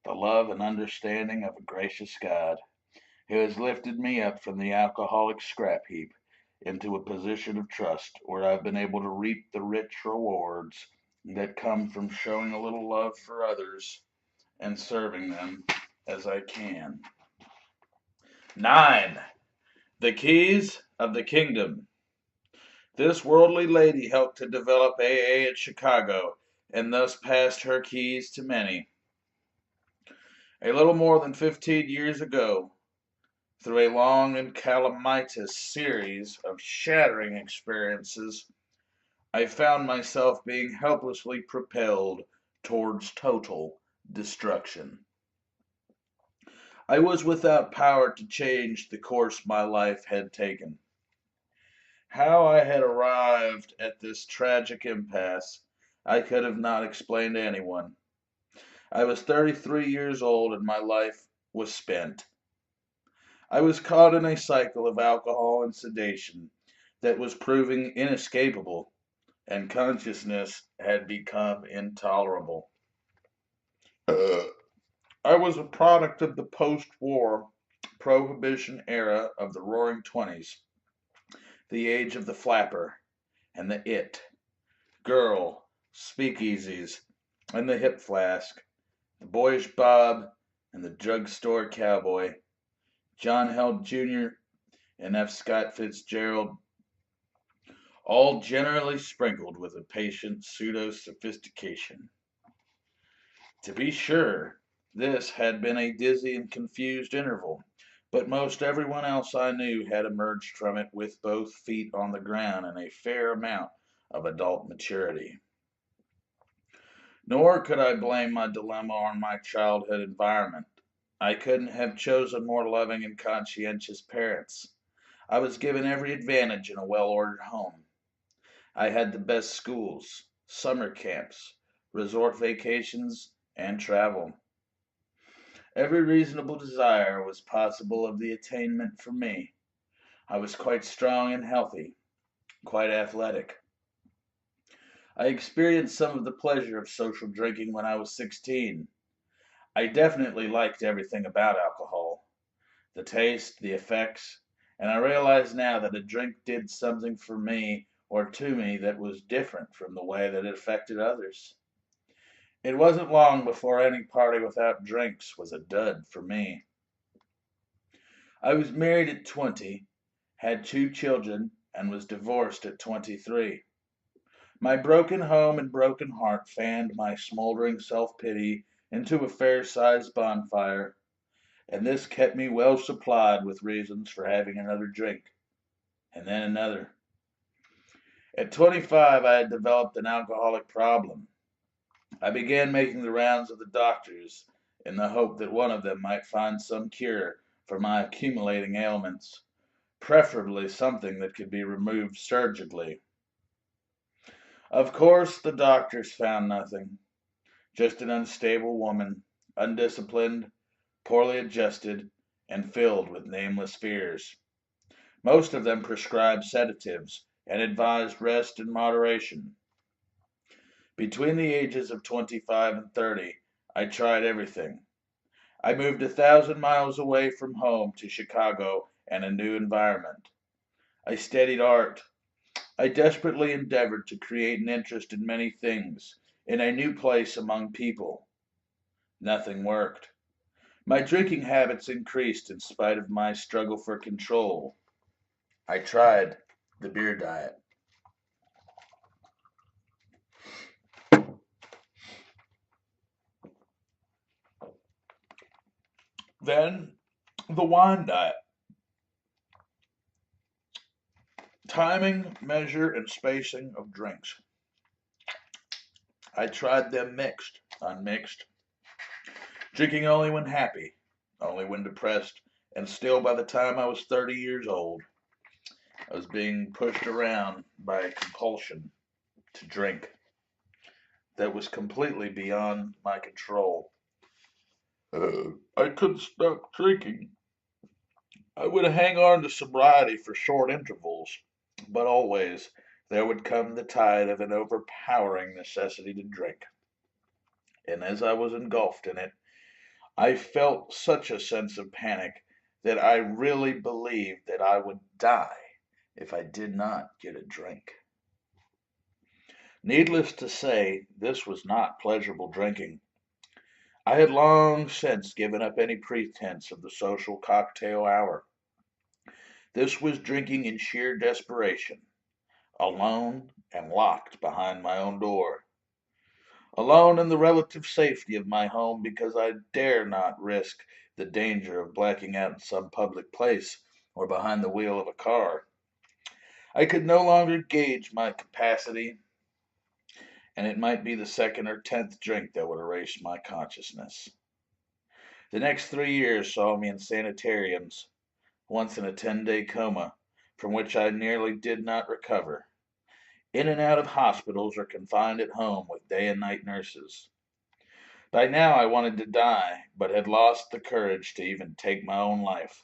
the love and understanding of a gracious God, who has lifted me up from the alcoholic scrap heap into a position of trust where I've been able to reap the rich rewards that come from showing a little love for others and serving them as I can. 9. The Keys of the Kingdom. This worldly lady helped to develop AA at Chicago and thus passed her keys to many. A little more than 15 years ago, through a long and calamitous series of shattering experiences, I found myself being helplessly propelled towards total destruction. I was without power to change the course my life had taken. How I had arrived at this tragic impasse, I could have not explained to anyone. I was 33 years old and my life was spent. I was caught in a cycle of alcohol and sedation that was proving inescapable, and consciousness had become intolerable. I was a product of the post-war prohibition era of the Roaring Twenties, the age of the flapper and the it, girl, speakeasies, and the hip flask, the boyish bob and the drugstore cowboy, John Held Jr. and F. Scott Fitzgerald, all generally sprinkled with a patient pseudo-sophistication. To be sure, this had been a dizzy and confused interval, but most everyone else I knew had emerged from it with both feet on the ground and a fair amount of adult maturity. Nor could I blame my dilemma on my childhood environment. I couldn't have chosen more loving and conscientious parents. I was given every advantage in a well-ordered home. I had the best schools, summer camps, resort vacations, and travel. Every reasonable desire was possible of the attainment for me. I was quite strong and healthy, quite athletic. I experienced some of the pleasure of social drinking when I was 16. I definitely liked everything about alcohol, the taste, the effects, and I realize now that a drink did something for me or to me that was different from the way that it affected others. It wasn't long before any party without drinks was a dud for me. I was married at 20, had 2 children, and was divorced at 23. My broken home and broken heart fanned my smoldering self-pity into a fair-sized bonfire, and this kept me well supplied with reasons for having another drink, and then another. At 25, I had developed an alcoholic problem. I began making the rounds of the doctors in the hope that one of them might find some cure for my accumulating ailments, preferably something that could be removed surgically. Of course, the doctors found nothing, just an unstable woman, undisciplined, poorly adjusted, and filled with nameless fears. Most of them prescribed sedatives and advised rest and moderation. Between the ages of 25 and 30, I tried everything. I moved 1,000 miles away from home to Chicago and a new environment. I studied art. I desperately endeavored to create an interest in many things, in a new place among people. Nothing worked. My drinking habits increased in spite of my struggle for control. I tried the beer diet. Then the wine diet. Timing, measure, and spacing of drinks. I tried them mixed, unmixed, drinking only when happy, only when depressed, and still by the time I was 30 years old, I was being pushed around by a compulsion to drink that was completely beyond my control. I couldn't stop drinking. I would hang on to sobriety for short intervals, but always there would come the tide of an overpowering necessity to drink. And as I was engulfed in it, I felt such a sense of panic that I really believed that I would die if I did not get a drink. Needless to say, this was not pleasurable drinking. I had long since given up any pretense of the social cocktail hour. This was drinking in sheer desperation, alone and locked behind my own door. Alone in the relative safety of my home because I dare not risk the danger of blacking out in some public place or behind the wheel of a car. I could no longer gauge my capacity, and it might be the second or 10th drink that would erase my consciousness. The next 3 years saw me in sanitariums, once in a 10-day coma, from which I nearly did not recover, in and out of hospitals or confined at home with day and night nurses. By now I wanted to die, but had lost the courage to even take my own life.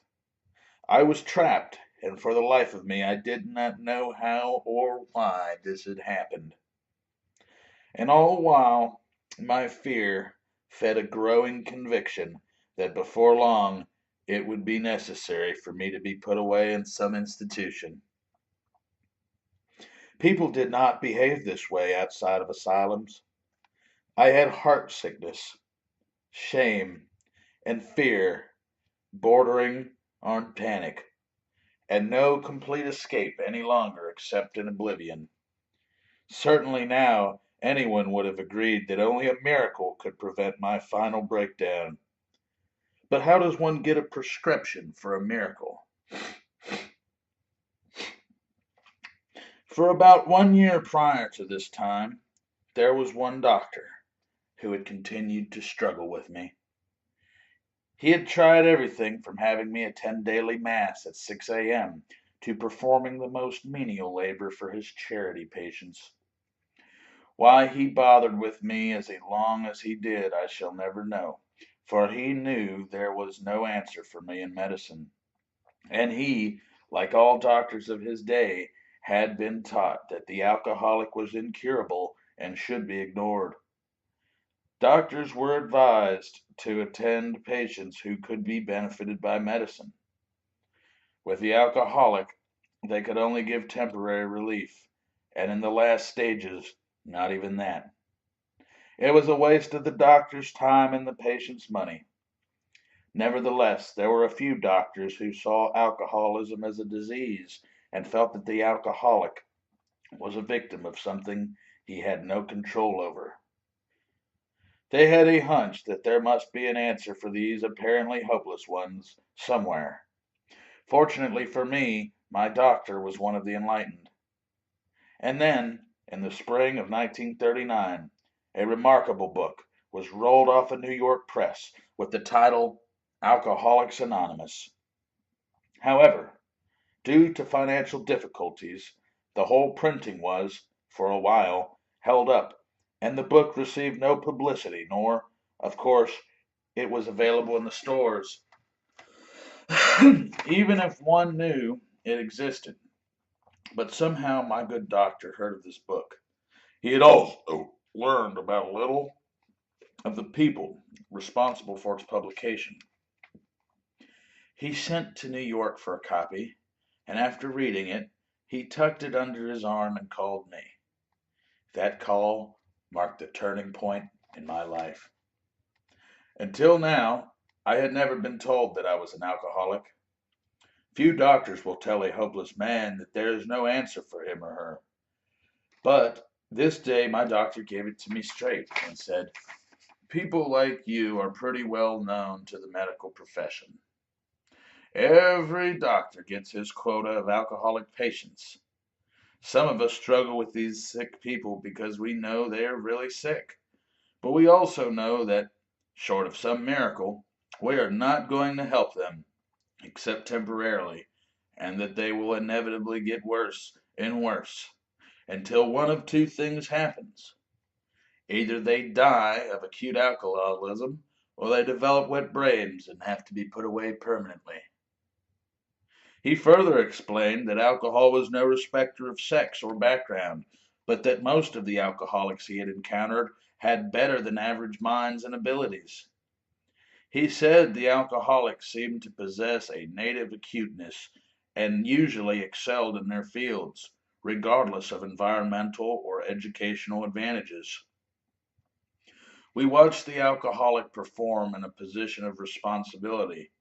I was trapped, and for the life of me I did not know how or why this had happened. And all the while my fear fed a growing conviction that before long it would be necessary for me to be put away in some institution. People did not behave this way outside of asylums. I had heart sickness, shame, and fear bordering on panic, and no complete escape any longer except in oblivion. Certainly now anyone would have agreed that only a miracle could prevent my final breakdown. But how does one get a prescription for a miracle? For about 1 year prior to this time, there was one doctor who had continued to struggle with me. He had tried everything from having me attend daily mass at 6 a.m. to performing the most menial labor for his charity patients. Why he bothered with me as long as he did I shall never know, for he knew there was no answer for me in medicine, and he, like all doctors of his day, had been taught that the alcoholic was incurable and should be ignored. Doctors were advised to attend patients who could be benefited by medicine. With the alcoholic, they could only give temporary relief, and in the last stages, not even that. It was a waste of the doctor's time and the patient's money. Nevertheless, there were a few doctors who saw alcoholism as a disease and felt that the alcoholic was a victim of something he had no control over. They had a hunch that there must be an answer for these apparently hopeless ones somewhere. Fortunately for me, my doctor was one of the enlightened. And then, in the spring of 1939, a remarkable book was rolled off a New York press with the title Alcoholics Anonymous. However, due to financial difficulties, the whole printing was, for a while, held up, and the book received no publicity, nor, of course, it was available in the stores, even if one knew it existed. But somehow my good doctor heard of this book. He had also learned about a little of the people responsible for its publication. He sent to New York for a copy, and after reading it, he tucked it under his arm and called me. That call marked the turning point in my life. Until now, I had never been told that I was an alcoholic. Few doctors will tell a hopeless man that there is no answer for him or her. But this day my doctor gave it to me straight and said, "People like you are pretty well known to the medical profession. Every doctor gets his quota of alcoholic patients. Some of us struggle with these sick people because we know they are really sick. But we also know that, short of some miracle, we are not going to help them, except temporarily, and that they will inevitably get worse and worse, until one of two things happens. Either they die of acute alcoholism, or they develop wet brains and have to be put away permanently." He further explained that alcohol was no respecter of sex or background, but that most of the alcoholics he had encountered had better than average minds and abilities. He said the alcoholics seemed to possess a native acuteness and usually excelled in their fields, regardless of environmental or educational advantages. We watch the alcoholic perform in a position of responsibility,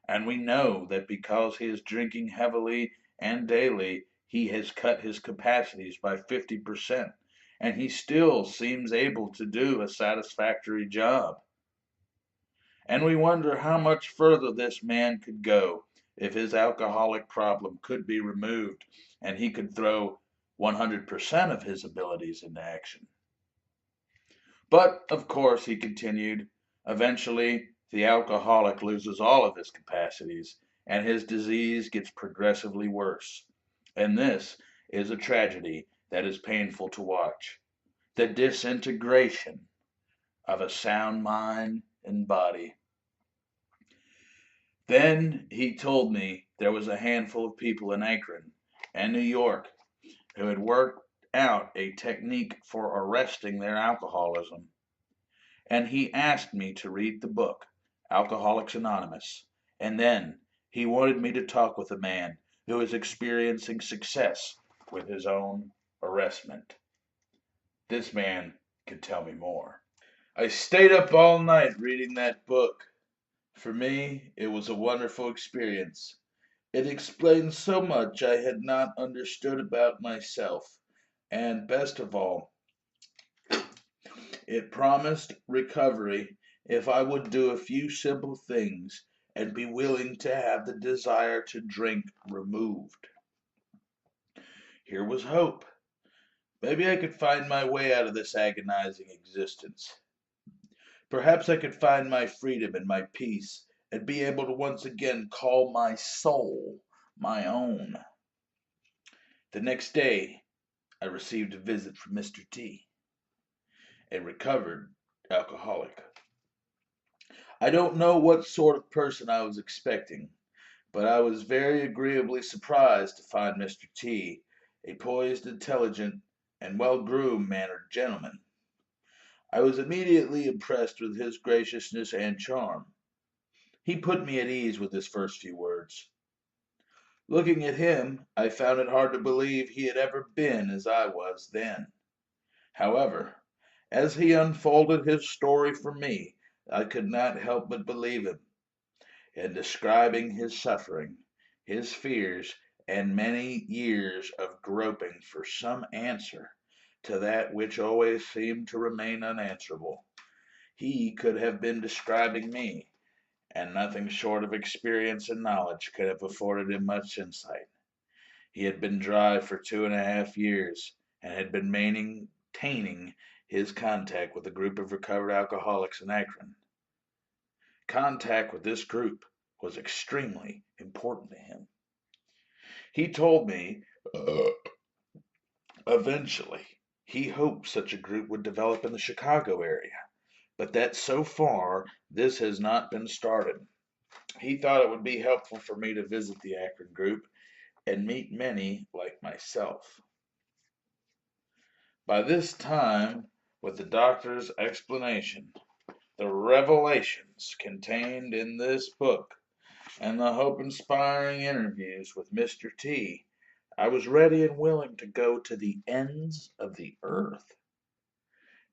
and we know that because he is drinking heavily and daily, he has cut his capacities by 50%, and he still seems able to do a satisfactory job. And we wonder how much further this man could go if his alcoholic problem could be removed and he could throw 100% of his abilities into action. But, of course, he continued, eventually the alcoholic loses all of his capacities and his disease gets progressively worse. And this is a tragedy that is painful to watch. The disintegration of a sound mind and body. Then he told me there was a handful of people in Akron and New York who had worked out a technique for arresting their alcoholism. And he asked me to read the book, Alcoholics Anonymous, and then he wanted me to talk with a man who is experiencing success with his own arrestment. This man could tell me more. I stayed up all night reading that book. For me, it was a wonderful experience. It explained so much I had not understood about myself, and best of all, it promised recovery if I would do a few simple things and be willing to have the desire to drink removed. Here was hope. Maybe I could find my way out of this agonizing existence. Perhaps I could find my freedom and my peace and be able to once again call my soul my own. The next day, I received a visit from Mr. T, a recovered alcoholic. I don't know what sort of person I was expecting, but I was very agreeably surprised to find Mr. T a poised, intelligent, and well-groomed mannered gentleman. I was immediately impressed with his graciousness and charm. He put me at ease with his first few words. Looking at him, I found it hard to believe he had ever been as I was then. However, as he unfolded his story for me, I could not help but believe him. In describing his suffering, his fears, and many years of groping for some answer, to that which always seemed to remain unanswerable. He could have been describing me, and nothing short of experience and knowledge could have afforded him much insight. He had been dry for 2.5 years, and had been maintaining his contact with a group of recovered alcoholics in Akron. Contact with this group was extremely important to him. He told me eventually he hoped such a group would develop in the Chicago area, but that so far this has not been started. He thought it would be helpful for me to visit the Akron group and meet many like myself. By this time, with the doctor's explanation, the revelations contained in this book, and the hope-inspiring interviews with Mr. T, I was ready and willing to go to the ends of the earth,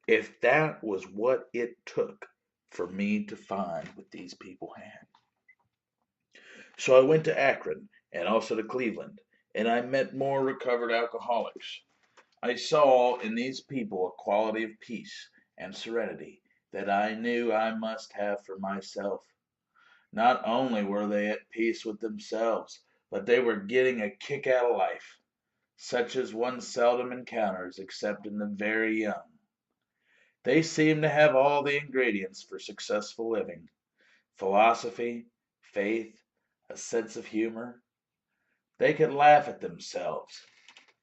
if that was what it took for me to find what these people had. So I went to Akron and also to Cleveland, and I met more recovered alcoholics. I saw in these people a quality of peace and serenity that I knew I must have for myself. Not only were they at peace with themselves, but they were getting a kick out of life, such as one seldom encounters except in the very young. They seemed to have all the ingredients for successful living: philosophy, faith, a sense of humor. They could laugh at themselves,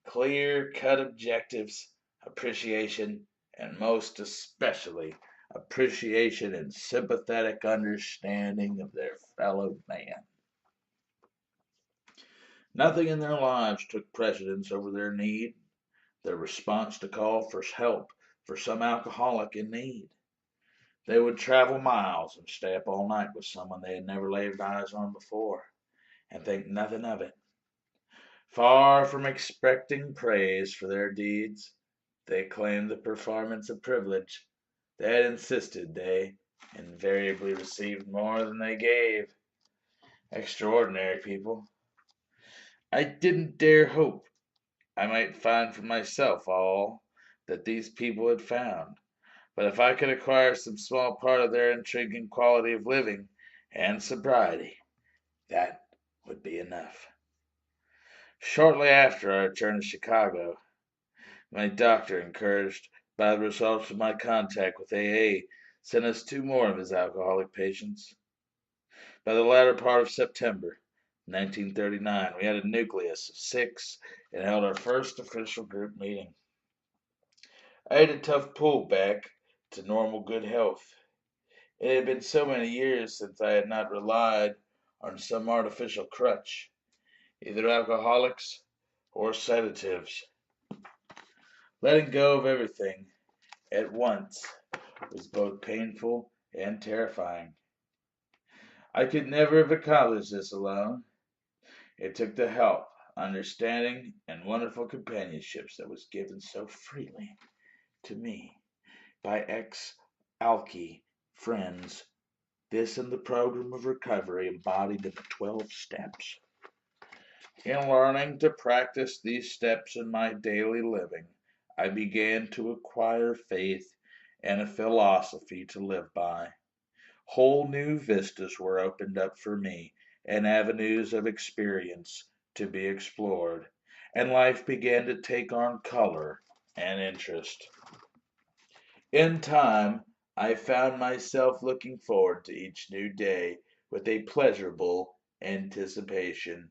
clear-cut objectives, appreciation, and most especially appreciation and sympathetic understanding of their fellow man. Nothing in their lives took precedence over their need, their response to call for help for some alcoholic in need. They would travel miles and stay up all night with someone they had never laid eyes on before, and think nothing of it. Far from expecting praise for their deeds, they claimed the performance a privilege. They had insisted they invariably received more than they gave. Extraordinary people. I didn't dare hope I might find for myself all that these people had found, but if I could acquire some small part of their intriguing quality of living and sobriety, that would be enough. Shortly after our return to Chicago, my doctor, encouraged by the results of my contact with AA, sent us 2 more of his alcoholic patients. By the latter part of September 1939, we had a nucleus of 6 and held our first official group meeting. I had a tough pull back to normal good health. It had been so many years since I had not relied on some artificial crutch, either alcoholics or sedatives. Letting go of everything at once was both painful and terrifying. I could never have accomplished this alone. It took the help, understanding, and wonderful companionships that was given so freely to me by ex-alky friends. This and the program of recovery embodied in the 12 steps. In learning to practice these steps in my daily living, I began to acquire faith and a philosophy to live by. Whole new vistas were opened up for me, and avenues of experience to be explored, and life began to take on color and interest. In time, I found myself looking forward to each new day with a pleasurable anticipation.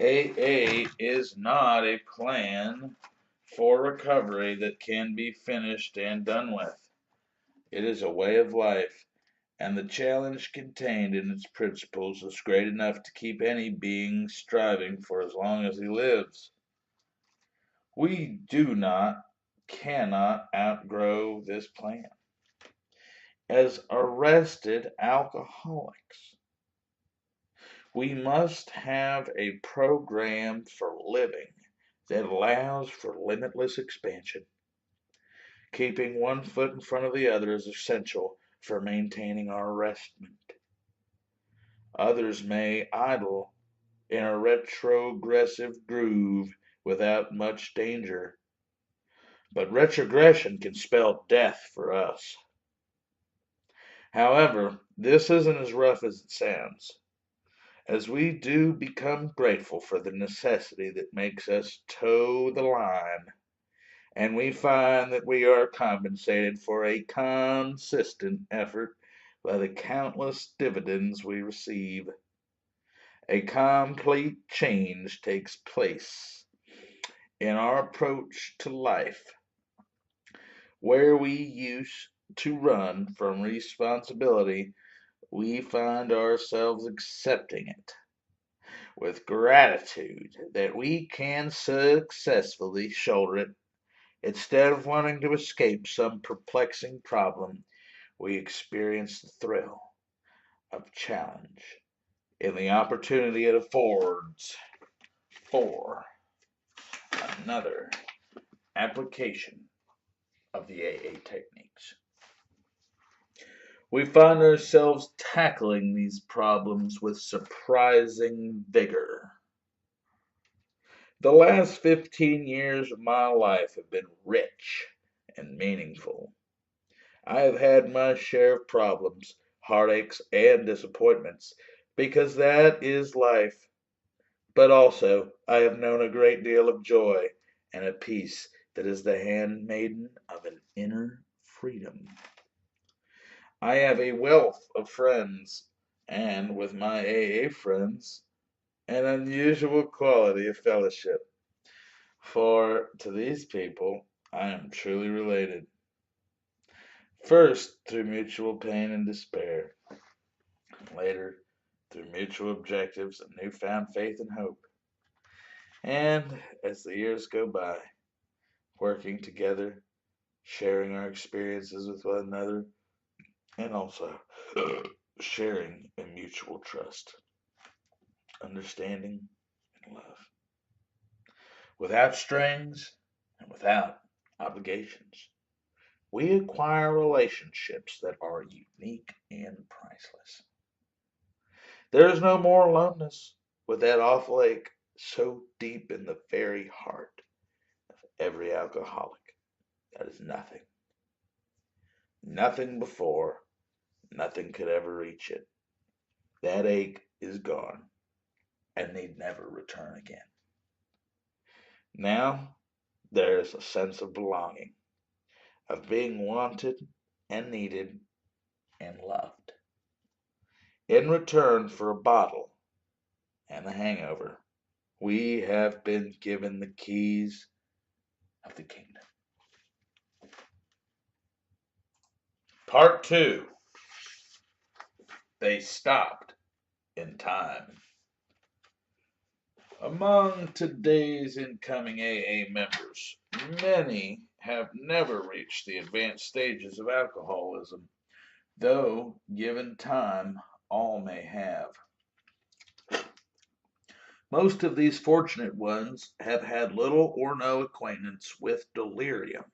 AA is not a plan for recovery that can be finished and done with. It is a way of life, and the challenge contained in its principles is great enough to keep any being striving for as long as he lives. We cannot outgrow this plan. As arrested alcoholics, we must have a program for living that allows for limitless expansion. Keeping one foot in front of the other is essential for maintaining our arrestment. Others may idle in a retrogressive groove without much danger. But retrogression can spell death for us. However, this isn't as rough as it sounds, as we do become grateful for the necessity that makes us toe the line, and we find that we are compensated for a consistent effort by the countless dividends we receive. A complete change takes place in our approach to life, where we used to run from responsibility. We find ourselves accepting it with gratitude that we can successfully shoulder it. Instead of wanting to escape some perplexing problem, we experience the thrill of challenge and the opportunity it affords for another application of the AA techniques. We find ourselves tackling these problems with surprising vigor. The last 15 years of my life have been rich and meaningful. I have had my share of problems, heartaches, and disappointments, because that is life. But also, I have known a great deal of joy and a peace that is the handmaiden of an inner freedom. I have a wealth of friends, and with my AA friends, an unusual quality of fellowship. For to these people I am truly related. First, through mutual pain and despair. Later, through mutual objectives and newfound faith and hope. And as the years go by, working together, sharing our experiences with one another, and also sharing in mutual trust, understanding, and love. Without strings and without obligations, we acquire relationships that are unique and priceless. There is no more aloneness with that awful ache so deep in the very heart of every alcoholic. That is nothing. Nothing before, nothing could ever reach it. That ache is gone and need never return again. Now there is a sense of belonging, of being wanted and needed and loved. In return for a bottle and a hangover, we have been given the keys of the kingdom. Part 2. They stopped in time. Among today's incoming AA members, many have never reached the advanced stages of alcoholism, though, given time, all may have. Most of these fortunate ones have had little or no acquaintance with delirium,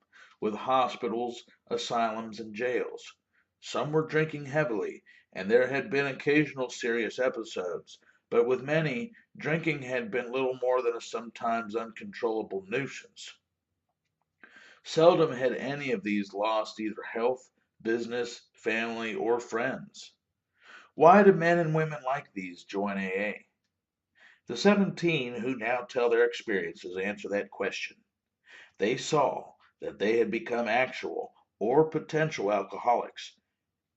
with hospitals, asylums, and jails. Some were drinking heavily, and there had been occasional serious episodes, but with many, drinking had been little more than a sometimes uncontrollable nuisance. Seldom had any of these lost either health, business, family, or friends. Why do men and women like these join AA? The 17 who now tell their experiences answer that question. They saw that they had become actual or potential alcoholics,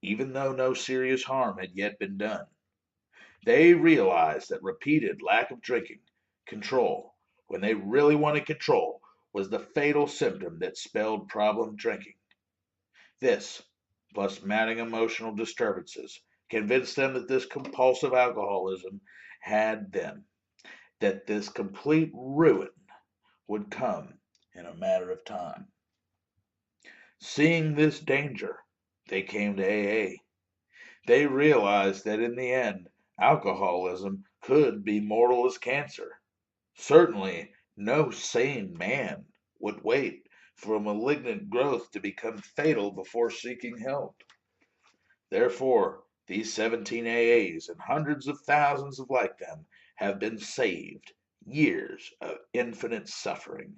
even though no serious harm had yet been done. They realized that repeated lack of drinking, control, when they really wanted control, was the fatal symptom that spelled problem drinking. This, plus mounting emotional disturbances, convinced them that this compulsive alcoholism had them, that this complete ruin would come in a matter of time. Seeing this danger, they came to AA. They realized that in the end, alcoholism could be mortal as cancer. Certainly, no sane man would wait for a malignant growth to become fatal before seeking help. Therefore, these 17 AAs and hundreds of thousands of like them have been saved, years of infinite suffering.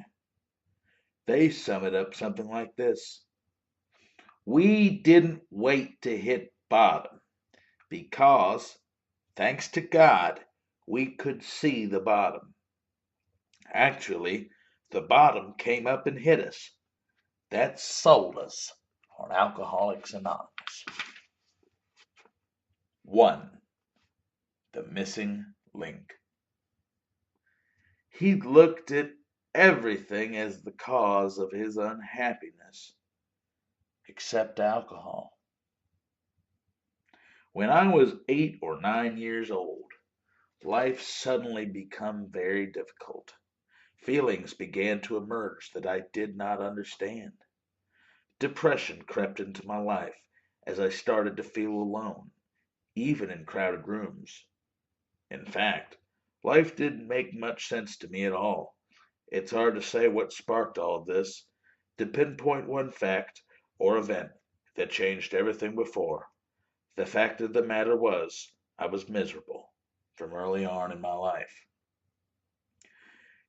They sum it up something like this: we didn't wait to hit bottom because, thanks to God, we could see the bottom. Actually, the bottom came up and hit us. That sold us on Alcoholics Anonymous. 1. The missing link. He looked at everything as the cause of his unhappiness, except alcohol. When I was 8 or 9 years old, life suddenly became very difficult. Feelings began to emerge that I did not understand. Depression crept into my life as I started to feel alone, even in crowded rooms. In fact, life didn't make much sense to me at all. It's hard to say what sparked all of this, to pinpoint one fact or event that changed everything before. The fact of the matter was, I was miserable from early on in my life.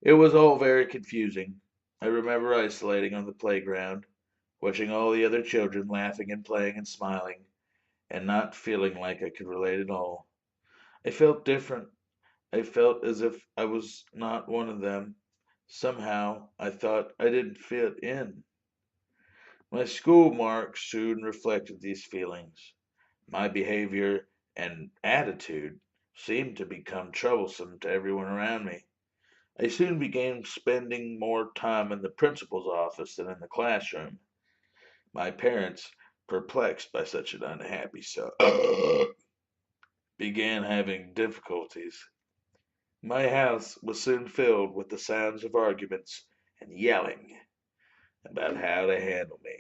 It was all very confusing. I remember isolating on the playground, watching all the other children laughing and playing and smiling, and not feeling like I could relate at all. I felt different. I felt as if I was not one of them. Somehow, I thought I didn't fit in. My school marks soon reflected these feelings. My behavior and attitude seemed to become troublesome to everyone around me. I soon began spending more time in the principal's office than in the classroom. My parents, perplexed by such an unhappy son, began having difficulties. My house was soon filled with the sounds of arguments and yelling about how to handle me.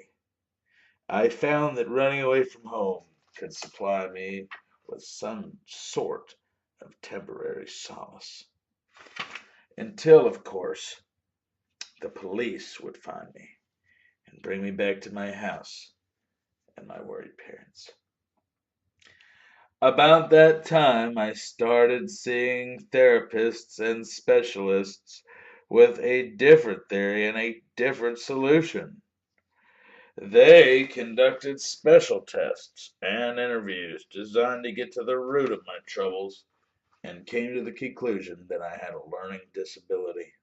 I found that running away from home could supply me with some sort of temporary solace. Until, of course, the police would find me and bring me back to my house and my worried parents. About that time, I started seeing therapists and specialists with a different theory and a different solution. They conducted special tests and interviews designed to get to the root of my troubles and came to the conclusion that I had a learning disability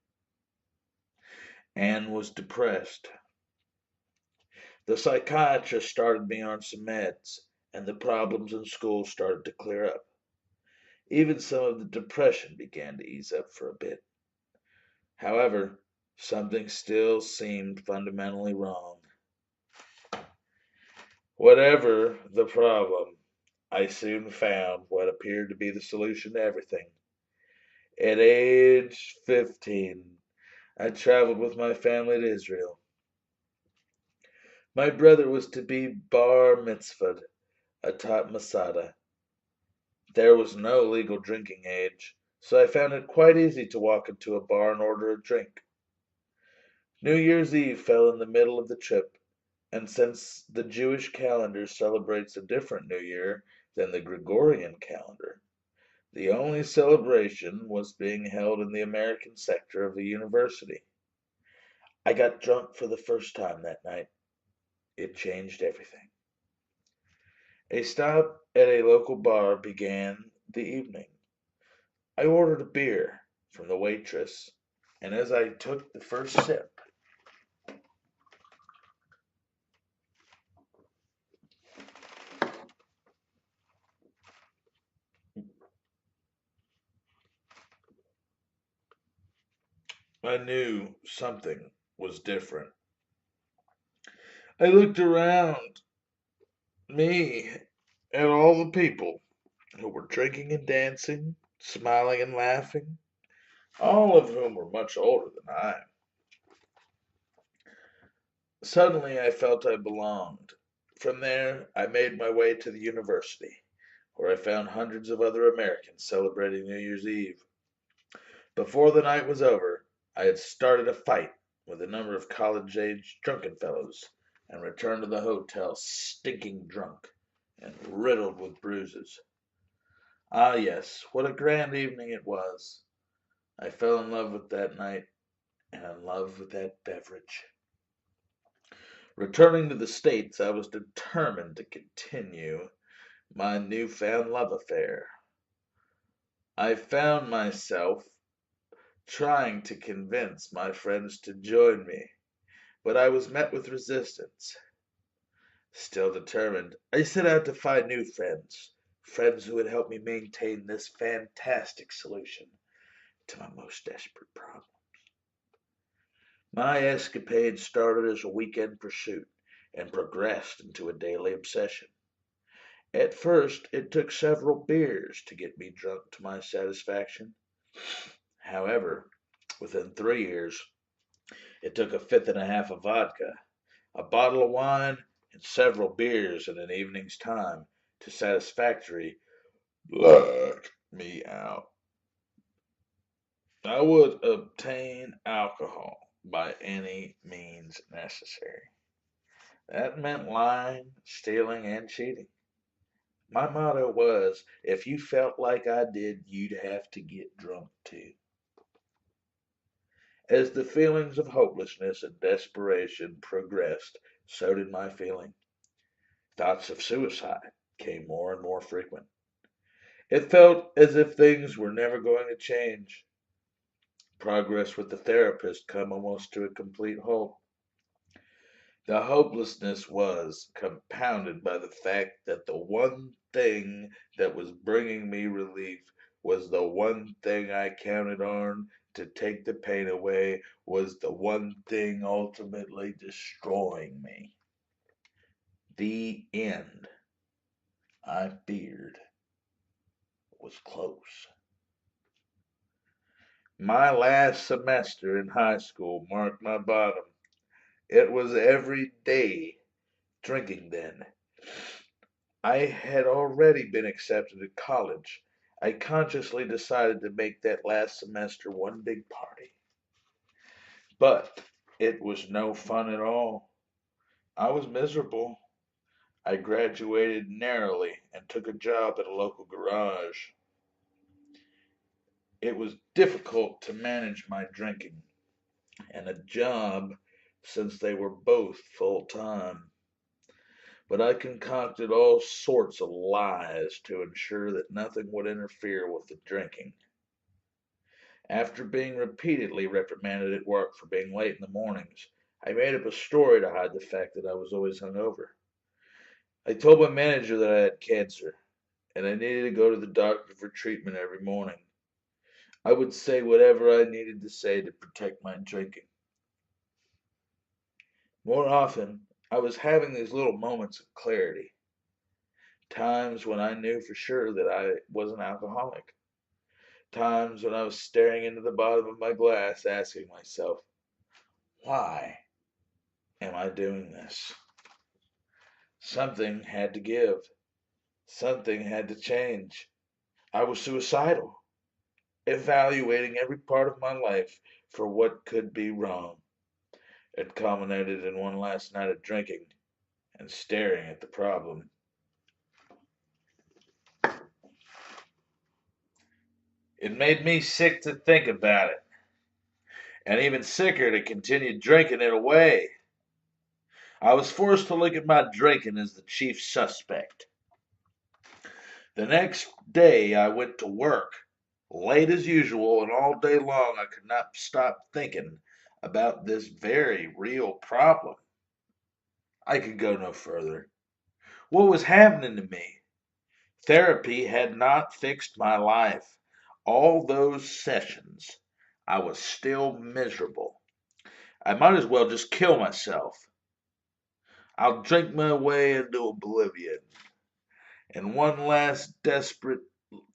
and was depressed. The psychiatrist started me on some meds, and the problems in school started to clear up. Even some of the depression began to ease up for a bit. However, something still seemed fundamentally wrong. Whatever the problem, I soon found what appeared to be the solution to everything. At age 15, I traveled with my family to Israel. My brother was to be bar mitzvahed atop Masada. There was no legal drinking age, so I found it quite easy to walk into a bar and order a drink. New Year's Eve fell in the middle of the trip, and since the Jewish calendar celebrates a different New Year than the Gregorian calendar, the only celebration was being held in the American sector of the university. I got drunk for the first time that night. It changed everything. A stop at a local bar began the evening. I ordered a beer from the waitress, and as I took the first sip, I knew something was different. I looked around me at all the people who were drinking and dancing, smiling and laughing, all of whom were much older than I. Suddenly I felt I belonged. From there, I made my way to the university, where I found hundreds of other Americans celebrating New Year's Eve. Before the night was over, I had started a fight with a number of college-age drunken fellows and returned to the hotel stinking drunk and riddled with bruises. Ah, yes, what a grand evening it was. I fell in love with that night and in love with that beverage. Returning to the States, I was determined to continue my newfound love affair. I found myself trying to convince my friends to join me, but I was met with resistance. Still determined, I set out to find new friends, friends who would help me maintain this fantastic solution to my most desperate problem. My escapade started as a weekend pursuit and progressed into a daily obsession. At first, it took several beers to get me drunk to my satisfaction. However, within 3 years, it took a fifth and a half of vodka, a bottle of wine, and several beers in an evening's time to satisfactorily black me out. I would obtain alcohol by any means necessary. That meant lying, stealing, and cheating. My motto was, if you felt like I did, you'd have to get drunk too. As the feelings of hopelessness and desperation progressed, so did my feeling. Thoughts of suicide came more and more frequent. It felt as if things were never going to change. Progress with the therapist come almost to a complete halt. The hopelessness was compounded by the fact that the one thing that was bringing me relief was the one thing I counted on to take the pain away, was the one thing ultimately destroying me. The end, I feared, was close. My last semester in high school marked my bottom. It was every day drinking then. I had already been accepted at college. I consciously decided to make that last semester one big party. But it was no fun at all. I was miserable. I graduated narrowly and took a job at a local garage. It was difficult to manage my drinking and a job since they were both full time. But I concocted all sorts of lies to ensure that nothing would interfere with the drinking. After being repeatedly reprimanded at work for being late in the mornings, I made up a story to hide the fact that I was always hungover. I told my manager that I had cancer and I needed to go to the doctor for treatment every morning. I would say whatever I needed to say to protect my drinking. More often, I was having these little moments of clarity, times when I knew for sure that I was an alcoholic, times when I was staring into the bottom of my glass asking myself, why am I doing this? Something had to give. Something had to change. I was suicidal, evaluating every part of my life for what could be wrong. It culminated in one last night of drinking and staring at the problem. It made me sick to think about it, and even sicker to continue drinking it away. I was forced to look at my drinking as the chief suspect. The next day I went to work, late as usual, and all day long I could not stop thinking about this very real problem. I could go no further. What was happening to me? Therapy had not fixed my life. All those sessions, I was still miserable. I might as well just kill myself. I'll drink my way into oblivion. In one last desperate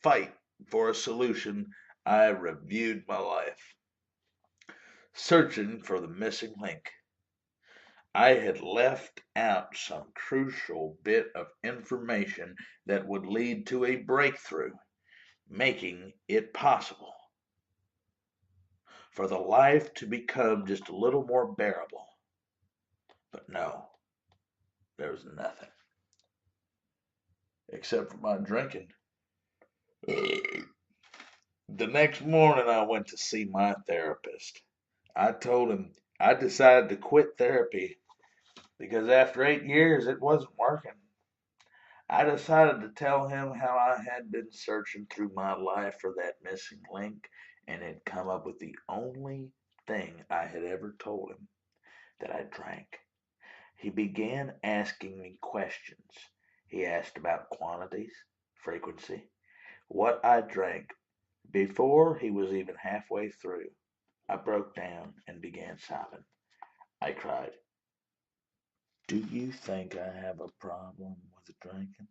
fight for a solution, I reviewed my life, searching for the missing link. I had left out some crucial bit of information that would lead to a breakthrough, making it possible for the life to become just a little more bearable. But no, there was nothing except for my drinking. The next morning, I went to see my therapist. I told him I decided to quit therapy because after 8 years it wasn't working. I decided to tell him how I had been searching through my life for that missing link and had come up with the only thing I had ever told him, that I drank. He began asking me questions. He asked about quantities, frequency, what I drank. Before he was even halfway through, I broke down and began sobbing. I cried, "Do you think I have a problem with drinking?"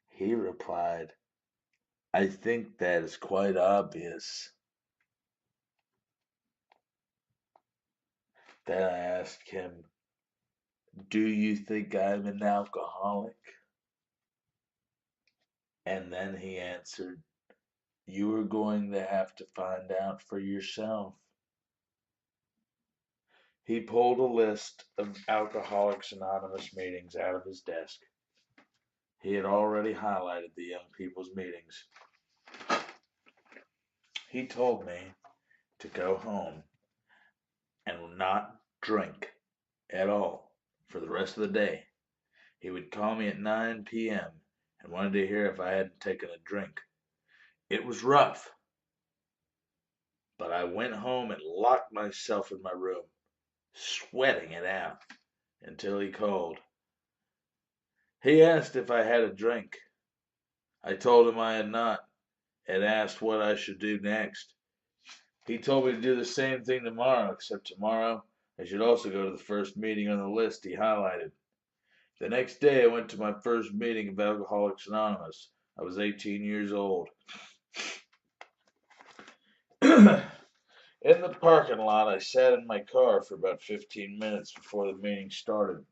He replied, "I think that is quite obvious." Then I asked him, "Do you think I'm an alcoholic?" And then he answered, "You are going to have to find out for yourself." He pulled a list of Alcoholics Anonymous meetings out of his desk. He had already highlighted the young people's meetings. He told me to go home and not drink at all for the rest of the day. He would call me at 9 p.m. and wanted to hear if I hadn't taken a drink. It was rough, but I went home and locked myself in my room, sweating it out until he called. He asked if I had a drink. I told him I had not, and asked what I should do next. He told me to do the same thing tomorrow, except tomorrow I should also go to the first meeting on the list he highlighted. The next day I went to my first meeting of Alcoholics Anonymous. I was 18 years old. In the parking lot, I sat in my car for about 15 minutes before the meeting started,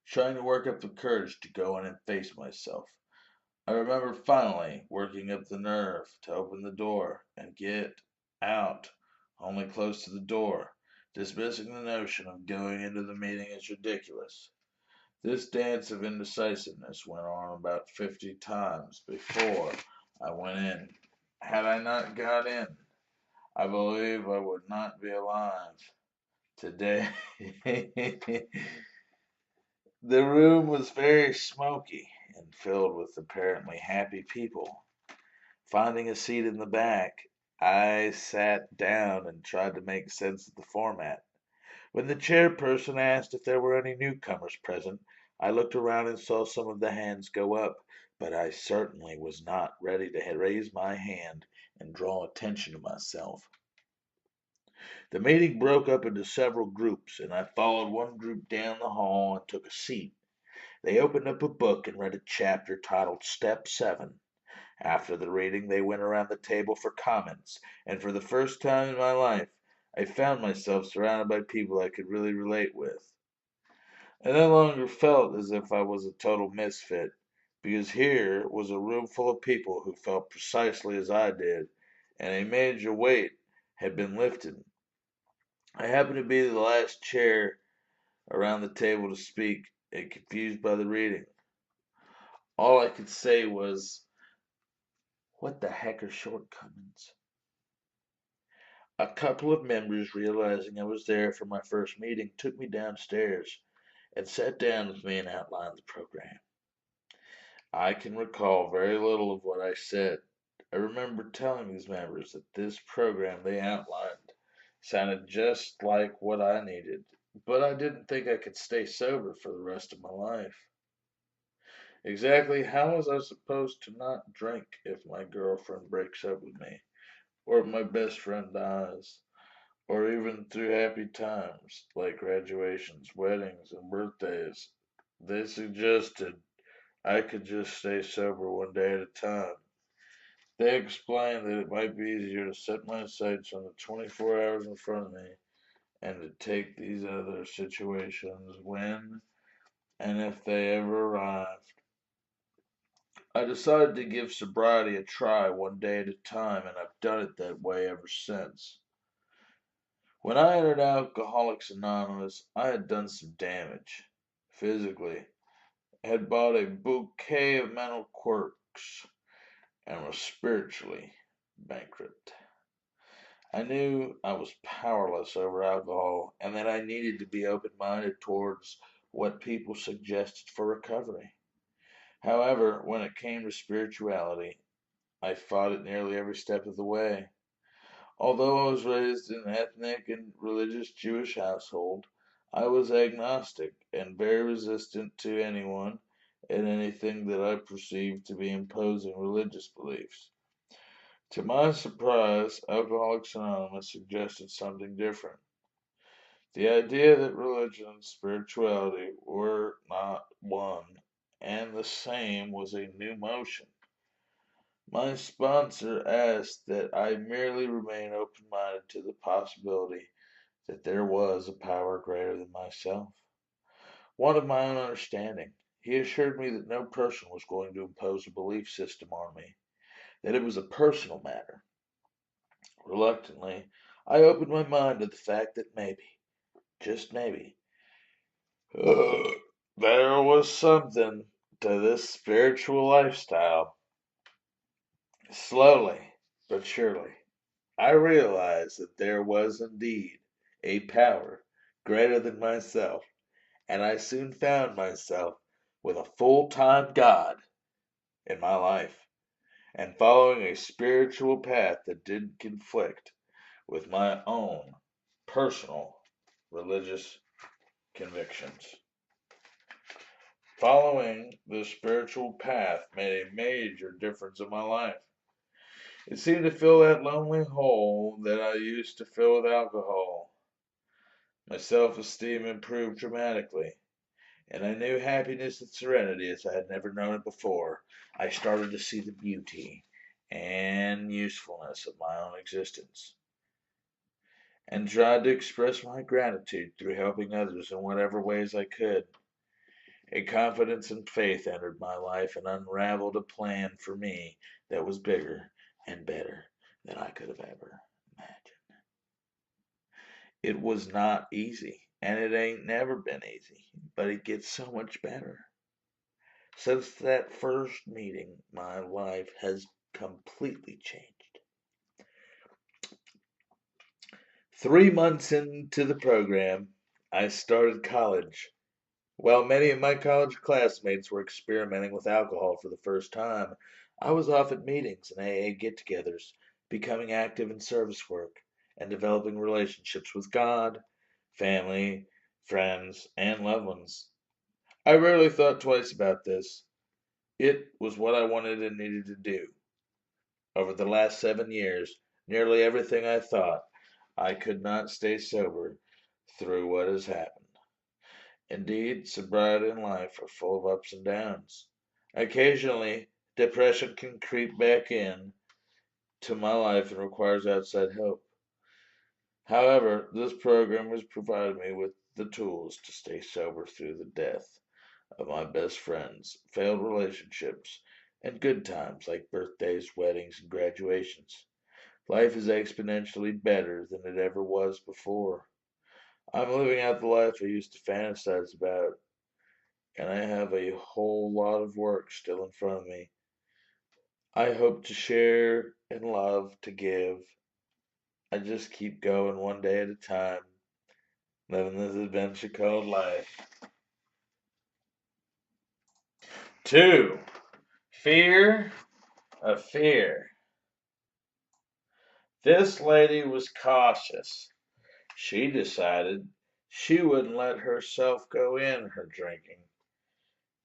trying to work up the courage to go in and face myself. I remember finally working up the nerve to open the door and get out, only close to the door, dismissing the notion of going into the meeting as ridiculous. This dance of indecisiveness went on about 50 times before I went in. Had I not got in, I believe I would not be alive today. The room was very smoky and filled with apparently happy people. Finding a seat in the back, I sat down and tried to make sense of the format. When the chairperson asked if there were any newcomers present, I looked around and saw some of the hands go up, but I certainly was not ready to raise my hand and draw attention to myself. The meeting broke up into several groups, and I followed one group down the hall and took a seat. They opened up a book and read a chapter titled Step 7. After the reading, they went around the table for comments, and for the first time in my life, I found myself surrounded by people I could really relate with. I no longer felt as if I was a total misfit, because here was a room full of people who felt precisely as I did, and a major weight had been lifted. I happened to be the last chair around the table to speak, and confused by the reading. All I could say was, "What the heck are shortcomings?" A couple of members, realizing I was there for my first meeting, took me downstairs and sat down with me and outlined the program. I can recall very little of what I said. I remember telling these members that this program they outlined sounded just like what I needed, but I didn't think I could stay sober for the rest of my life. Exactly how was I supposed to not drink if my girlfriend breaks up with me, or if my best friend dies, or even through happy times like graduations, weddings, and birthdays? They suggested I could just stay sober one day at a time. They explained that it might be easier to set my sights on the 24 hours in front of me and to take these other situations when and if they ever arrived. I decided to give sobriety a try one day at a time, and I've done it that way ever since. When I entered Alcoholics Anonymous, I had done some damage. Physically, I had bought a bouquet of mental quirks. and was spiritually bankrupt. I knew I was powerless over alcohol and that I needed to be open minded towards what people suggested for recovery. However, when it came to spirituality, I fought it nearly every step of the way. Although I was raised in an ethnic and religious Jewish household, I was agnostic and very resistant to anyone and anything that I perceived to be imposing religious beliefs. To my surprise, Alcoholics Anonymous suggested something different. The idea that religion and spirituality were not one and the same was a new motion. My sponsor asked that I merely remain open minded to the possibility that there was a power greater than myself, one of my own understanding. He assured me that no person was going to impose a belief system on me, that it was a personal matter. Reluctantly, I opened my mind to the fact that maybe, just maybe, there was something to this spiritual lifestyle. Slowly but surely, I realized that there was indeed a power greater than myself, and I soon found myself with a full-time God in my life and following a spiritual path that didn't conflict with my own personal religious convictions. Following the spiritual path made a major difference in my life. It seemed to fill that lonely hole that I used to fill with alcohol. My self-esteem improved dramatically, and I knew happiness and serenity as I had never known it before. I started to see the beauty and usefulness of my own existence, and tried to express my gratitude through helping others in whatever ways I could. A confidence and faith entered my life and unraveled a plan for me that was bigger and better than I could have ever imagined. It was not easy, and it ain't never been easy, but it gets so much better. Since that first meeting, my life has completely changed. 3 months into the program, I started college. While many of my college classmates were experimenting with alcohol for the first time, I was off at meetings and AA get togethers, becoming active in service work, and developing relationships with God, family, friends, and loved ones. I rarely thought twice about this. It was what I wanted and needed to do. Over the last 7 years, nearly everything I thought I could not stay sober through what has happened. Indeed, sobriety and life are full of ups and downs. Occasionally, depression can creep back in to my life and requires outside help. However, this program has provided me with the tools to stay sober through the death of my best friends, failed relationships, and good times like birthdays, weddings, and graduations. Life is exponentially better than it ever was before. I'm living out the life I used to fantasize about, and I have a whole lot of work still in front of me. I hope to share and love to give. I just keep going one day at a time, living this adventure called life. 2. Fear of fear. This lady was cautious. She decided she wouldn't let herself go in her drinking,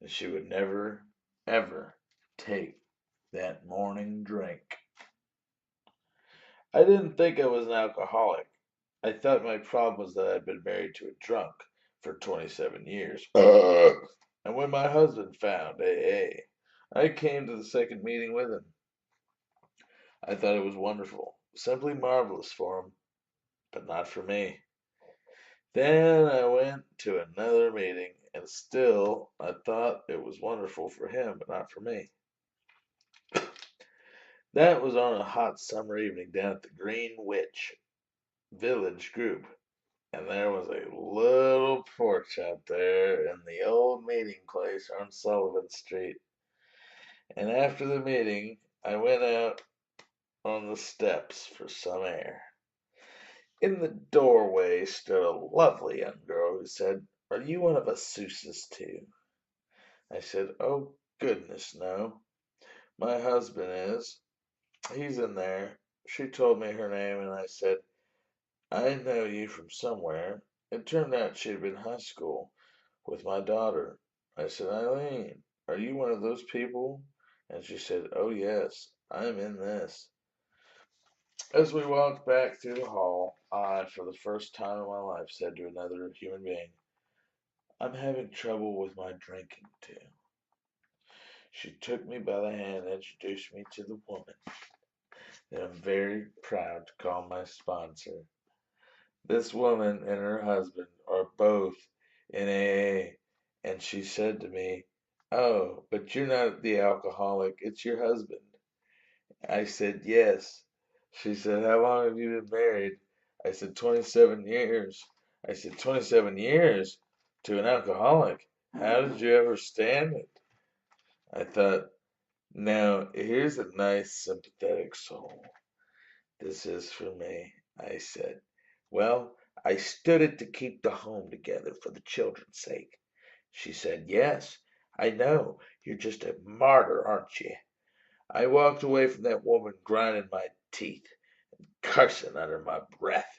and she would never, ever take that morning drink. I didn't think I was an alcoholic. I thought my problem was that I'd been married to a drunk for 27 years. And when my husband found AA, I came to the second meeting with him. I thought it was wonderful, simply marvelous for him, but not for me. Then I went to another meeting, and still I thought it was wonderful for him, but not for me. That was on a hot summer evening down at the Green Witch Village group, and there was a little porch out there in the old meeting place on Sullivan Street. And after the meeting, I went out on the steps for some air. In the doorway stood a lovely young girl who said, "Are you one of us Seuss's too?" I said, "Oh, goodness, no. My husband is. He's in there." She told me her name, and I said, "I know you from somewhere." It turned out she had been in high school with my daughter. I said, "Eileen, are you one of those people?" And she said, "Oh, yes, I'm in this." As we walked back through the hall, I, for the first time in my life, said to another human being, "I'm having trouble with my drinking too." She took me by the hand and introduced me to the woman that I'm very proud to call my sponsor. This woman and her husband are both in AA, and she said to me, "Oh, but you're not the alcoholic, it's your husband." I said, "Yes." She said, "How long have you been married?" I said, 27 years. I said, 27 years to an alcoholic? How did you ever stand it? I thought, now here's a nice sympathetic soul. This is for me. I said, "Well, I stood it to keep the home together for the children's sake." She said, "Yes, I know. You're just a martyr, aren't you?" I walked away from that woman grinding my teeth, cursing under my breath.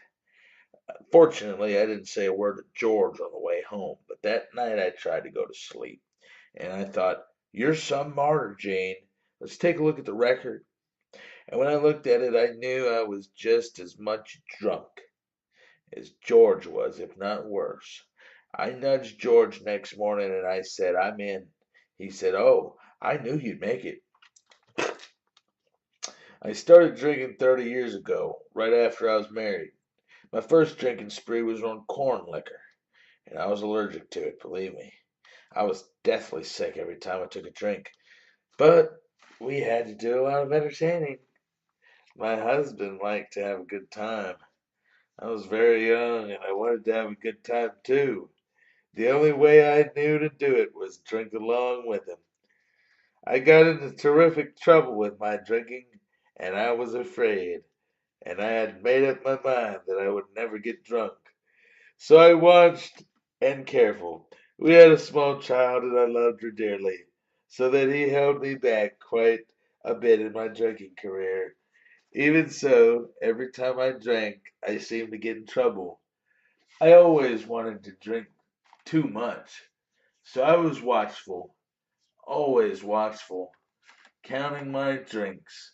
Fortunately, I didn't say a word to George on the way home, but that night I tried to go to sleep, and I thought, "You're some martyr, Jane. Let's take a look at the record." And when I looked at it, I knew I was just as much drunk as George was, if not worse. I nudged George next morning and I said, "I'm in." He said, "Oh, I knew you'd make it." I started drinking 30 years ago, right after I was married. My first drinking spree was on corn liquor, and I was allergic to it, believe me. I was deathly sick every time I took a drink. But we had to do a lot of entertaining. My husband liked to have a good time. I was very young and I wanted to have a good time too. The only way I knew to do it was drink along with him. I got into terrific trouble with my drinking, and I was afraid, and I had made up my mind that I would never get drunk. So I watched and careful. We had a small child, and I loved her dearly, so that he held me back quite a bit in my drinking career. Even so, every time I drank, I seemed to get in trouble. I always wanted to drink too much, so I was watchful, always watchful, counting my drinks.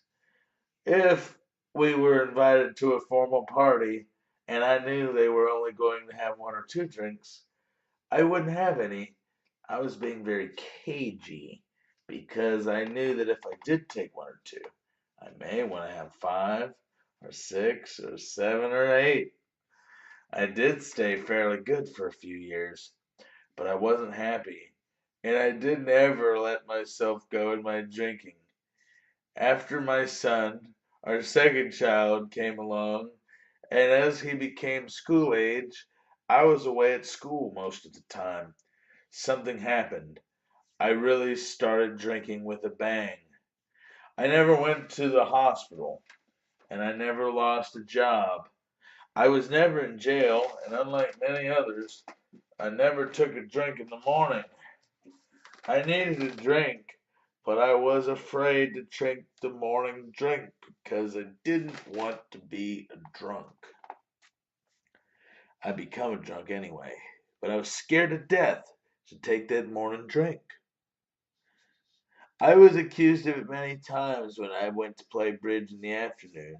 If we were invited to a formal party and I knew they were only going to have one or two drinks, I wouldn't have any. I was being very cagey because I knew that if I did take one or two, I may want to have five or six or seven or eight. I did stay fairly good for a few years, but I wasn't happy, and I didn't ever let myself go in my drinking. After my son, our second child, came along, and as he became school age, I was away at school most of the time. Something happened. I really started drinking with a bang. I never went to the hospital, and I never lost a job. I was never in jail, and unlike many others, I never took a drink in the morning. I needed a drink, but I was afraid to drink the morning drink because I didn't want to be a drunk. I become a drunk anyway, but I was scared to death to take that morning drink. I was accused of it many times when I went to play bridge in the afternoon.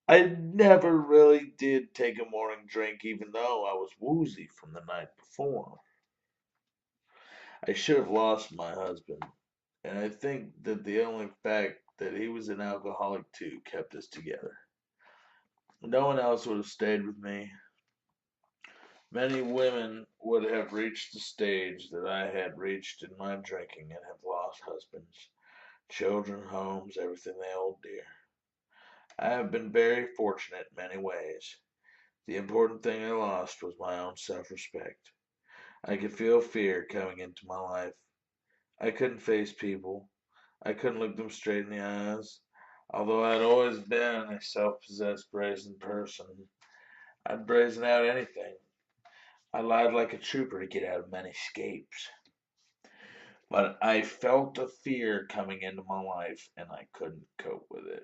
I never really did take a morning drink, even though I was woozy from the night before. I should have lost my husband, and I think that the only fact that he was an alcoholic too kept us together. No one else would have stayed with me. Many women would have reached the stage that I had reached in my drinking and have lost husbands, children, homes, everything they hold dear. I have been very fortunate in many ways. The important thing I lost was my own self-respect. I could feel fear coming into my life. I couldn't face people. I couldn't look them straight in the eyes. Although I'd always been a self-possessed brazen person, I'd brazen out anything. I lied like a trooper to get out of many scapes. But I felt a fear coming into my life, and I couldn't cope with it.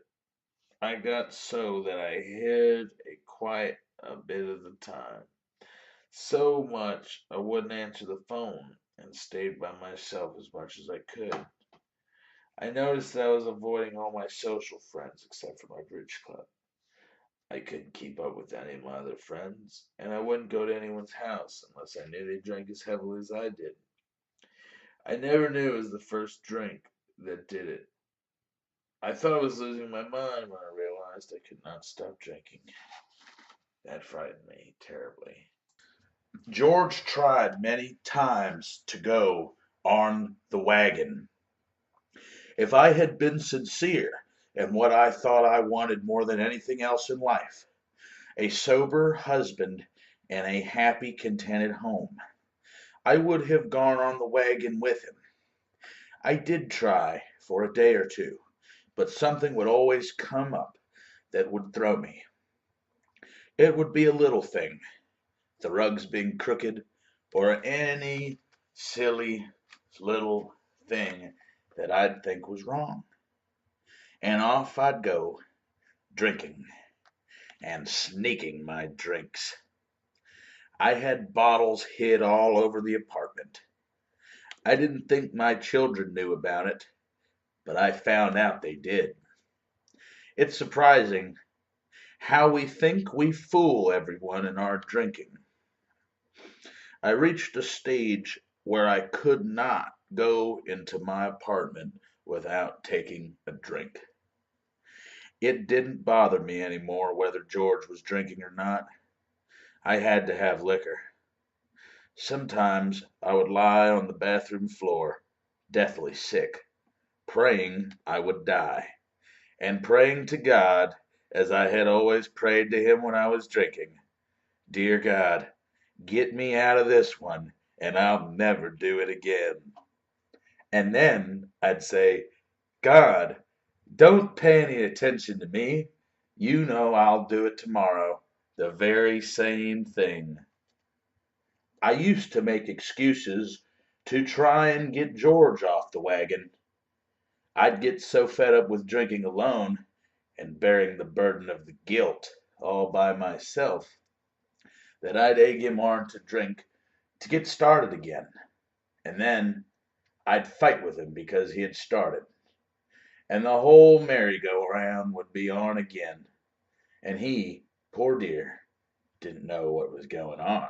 I got so that I hid quite a bit of the time. So much I wouldn't answer the phone and stayed by myself as much as I could. I noticed that I was avoiding all my social friends except for my bridge club. I couldn't keep up with any of my other friends, and I wouldn't go to anyone's house unless I knew they drank as heavily as I did. I never knew it was the first drink that did it. I thought I was losing my mind when I realized I could not stop drinking. That frightened me terribly. George tried many times to go on the wagon. If I had been sincere in what I thought I wanted more than anything else in life, a sober husband and a happy, contented home, I would have gone on the wagon with him. I did try for a day or two, but something would always come up that would throw me. It would be a little thing, the rugs being crooked, or any silly little thing that I'd think was wrong. And off I'd go, drinking and sneaking my drinks. I had bottles hid all over the apartment. I didn't think my children knew about it, but I found out they did. It's surprising how we think we fool everyone in our drinking. I reached a stage where I could not go into my apartment without taking a drink. It didn't bother me anymore whether George was drinking or not. I had to have liquor. Sometimes I would lie on the bathroom floor, deathly sick, praying I would die, and praying to God, as I had always prayed to Him when I was drinking, "Dear God, get me out of this one, and I'll never do it again." And then I'd say, "God, don't pay any attention to me. You know I'll do it tomorrow, the very same thing." I used to make excuses to try and get George off the wagon. I'd get so fed up with drinking alone and bearing the burden of the guilt all by myself that I'd egg him on to drink to get started again. And then I'd fight with him because he had started. And the whole merry-go-round would be on again. And he, poor dear, didn't know what was going on.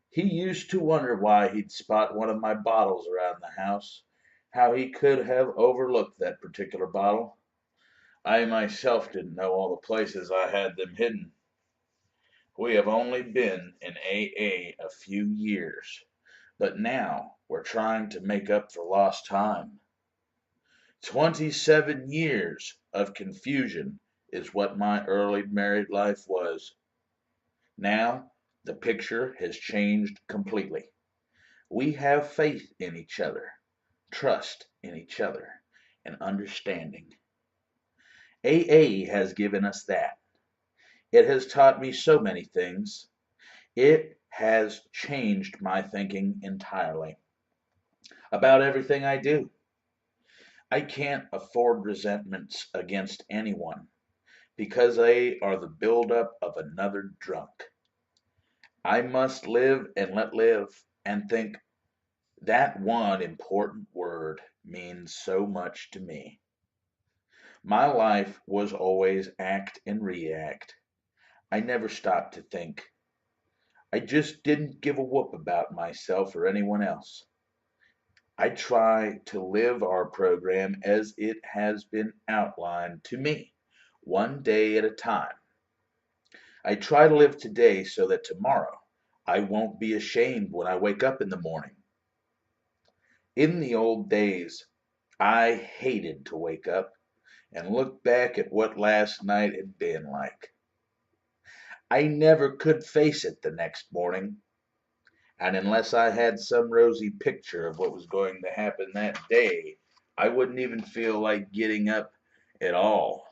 He used to wonder why he'd spot one of my bottles around the house, how he could have overlooked that particular bottle. I myself didn't know all the places I had them hidden. We have only been in AA a few years, but now we're trying to make up for lost time. 27 years of confusion is what my early married life was. Now the picture has changed completely. We have faith in each other, trust in each other, and understanding. AA has given us that. It has taught me so many things. It has changed my thinking entirely about everything I do. I can't afford resentments against anyone because they are the buildup of another drunk. I must live and let live and think that one important word means so much to me. My life was always act and react. I never stopped to think. I just didn't give a whoop about myself or anyone else. I try to live our program as it has been outlined to me, one day at a time. I try to live today so that tomorrow I won't be ashamed when I wake up in the morning. In the old days, I hated to wake up and look back at what last night had been like. I never could face it the next morning, and unless I had some rosy picture of what was going to happen that day, I wouldn't even feel like getting up at all.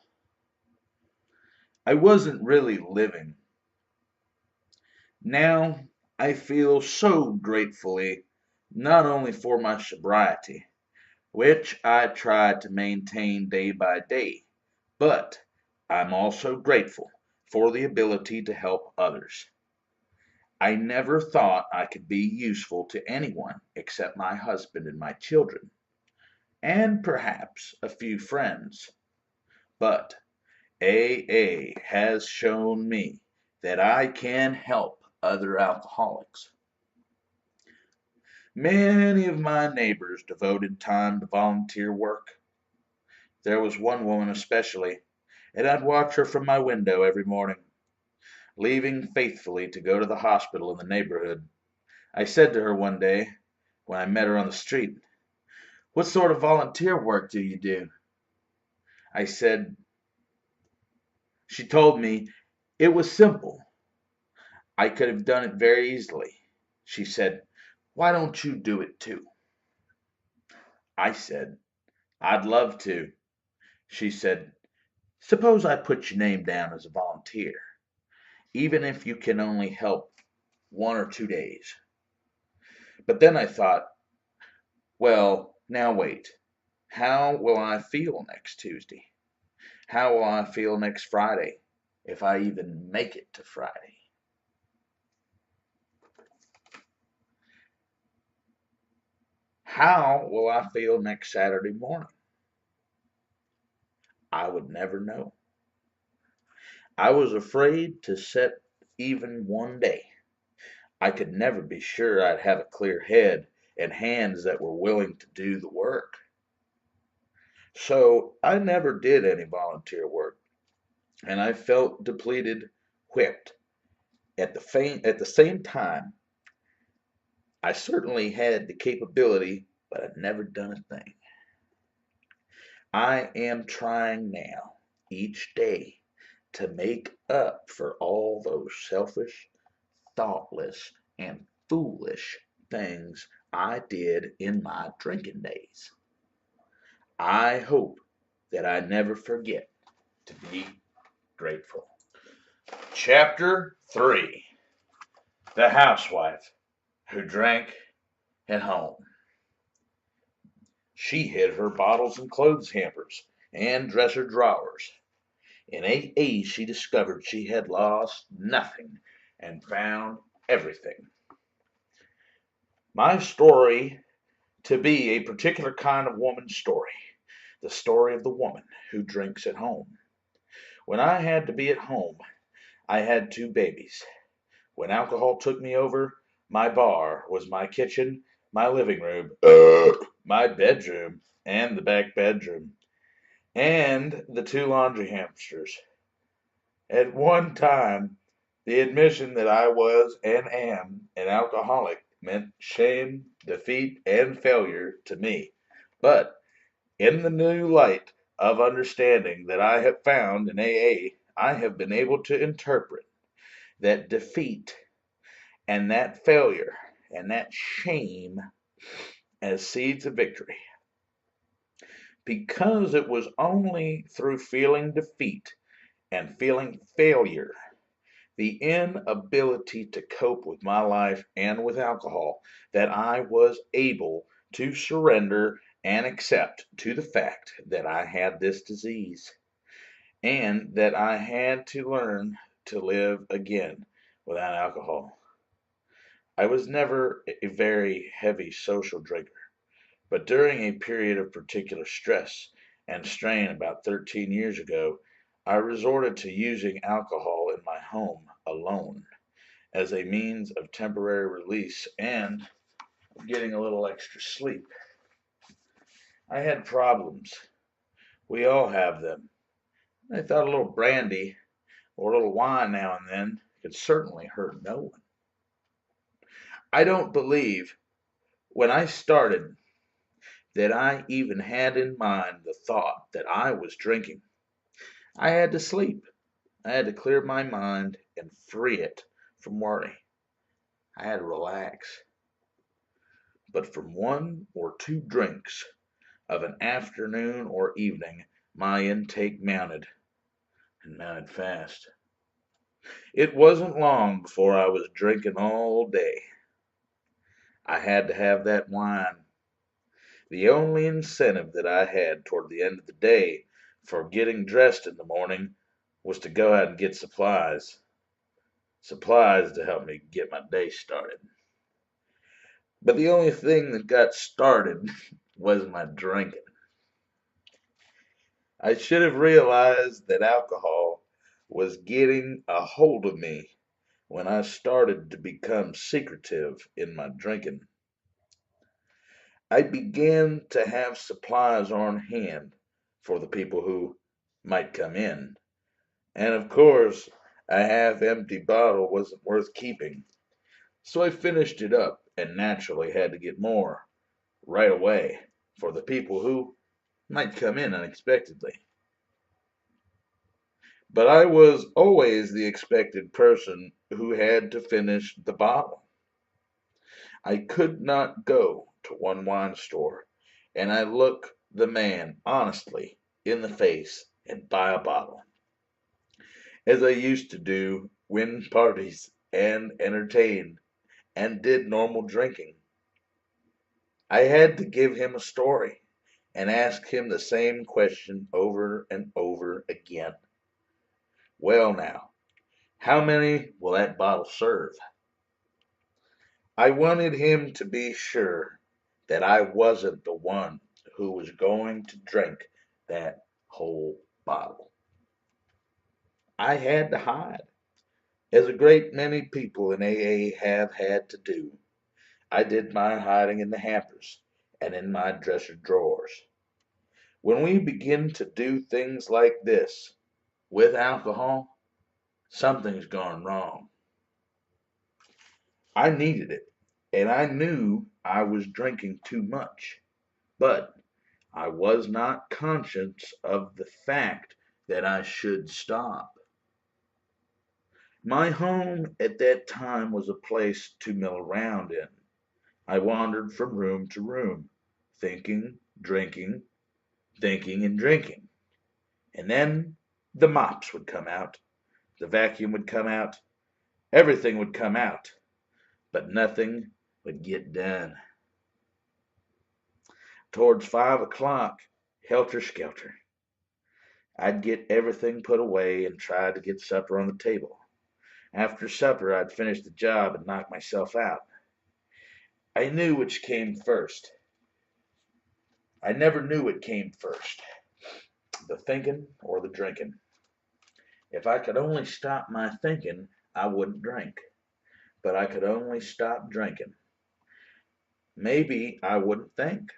I wasn't really living. Now I feel so gratefully not only for my sobriety, which I try to maintain day by day, but I'm also grateful for the ability to help others. I never thought I could be useful to anyone except my husband and my children, and perhaps a few friends. But AA has shown me that I can help other alcoholics. Many of my neighbors devoted time to volunteer work. There was one woman especially, and I'd watch her from my window every morning, leaving faithfully to go to the hospital in the neighborhood. I said to her one day, when I met her on the street, "What sort of volunteer work do you do?" I said, she told me it was simple. I could have done it very easily. She said, "Why don't you do it too?" I said, "I'd love to." She said, "Suppose I put your name down as a volunteer, even if you can only help 1 or 2 days." But then I thought, well, now wait. How will I feel next Tuesday? How will I feel next Friday, if I even make it to Friday? How will I feel next Saturday morning? I would never know. I was afraid to set even one day. I could never be sure I'd have a clear head and hands that were willing to do the work. So I never did any volunteer work, and I felt depleted, whipped. At the same time, I certainly had the capability, but I'd never done a thing. I am trying now, each day, to make up for all those selfish, thoughtless, and foolish things I did in my drinking days. I hope that I never forget to be grateful. Chapter 3: The Housewife Who Drank at Home. She hid her bottles in clothes hampers and dresser drawers. In 8A, she discovered she had lost nothing and found everything. My story to be a particular kind of woman's story, the story of the woman who drinks at home. When I had to be at home, I had 2 babies. When alcohol took me over, my bar was my kitchen, my living room, my bedroom, and the back bedroom, and the 2 laundry hamsters. At one time, the admission that I was and am an alcoholic meant shame, defeat, and failure to me. But in the new light of understanding that I have found in AA, I have been able to interpret that defeat and that failure and that shame as seeds of victory. Because it was only through feeling defeat and feeling failure, the inability to cope with my life and with alcohol, that I was able to surrender and accept to the fact that I had this disease and that I had to learn to live again without alcohol. I was never a very heavy social drinker, but during a period of particular stress and strain about 13 years ago, I resorted to using alcohol in my home alone as a means of temporary release and of getting a little extra sleep. I had problems. We all have them. I thought a little brandy or a little wine now and then could certainly hurt no one. I don't believe when I started that I even had in mind the thought that I was drinking. I had to sleep. I had to clear my mind and free it from worry. I had to relax. But from 1 or 2 drinks, of an afternoon or evening, my intake mounted, and mounted fast. It wasn't long before I was drinking all day. I had to have that wine. The only incentive that I had toward the end of the day for getting dressed in the morning was to go out and get supplies. Supplies to help me get my day started. But the only thing that got started was my drinking. I should have realized that alcohol was getting a hold of me when I started to become secretive in my drinking. I began to have supplies on hand for the people who might come in. And of course, a half empty bottle wasn't worth keeping. So I finished it up and naturally had to get more right away for the people who might come in unexpectedly. But I was always the expected person who had to finish the bottle. I could not go to one wine store and I look the man honestly in the face and buy a bottle, as I used to do when parties and entertained and did normal drinking. I had to give him a story and ask him the same question over and over again. Well, now, how many will that bottle serve? I wanted him to be sure that I wasn't the one who was going to drink that whole bottle. I had to hide, as a great many people in AA have had to do. I did my hiding in the hampers and in my dresser drawers. When we begin to do things like this with alcohol, something's gone wrong. I needed it, and I knew I was drinking too much, but I was not conscious of the fact that I should stop. My home at that time was a place to mill around in. I wandered from room to room, thinking, drinking, thinking, and drinking. And then the mops would come out, the vacuum would come out, everything would come out, but nothing would get done. Towards 5 o'clock, helter skelter, I'd get everything put away and try to get supper on the table. After supper, I'd finish the job and knock myself out. I knew which came first. I never knew what came first, the thinking or the drinking. If I could only stop my thinking, I wouldn't drink. But I could only stop drinking. Maybe I wouldn't think.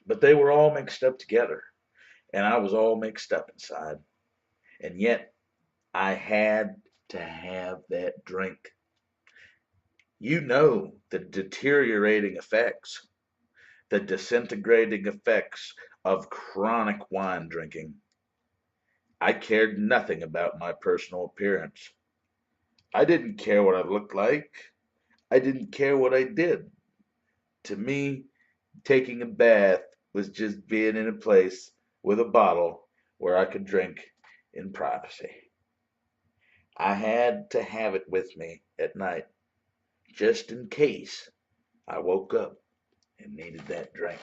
But they were all mixed up together, and I was all mixed up inside. And yet, I had to have that drink. You know the deteriorating effects, the disintegrating effects of chronic wine drinking. I cared nothing about my personal appearance. I didn't care what I looked like. I didn't care what I did. To me, taking a bath was just being in a place with a bottle where I could drink in privacy. I had to have it with me at night, just in case I woke up and needed that drink.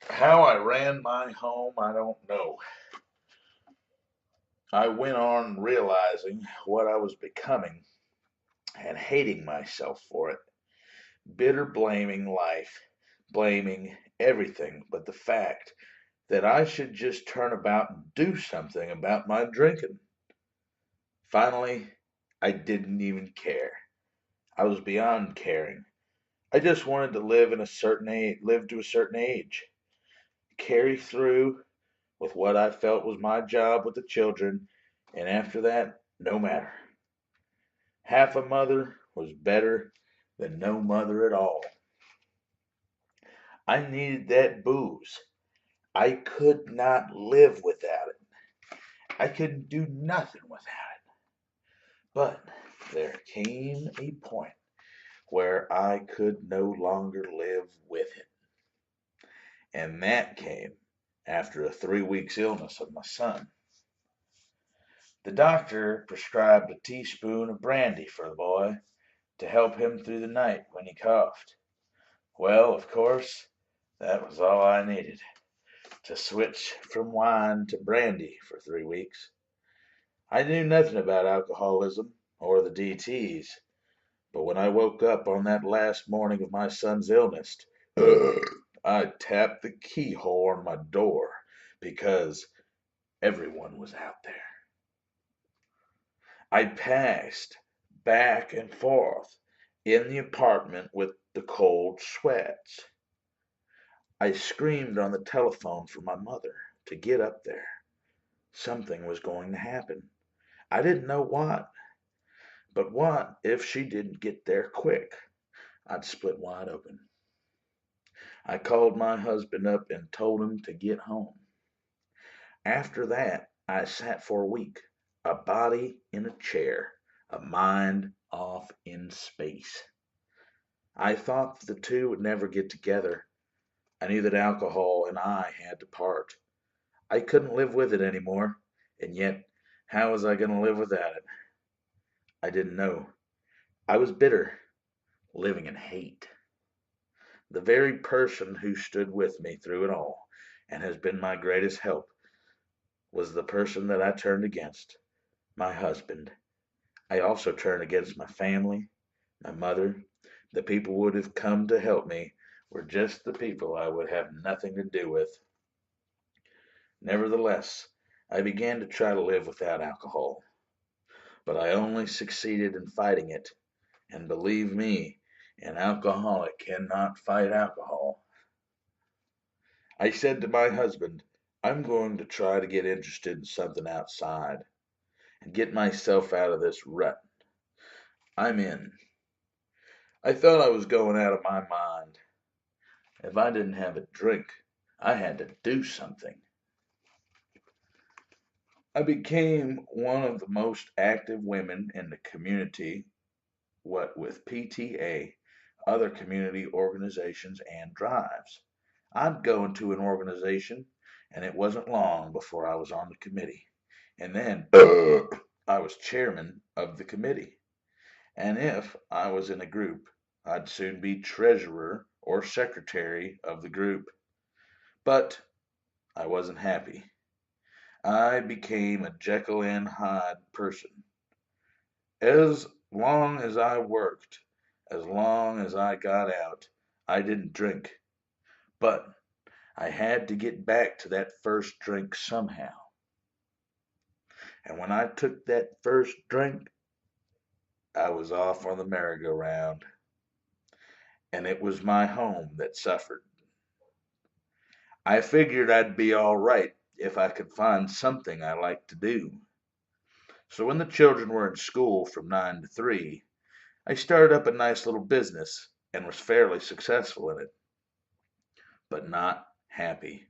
How I ran my home, I don't know. I went on realizing what I was becoming and hating myself for it, bitter blaming life, blaming everything but the fact that I should just turn about and do something about my drinking. Finally, I didn't even care. I was beyond caring. I just wanted to live to a certain age, carry through with what I felt was my job with the children, and after that, no matter. Half a mother was better than no mother at all. I needed that booze. I could not live without it. I couldn't do nothing without it. But there came a point where I could no longer live with it. And that came after a 3 weeks illness of my son. The doctor prescribed a teaspoon of brandy for the boy to help him through the night when he coughed. Well, of course, that was all I needed to switch from wine to brandy for 3 weeks. I knew nothing about alcoholism or the DTs, but when I woke up on that last morning of my son's illness, I tapped the keyhole on my door because everyone was out there. I paced back and forth in the apartment with the cold sweats. I screamed on the telephone for my mother to get up there. Something was going to happen. I didn't know what, but what if she didn't get there quick? I'd split wide open. I called my husband up and told him to get home. After that, I sat for a week, a body in a chair, a mind off in space. I thought the two would never get together. I knew that alcohol and I had to part. I couldn't live with it anymore, and yet, how was I going to live without it? I didn't know. I was bitter, living in hate. The very person who stood with me through it all and has been my greatest help was the person that I turned against, my husband. I also turned against my family, my mother. The people who would have come to help me were just the people I would have nothing to do with. Nevertheless, I began to try to live without alcohol, but I only succeeded in fighting it. And believe me, an alcoholic cannot fight alcohol. I said to my husband, I'm going to try to get interested in something outside and get myself out of this rut I'm in. I thought I was going out of my mind. If I didn't have a drink, I had to do something. I became one of the most active women in the community, what with PTA, other community organizations, and drives. I'd go into an organization, and it wasn't long before I was on the committee. And then I was chairman of the committee. And if I was in a group, I'd soon be treasurer or secretary of the group. But I wasn't happy. I became a Jekyll and Hyde person. As long as I worked, as long as I got out, I didn't drink. But I had to get back to that first drink somehow. And when I took that first drink, I was off on the merry-go-round. And it was my home that suffered. I figured I'd be all right if I could find something I liked to do. So when the children were in school from 9 to 3, I started up a nice little business and was fairly successful in it, but not happy.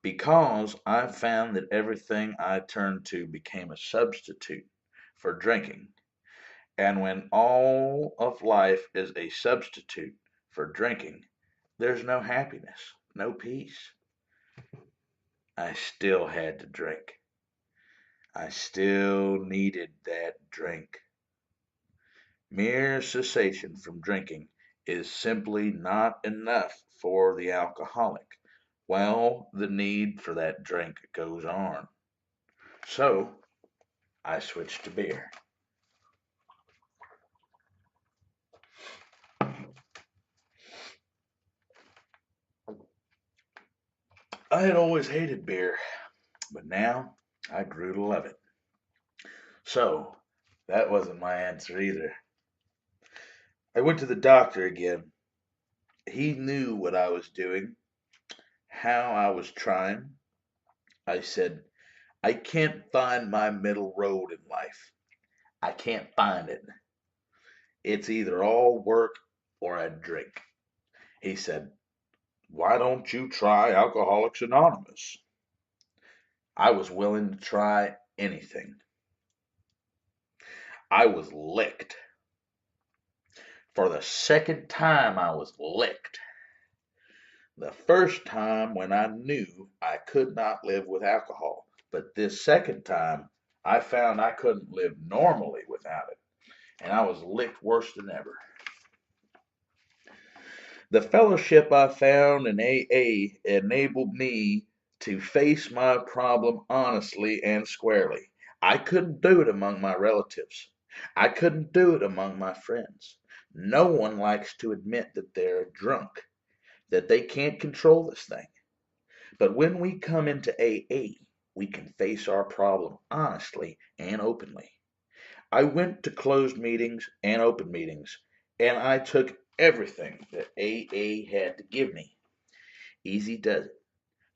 Because I found that everything I turned to became a substitute for drinking. And when all of life is a substitute for drinking, there's no happiness, no peace. I still had to drink. I still needed that drink. Mere cessation from drinking is simply not enough for the alcoholic, while the need for that drink goes on. So I switched to beer. I had always hated beer, but now I grew to love it. So that wasn't my answer either. I went to the doctor again. He knew what I was doing, how I was trying. I said, I can't find my middle road in life. I can't find it. It's either all work or I drink. He said, Why don't you try Alcoholics Anonymous? I was willing to try anything. I was licked. For the second time, I was licked. The first time when I knew I could not live with alcohol, but this second time I found I couldn't live normally without it, and I was licked worse than ever. The fellowship I found in AA enabled me to face my problem honestly and squarely. I couldn't do it among my relatives. I couldn't do it among my friends. No one likes to admit that they're drunk, that they can't control this thing. But when we come into AA, we can face our problem honestly and openly. I went to closed meetings and open meetings, and I took everything that AA had to give me. Easy does it.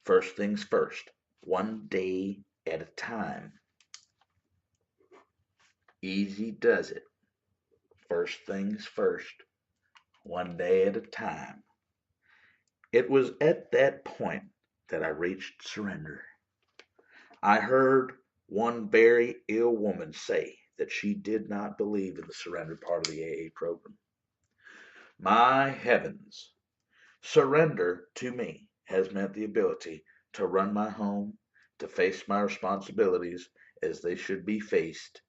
First things first, one day at a time. Easy does it. First things first, one day at a time. It was at that point that I reached surrender. I heard one very ill woman say that she did not believe in the surrender part of the AA program. My heavens! Surrender to me has meant the ability to run my home, to face my responsibilities as they should be faced,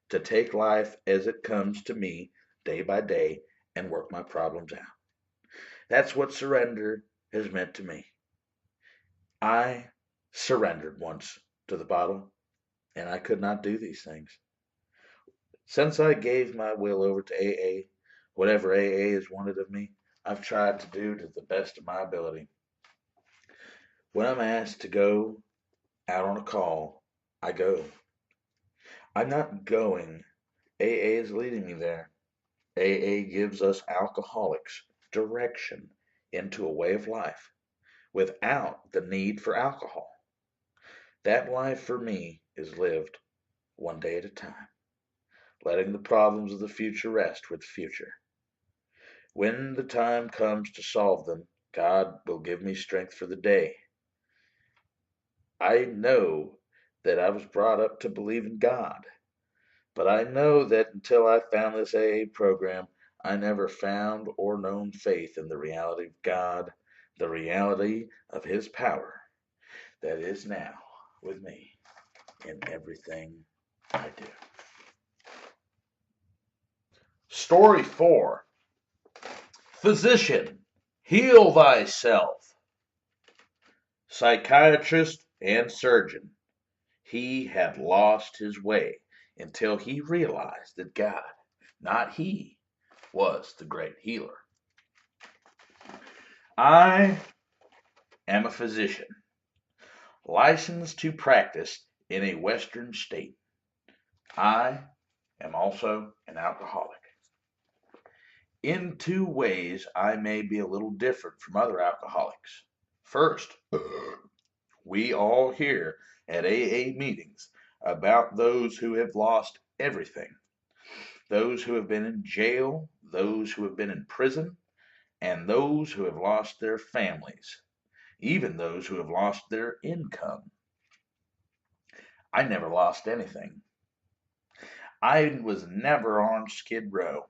to take life as it comes to me day by day and work my problems out. That's what surrender has meant to me. I surrendered once to the bottle, and I could not do these things. Since I gave my will over to AA, whatever AA has wanted of me, I've tried to do to the best of my ability. When I'm asked to go out on a call, I go. I'm not going. AA is leading me there. AA gives us alcoholics direction into a way of life without the need for alcohol. That life for me is lived one day at a time, letting the problems of the future rest with the future. When the time comes to solve them, God will give me strength for the day. I know that I was brought up to believe in God, but I know that until I found this AA program, I never found or known faith in the reality of God, the reality of His power that is now with me in everything I do. Story 4. Physician, heal thyself. Psychiatrist and surgeon. He had lost his way until he realized that God, not he, was the great healer. I am a physician, licensed to practice in a Western state. I am also an alcoholic. In two ways, I may be a little different from other alcoholics. First, we all hear at AA meetings about those who have lost everything, those who have been in jail, those who have been in prison, and those who have lost their families, even those who have lost their income. I never lost anything. I was never on Skid Row.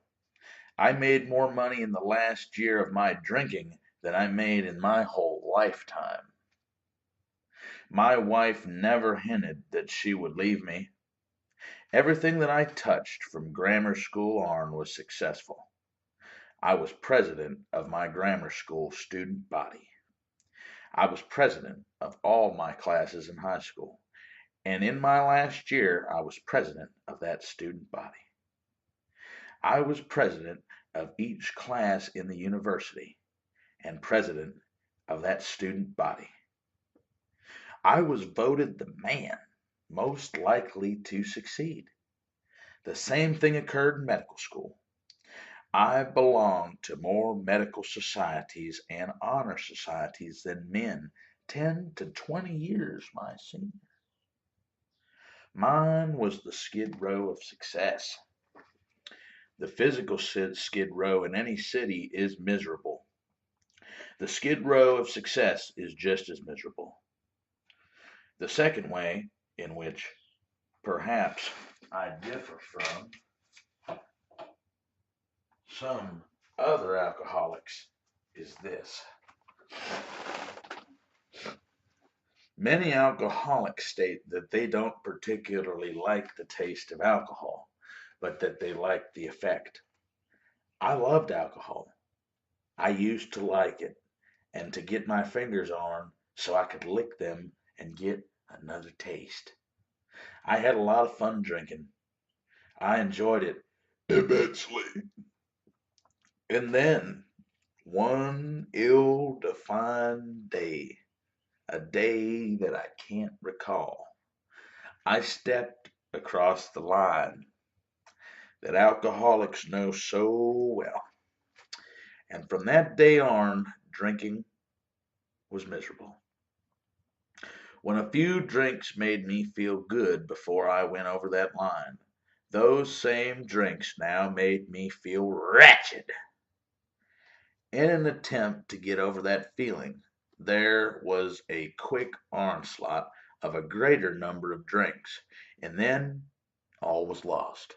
I made more money in the last year of my drinking than I made in my whole lifetime. My wife never hinted that she would leave me. Everything that I touched from grammar school on was successful. I was president of my grammar school student body. I was president of all my classes in high school. And in my last year, I was president of that student body. I was president of each class in the university and president of that student body. I was voted the man most likely to succeed. The same thing occurred in medical school. I belonged to more medical societies and honor societies than men 10 to 20 years my senior. Mine was the Skid Row of success. The physical Skid Row in any city is miserable. The skid row of success is just as miserable. The second way in which perhaps I differ from some other alcoholics is this. Many alcoholics state that they don't particularly like the taste of alcohol, but that they like the effect. I loved alcohol. I used to like it, and to get my fingers on so I could lick them and get another taste. I had a lot of fun drinking. I enjoyed it immensely. And then, one ill-defined day, a day that I can't recall, I stepped across the line that alcoholics know so well. And from that day on, drinking was miserable. When a few drinks made me feel good before I went over that line, those same drinks now made me feel wretched. In an attempt to get over that feeling, there was a quick onslaught of a greater number of drinks, and then all was lost.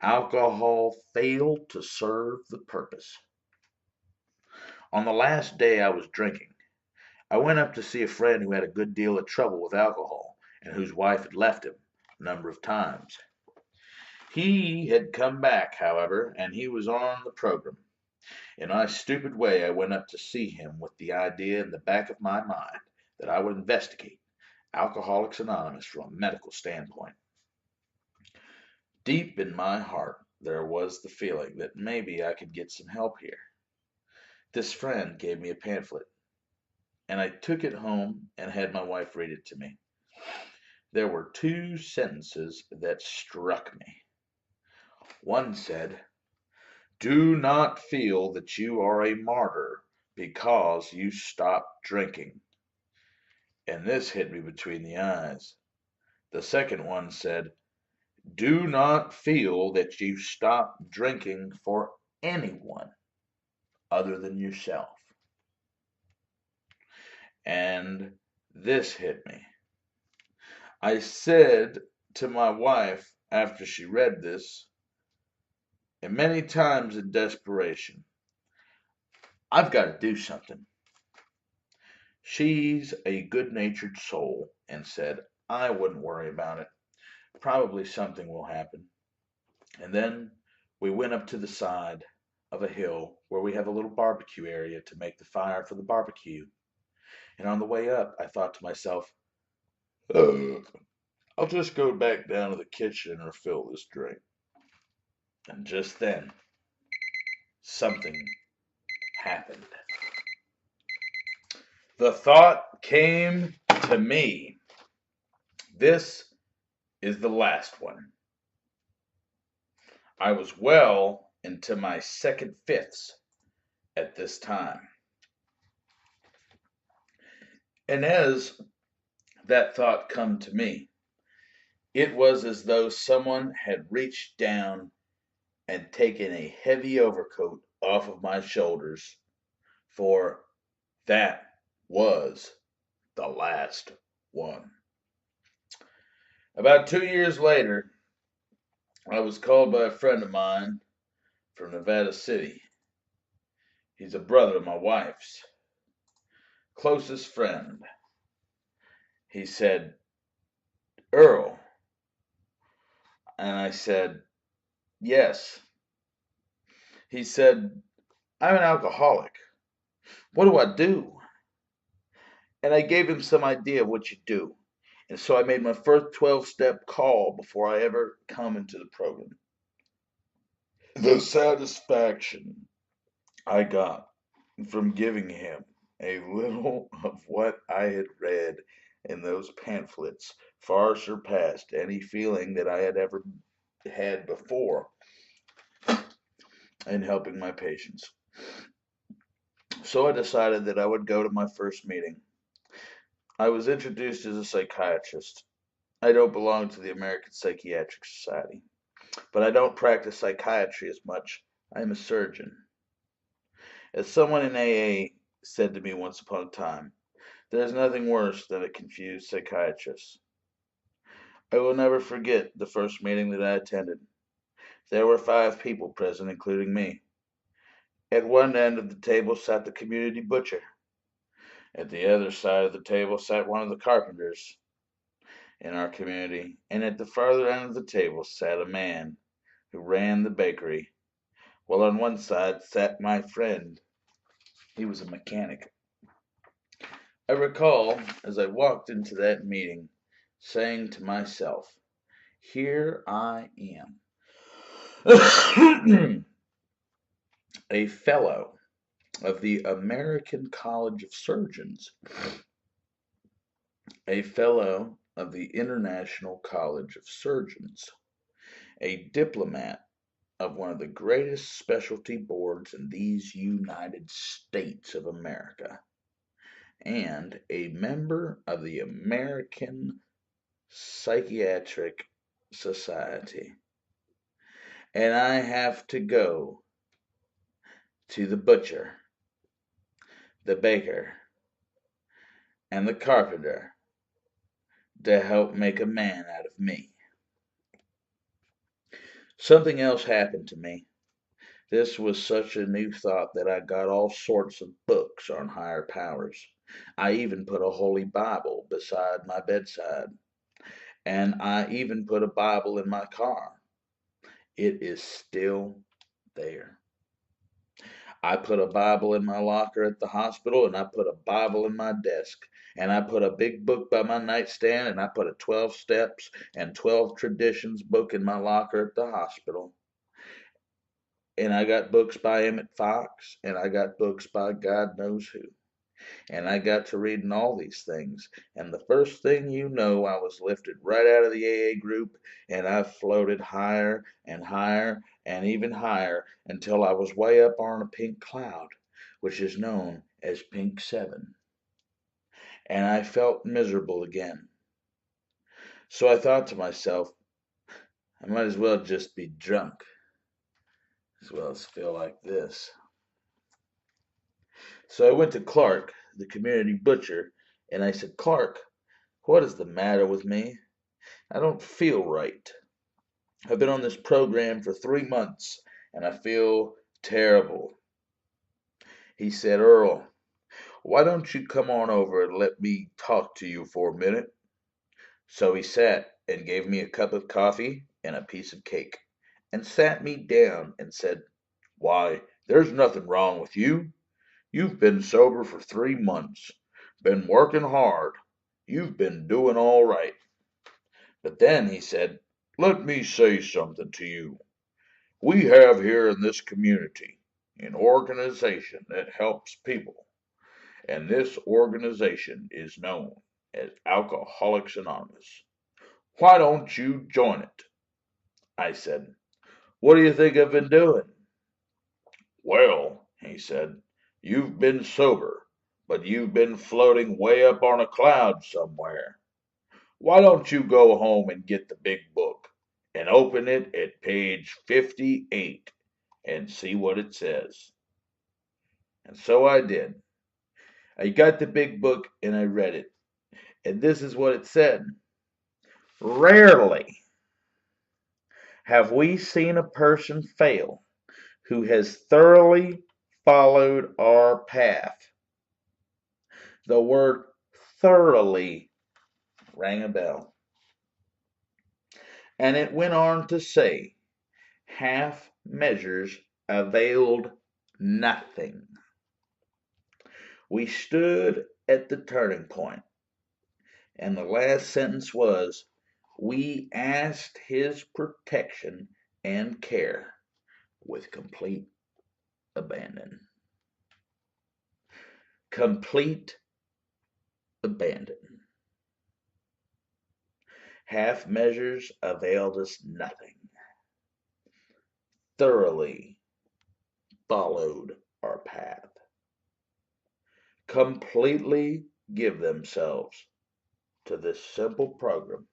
Alcohol failed to serve the purpose. On the last day I was drinking, I went up to see a friend who had a good deal of trouble with alcohol and whose wife had left him a number of times. He had come back, however, and he was on the program. In my stupid way, I went up to see him with the idea in the back of my mind that I would investigate Alcoholics Anonymous from a medical standpoint. Deep in my heart, there was the feeling that maybe I could get some help here. This friend gave me a pamphlet, and I took it home and had my wife read it to me. There were two sentences that struck me. One said, "Do not feel that you are a martyr because you stopped drinking." And this hit me between the eyes. The second one said, "Do not feel that you stopped drinking for anyone other than yourself." And this hit me. I said to my wife after she read this, and many times in desperation, I've got to do something. She's a good-natured soul and said, I wouldn't worry about it. Probably something will happen. And then we went up to the side of a hill where we have a little barbecue area to make the fire for the barbecue. And on the way up, I thought to myself, I'll just go back down to the kitchen and refill this drink. And just then, something happened. The thought came to me. This is the last one. I was well into my second fifths at this time. And as that thought come to me, it was as though someone had reached down and taken a heavy overcoat off of my shoulders, for that was the last one. About 2 years later, I was called by a friend of mine from Nevada City. He's a brother of my wife's closest friend. He said, "Earl." And I said, "Yes." He said, "I'm an alcoholic. What do I do?" And I gave him some idea of what you do. And so I made my first 12-step call before I ever come into the program. The satisfaction I got from giving him a little of what I had read in those pamphlets far surpassed any feeling that I had ever had before in helping my patients. So I decided that I would go to my first meeting. I was introduced as a psychiatrist. I don't belong to the American Psychiatric Society, but I don't practice psychiatry as much. I am a surgeon. As someone in AA said to me once upon a time, there is nothing worse than a confused psychiatrist. I will never forget the first meeting that I attended. There were 5 people present, including me. At one end of the table sat the community butcher. At the other side of the table sat one of the carpenters in our community, and at the farther end of the table sat a man who ran the bakery, while on one side sat my friend. He was a mechanic. I recall, as I walked into that meeting, saying to myself, here I am, a fellow of the American College of Surgeons, a fellow of the International College of Surgeons, a diplomat of one of the greatest specialty boards in these United States of America, and a member of the American Psychiatric Society. And I have to go to the butcher, the baker, and the carpenter to help make a man out of me. Something else happened to me. This was such a new thought that I got all sorts of books on higher powers. I even put a Holy Bible beside my bedside. And I even put a Bible in my car. It is still there. I put a Bible in my locker at the hospital, and I put a Bible in my desk. And I put a big book by my nightstand, and I put a 12 Steps and 12 Traditions book in my locker at the hospital. And I got books by Emmett Fox, and I got books by God knows who. And I got to reading all these things. And the first thing you know, I was lifted right out of the AA group, and I floated higher and higher and even higher until I was way up on a pink cloud, which is known as Pink 7. And I felt miserable again. So I thought to myself, I might as well just be drunk, as well as feel like this. So I went to Clark, the community butcher, and I said, Clark, what is the matter with me? I don't feel right. I've been on this program for 3 months, and I feel terrible. He said, Earl, why don't you come on over and let me talk to you for a minute? So he sat and gave me a cup of coffee and a piece of cake, and sat me down and said, why, there's nothing wrong with you. You've been sober for 3 months, been working hard. You've been doing all right. But then he said, let me say something to you. We have here in this community an organization that helps people, and this organization is known as Alcoholics Anonymous. Why don't you join it? I said, what do you think I've been doing? Well, he said, you've been sober, but you've been floating way up on a cloud somewhere. Why don't you go home and get the big book and open it at page 58 and see what it says? And so I did. I got the big book and I read it. And this is what it said. Rarely have we seen a person fail who has thoroughly followed our path. The word thoroughly rang a bell. And it went on to say, half measures availed nothing. We stood at the turning point, and the last sentence was, we asked his protection and care with complete abandon. Complete abandon. Half measures availed us nothing. Thoroughly followed our path. Completely give themselves to this simple program